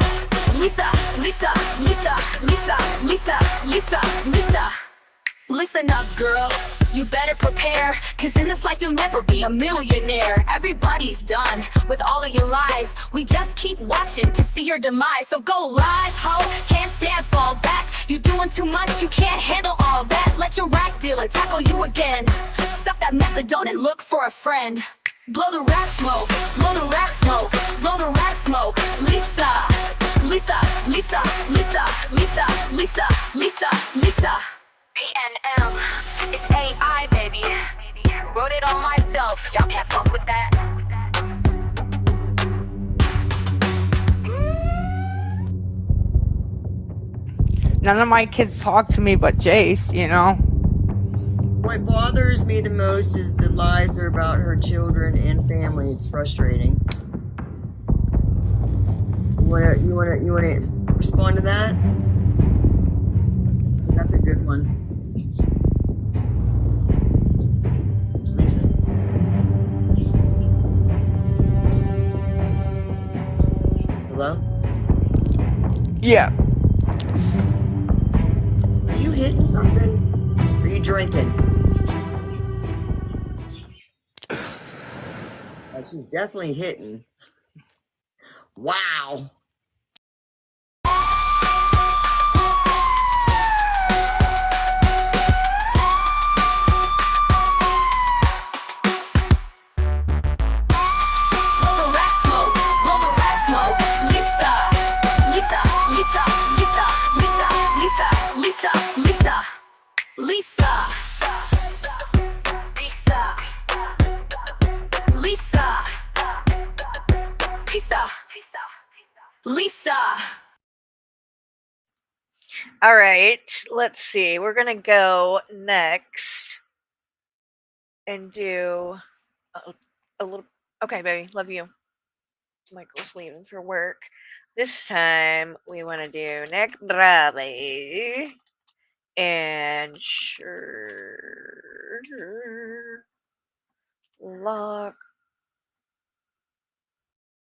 Lisa, Lisa, Lisa, Lisa, Lisa, Lisa, Lisa. Listen up, girl, you better prepare, cause in this life you'll never be a millionaire. Everybody's done with all of your lies. We just keep watching to see your demise. So go live, ho, can't stand, fall back. You doing too much, you can't handle all that. Let your rack dealer tackle you again. Suck that methadone and look for a friend. Blow the rat smoke, blow the rat smoke, blow the rat smoke. Lisa, Lisa, Lisa, Lisa, Lisa, Lisa, Lisa, Lisa. PNM, it's AI, baby. Wrote it all myself. Y'all can't fuck with that. None of my kids talk to me but Jace, you know? What bothers me the most is the lies are about her children and family. It's frustrating. You wanna respond to that? 'Cause that's a good one. Lisa. Hello? Yeah. Are you hitting something? Or are you drinking? She's definitely hitting. Wow. Lisa, Lisa, Lisa, Lisa, Lisa. All right, let's see. We're gonna go next and do a little. Okay, baby, love you. Michael's leaving for work. This time we want to do Nick Drave and Sherlock.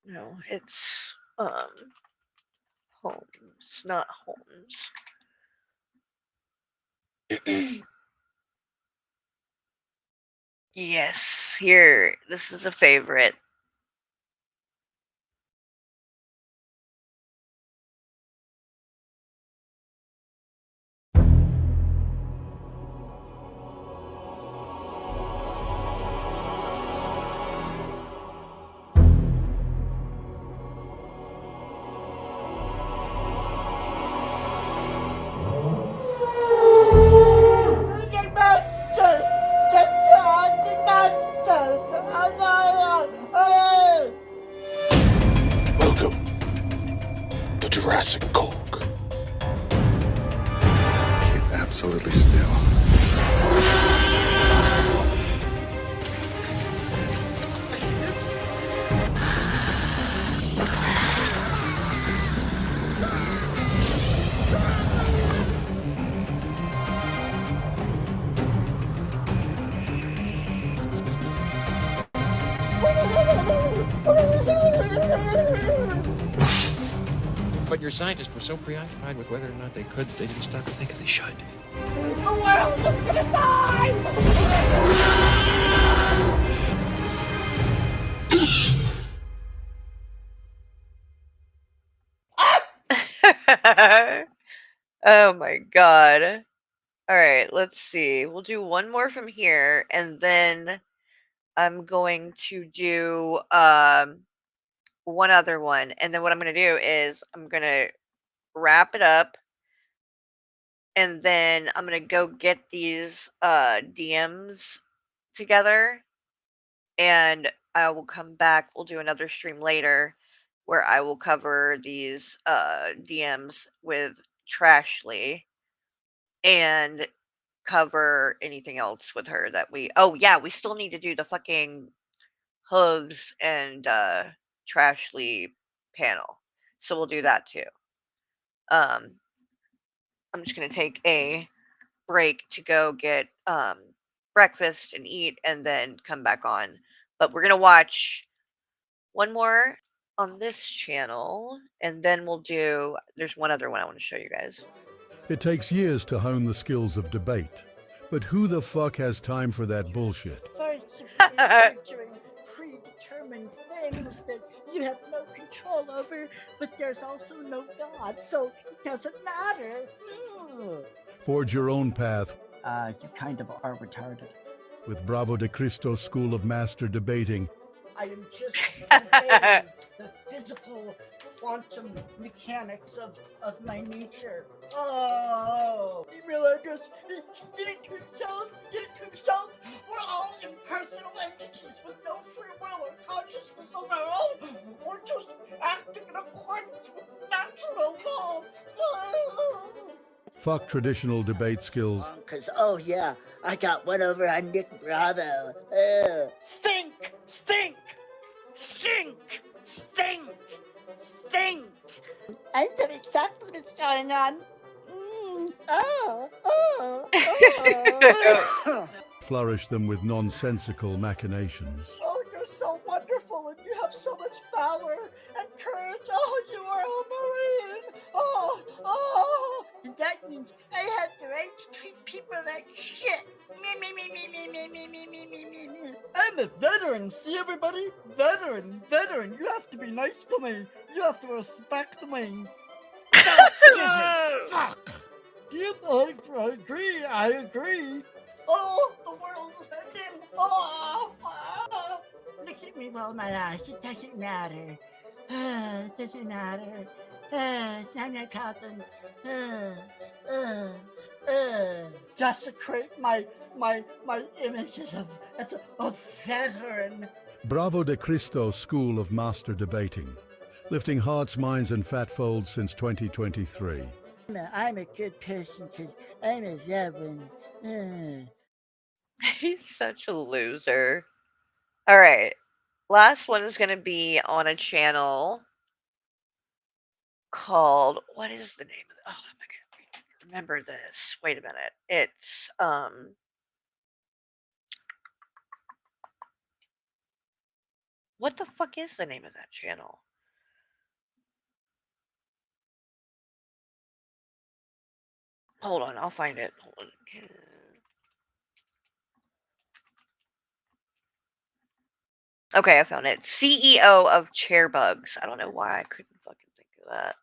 No, it's Holmes, not Holmes. Yes, here. This is a favorite. Welcome to Jurassic Coke. Keep absolutely still. But your scientists were so preoccupied with whether or not they could that they didn't stop to think if they should. The world is gonna die! Oh my god. All right, let's see. We'll do one more from here, and then I'm going to do one other one. And then what I'm going to do is I'm going to wrap it up. And then I'm going to go get these DMs together. And I will come back. We'll do another stream later where I will cover these DMs with Trashly and cover anything else with her that we we still need to do the fucking Hooves and Trashly panel. So we'll do that too. I'm just gonna take a break to go get breakfast and eat and then come back on. But we're gonna watch one more on this channel and then there's one other one I want to show you guys. It takes years to hone the skills of debate. But who the fuck has time for that bullshit? First, you're doing predetermined things that you have no control over, but there's also no God, so it doesn't matter. Forge your own path You kind of are retarded. with Bravo de Cristo School of Master Debating. I am just obeying the physical quantum mechanics of my nature. Oh, he really just did it to himself. We're all impersonal entities with no free will or consciousness of our own. We're just acting in accordance with natural law. Fuck traditional debate skills. Cause yeah, I got one over on Nick Bravo. Stink! I know exactly what's going on. Flourish them with nonsensical machinations. Oh, you're so wonderful and you have so much valor and courage. Oh, you are a Marine. Oh. And that means I have the right to treat people like shit. Me. I'm a veteran, see everybody? Veteran. You have to be nice to me. You have to respect me. Fuck. Yep, I agree. Oh, the world is ending. Oh. Look at me roll my eyes. It doesn't matter. It doesn't matter. I'm not talking. Desecrate my images as a veteran. Bravo de Cristo School of Master Debating. Lifting hearts, minds, and fat folds since 2023. I'm a good person because I'm a veteran. He's such a loser. All right. Last one is going to be on a channel called, what is the name of it? Oh, my God. Remember this. Wait a minute. It's, what the fuck is the name of that channel? Hold on. I'll find it. Hold on. Okay, I found it. CEO of Chairbugs. I don't know why I couldn't fucking think of that.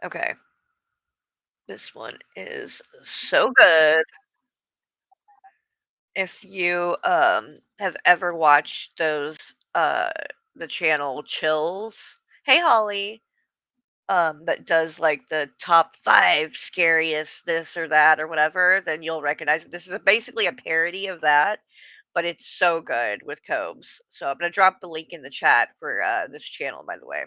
Okay. This one is so good. If you have ever watched those the channel Chills. Hey Holly. That does like the top 5 scariest this or that or whatever, then you'll recognize it. This is basically a parody of that, but it's so good with Cobes. So I'm gonna drop the link in the chat for this channel, by the way.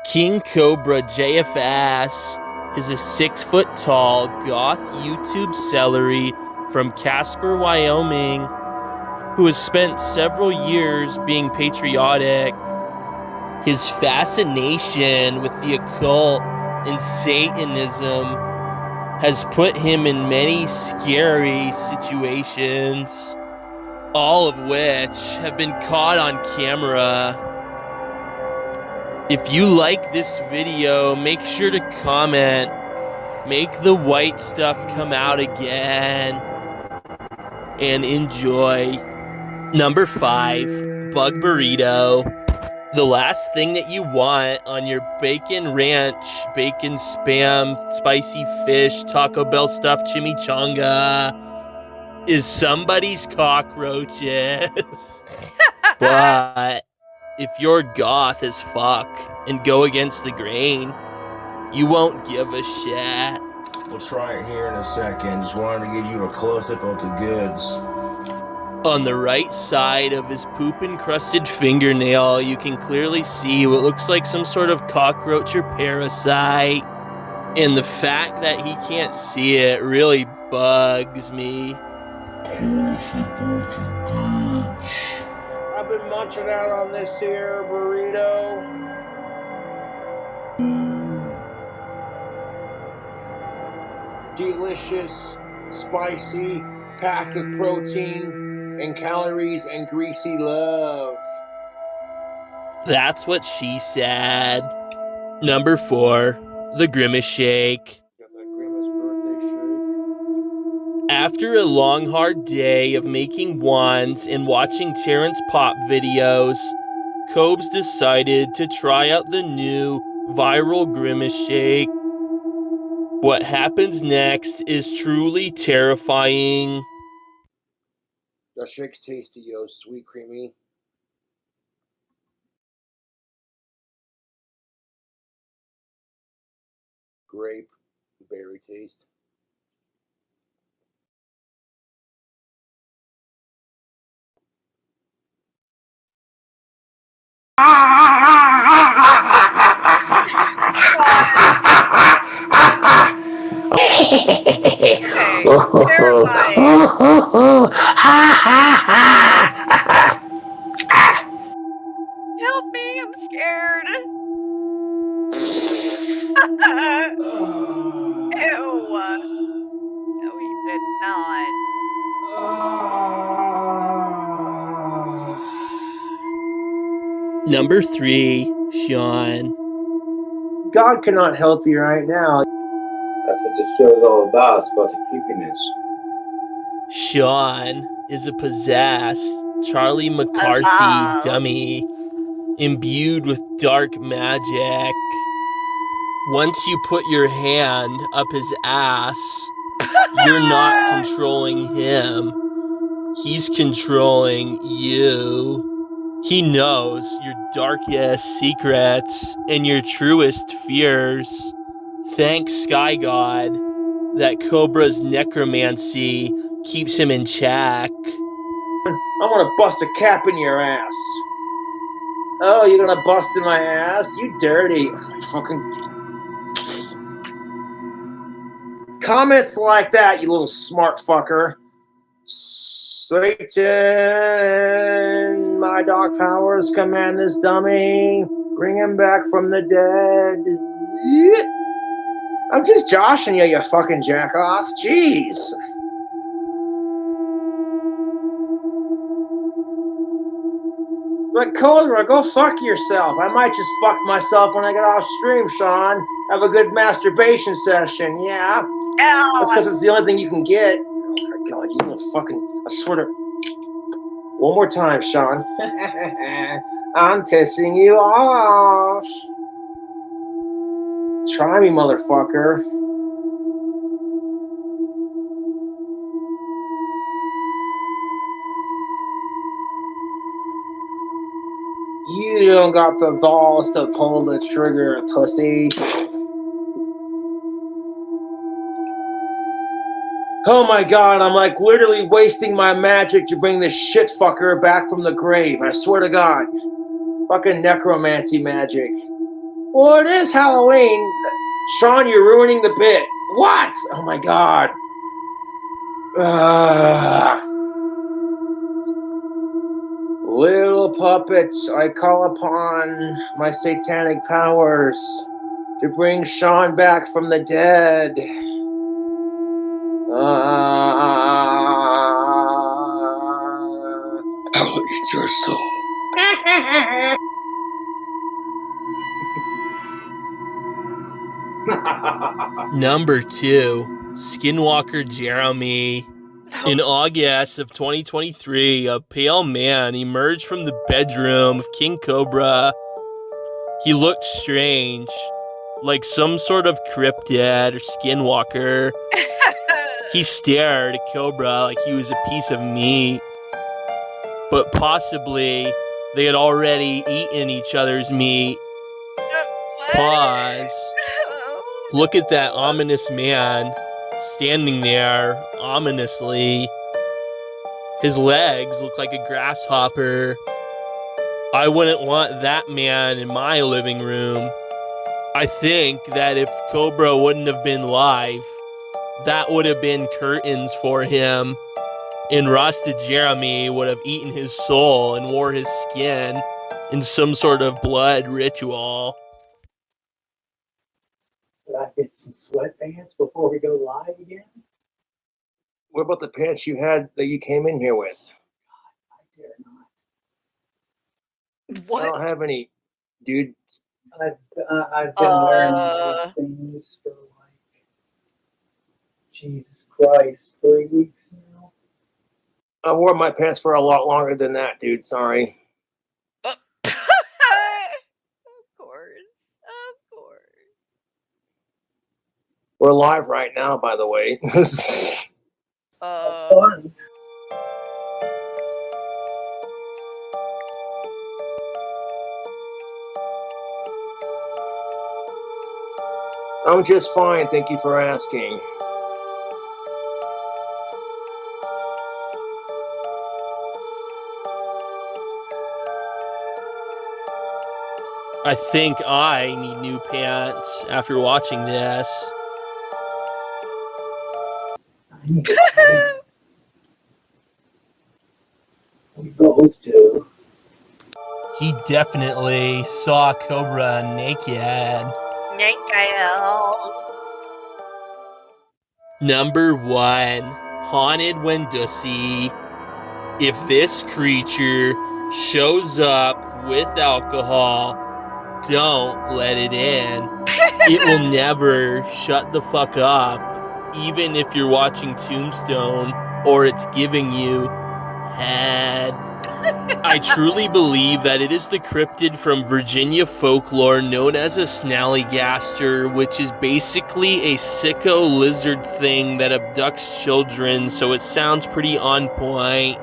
King Cobra JFS is a 6-foot-tall goth YouTube celery from Casper, Wyoming, who has spent several years being patriotic. His fascination with the occult and Satanism has put him in many scary situations, all of which have been caught on camera. If you like this video, make sure to comment. Make the white stuff come out again. And enjoy. Number 5, Bug Burrito. The last thing that you want on your bacon ranch, bacon spam, spicy fish, Taco Bell stuffed chimichanga is somebody's cockroaches. But if you're goth as fuck and go against the grain, you won't give a shit. We'll try it here in a second. Just wanted to give you a close-up of the goods. On the right side of his poop-encrusted fingernail, you can clearly see what looks like some sort of cockroach or parasite. And the fact that he can't see it really bugs me. I've been munching out on this here burrito. Delicious, spicy, packed with protein and calories and greasy love. That's what she said. Number 4, the Grimace Shake. Got that Grimace birthday shake. After a long, hard day of making wands and watching Terrence Pop videos, Cobes decided to try out the new viral Grimace Shake. What happens next is truly terrifying. That shake's tasty, yo. Sweet, creamy. Grape, berry taste. Help me, I'm scared. Ew. No, he did not. Number 3, Sean. God cannot help you right now. That's what this show is all about. It's about the creepiness. Sean is a possessed Charlie McCarthy dummy imbued with dark magic. Once you put your hand up his ass, you're not controlling him. He's controlling you. He knows your darkest secrets and your truest fears. Thank Sky God that Cobra's necromancy keeps him in check. I'm gonna bust a cap in your ass. Oh, you're gonna bust in my ass? You dirty. Fucking. Comments like that, you little smart fucker. Satan, my dark powers command this dummy. Bring him back from the dead. I'm just joshing you, you fucking jack off. Jeez. Like, Cobra, go fuck yourself. I might just fuck myself when I get off stream, Sean. Have a good masturbation session, yeah? That's because it's the only thing you can get. Oh my god, you little fucking. I swear to. One more time, Sean. I'm pissing you off. Try me, motherfucker. You don't got the balls to pull the trigger, pussy. Oh my god, I'm like literally wasting my magic to bring this shit fucker back from the grave. I swear to God. Fucking necromancy magic. Well, it is Halloween. Sean, you're ruining the bit. What? Oh my god. Little puppets, I call upon my satanic powers to bring Sean back from the dead. I'll eat your soul. Number 2, Skinwalker Jeremy. In August of 2023, a pale man emerged from the bedroom of King Cobra. He looked strange, like some sort of cryptid or skinwalker. He stared at Cobra like he was a piece of meat. But possibly they had already eaten each other's meat. Pause. Look at that ominous man standing there ominously. His legs look like a grasshopper. I wouldn't want that man in my living room. I think that if Cobra wouldn't have been live, that would have been curtains for him. And Rasta Jeremy would have eaten his soul and wore his skin in some sort of blood ritual. Did I get some sweatpants before we go live again? What about the pants you had that you came in here with? I dare not. What? I don't have any, dude. I've been wearing these things for like, Jesus Christ, 3 weeks now. I wore my pants for a lot longer than that, dude. Sorry. Of course. We're live right now, by the way. Fun. I'm just fine. Thank you for asking. I think I need new pants after watching this. We both do. He definitely saw Cobra naked. Number 1, Haunted Wendussy. If this creature shows up with alcohol, don't let it in. It will never shut the fuck up, even if you're watching Tombstone or it's giving you head. I truly believe that it is the cryptid from Virginia folklore known as a snallygaster, which is basically a sicko lizard thing that abducts children, so it sounds pretty on point.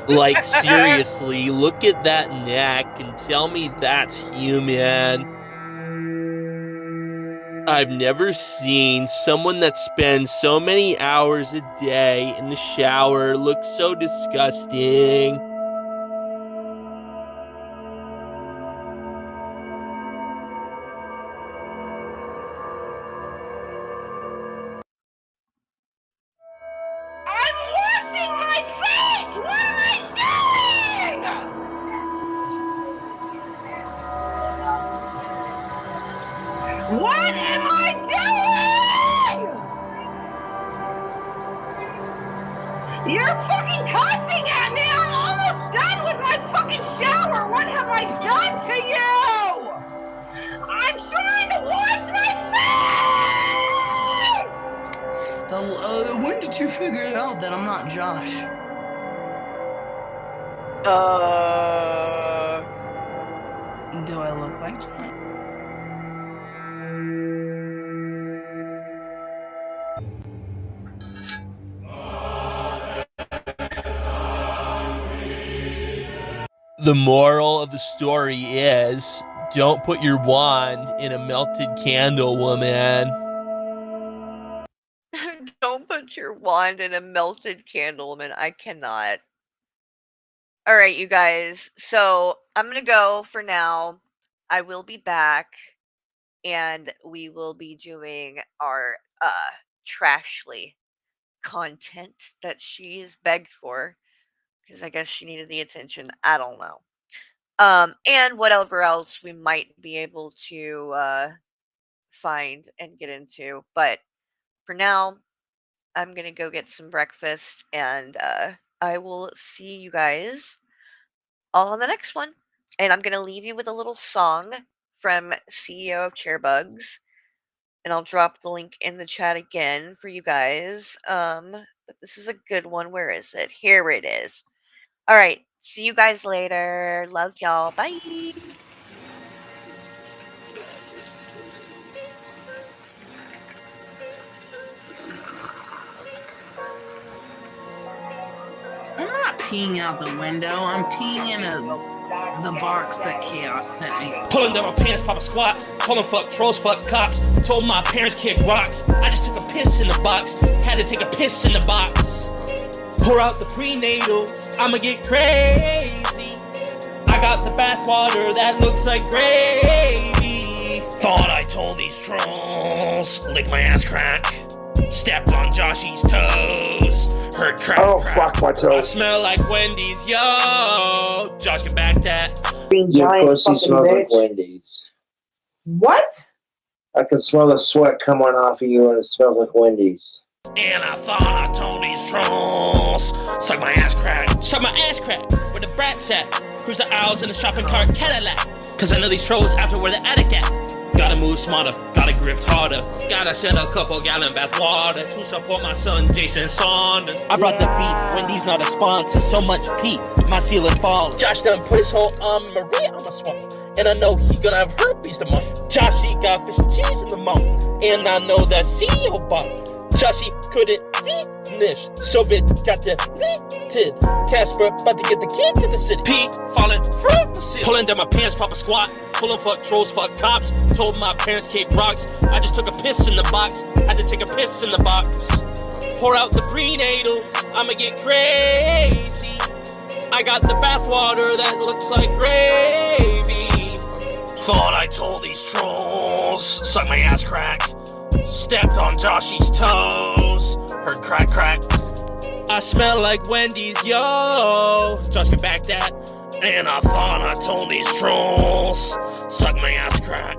Like, seriously, look at that neck and tell me that's human. I've never seen someone that spends so many hours a day in the shower look so disgusting. I'm washing my face! What am I doing? What am I doing? You're fucking cussing at me! I'm almost done with my fucking shower! What have I done to you? I'm trying to wash my face! When did you figure it out that I'm not Josh? Do I look like Josh? The moral of the story is, don't put your wand in a melted candle, woman. Don't put your wand in a melted candle, woman. I cannot. All right, you guys. So I'm going to go for now. I will be back and we will be doing our Trashly content that she's begged for because I guess she needed the attention. I don't know. And whatever else we might be able to find and get into. But for now, I'm gonna go get some breakfast and I will see you guys all on the next one. And I'm gonna leave you with a little song from CEO of Chairbugs. And I'll drop the link in the chat again for you guys. but this is a good one. Where is it? Here it is. All right. See you guys later. Love y'all. Bye. I'm not peeing out the window. I'm peeing in the box that Chaos sent me. Pulling down my pants, pop a squat. Calling fuck trolls, fuck cops. Told my parents kick rocks. I just took a piss in the box. Had to take a piss in the box. Pour out the prenatals. I'ma get crazy. I got the bathwater that looks like gravy. Thought I told these trolls. Lick my ass crack. Stepped on Joshy's toes. Heard crack. Oh, crack. fuck my toes. I smell like Wendy's, yo. Josh can back that. Your pussy smells like Wendy's. What? I can smell the sweat coming off of you and it smells like Wendy's. And I thought I told these trolls. Suck my ass crack. Suck my ass crack. Where the brats at? Cruise the aisles in the shopping cart Cadillac. Cause I know these trolls after where the attic at. Gotta move smarter, gotta grip harder. Gotta shed a couple gallon bath water to support my son Jason Saunders. I brought the beat, Wendy's not a sponsor. So much Pete, my ceiling's falling. Josh done put his whole Maria on my swamp. And I know he gonna have herpes tomorrow. Joshy got fish and cheese in the mouth. And I know that CEO bought. Joshy couldn't finish, so bit got deleted. Casper about to get the kid to the city. P falling from the city. Pulling down my pants, pop a squat. Pulling fuck trolls, fuck cops. Told my parents kick rocks. I just took a piss in the box. Had to take a piss in the box. Pour out the prenatals. I'ma get crazy. I got the bathwater that looks like gravy. Thought I told these trolls. Suck my ass crack. Stepped on Joshy's toes. Heard crack, crack. I smell like Wendy's, yo. Josh can back that. And I thought I told these trolls. Suck my ass crack.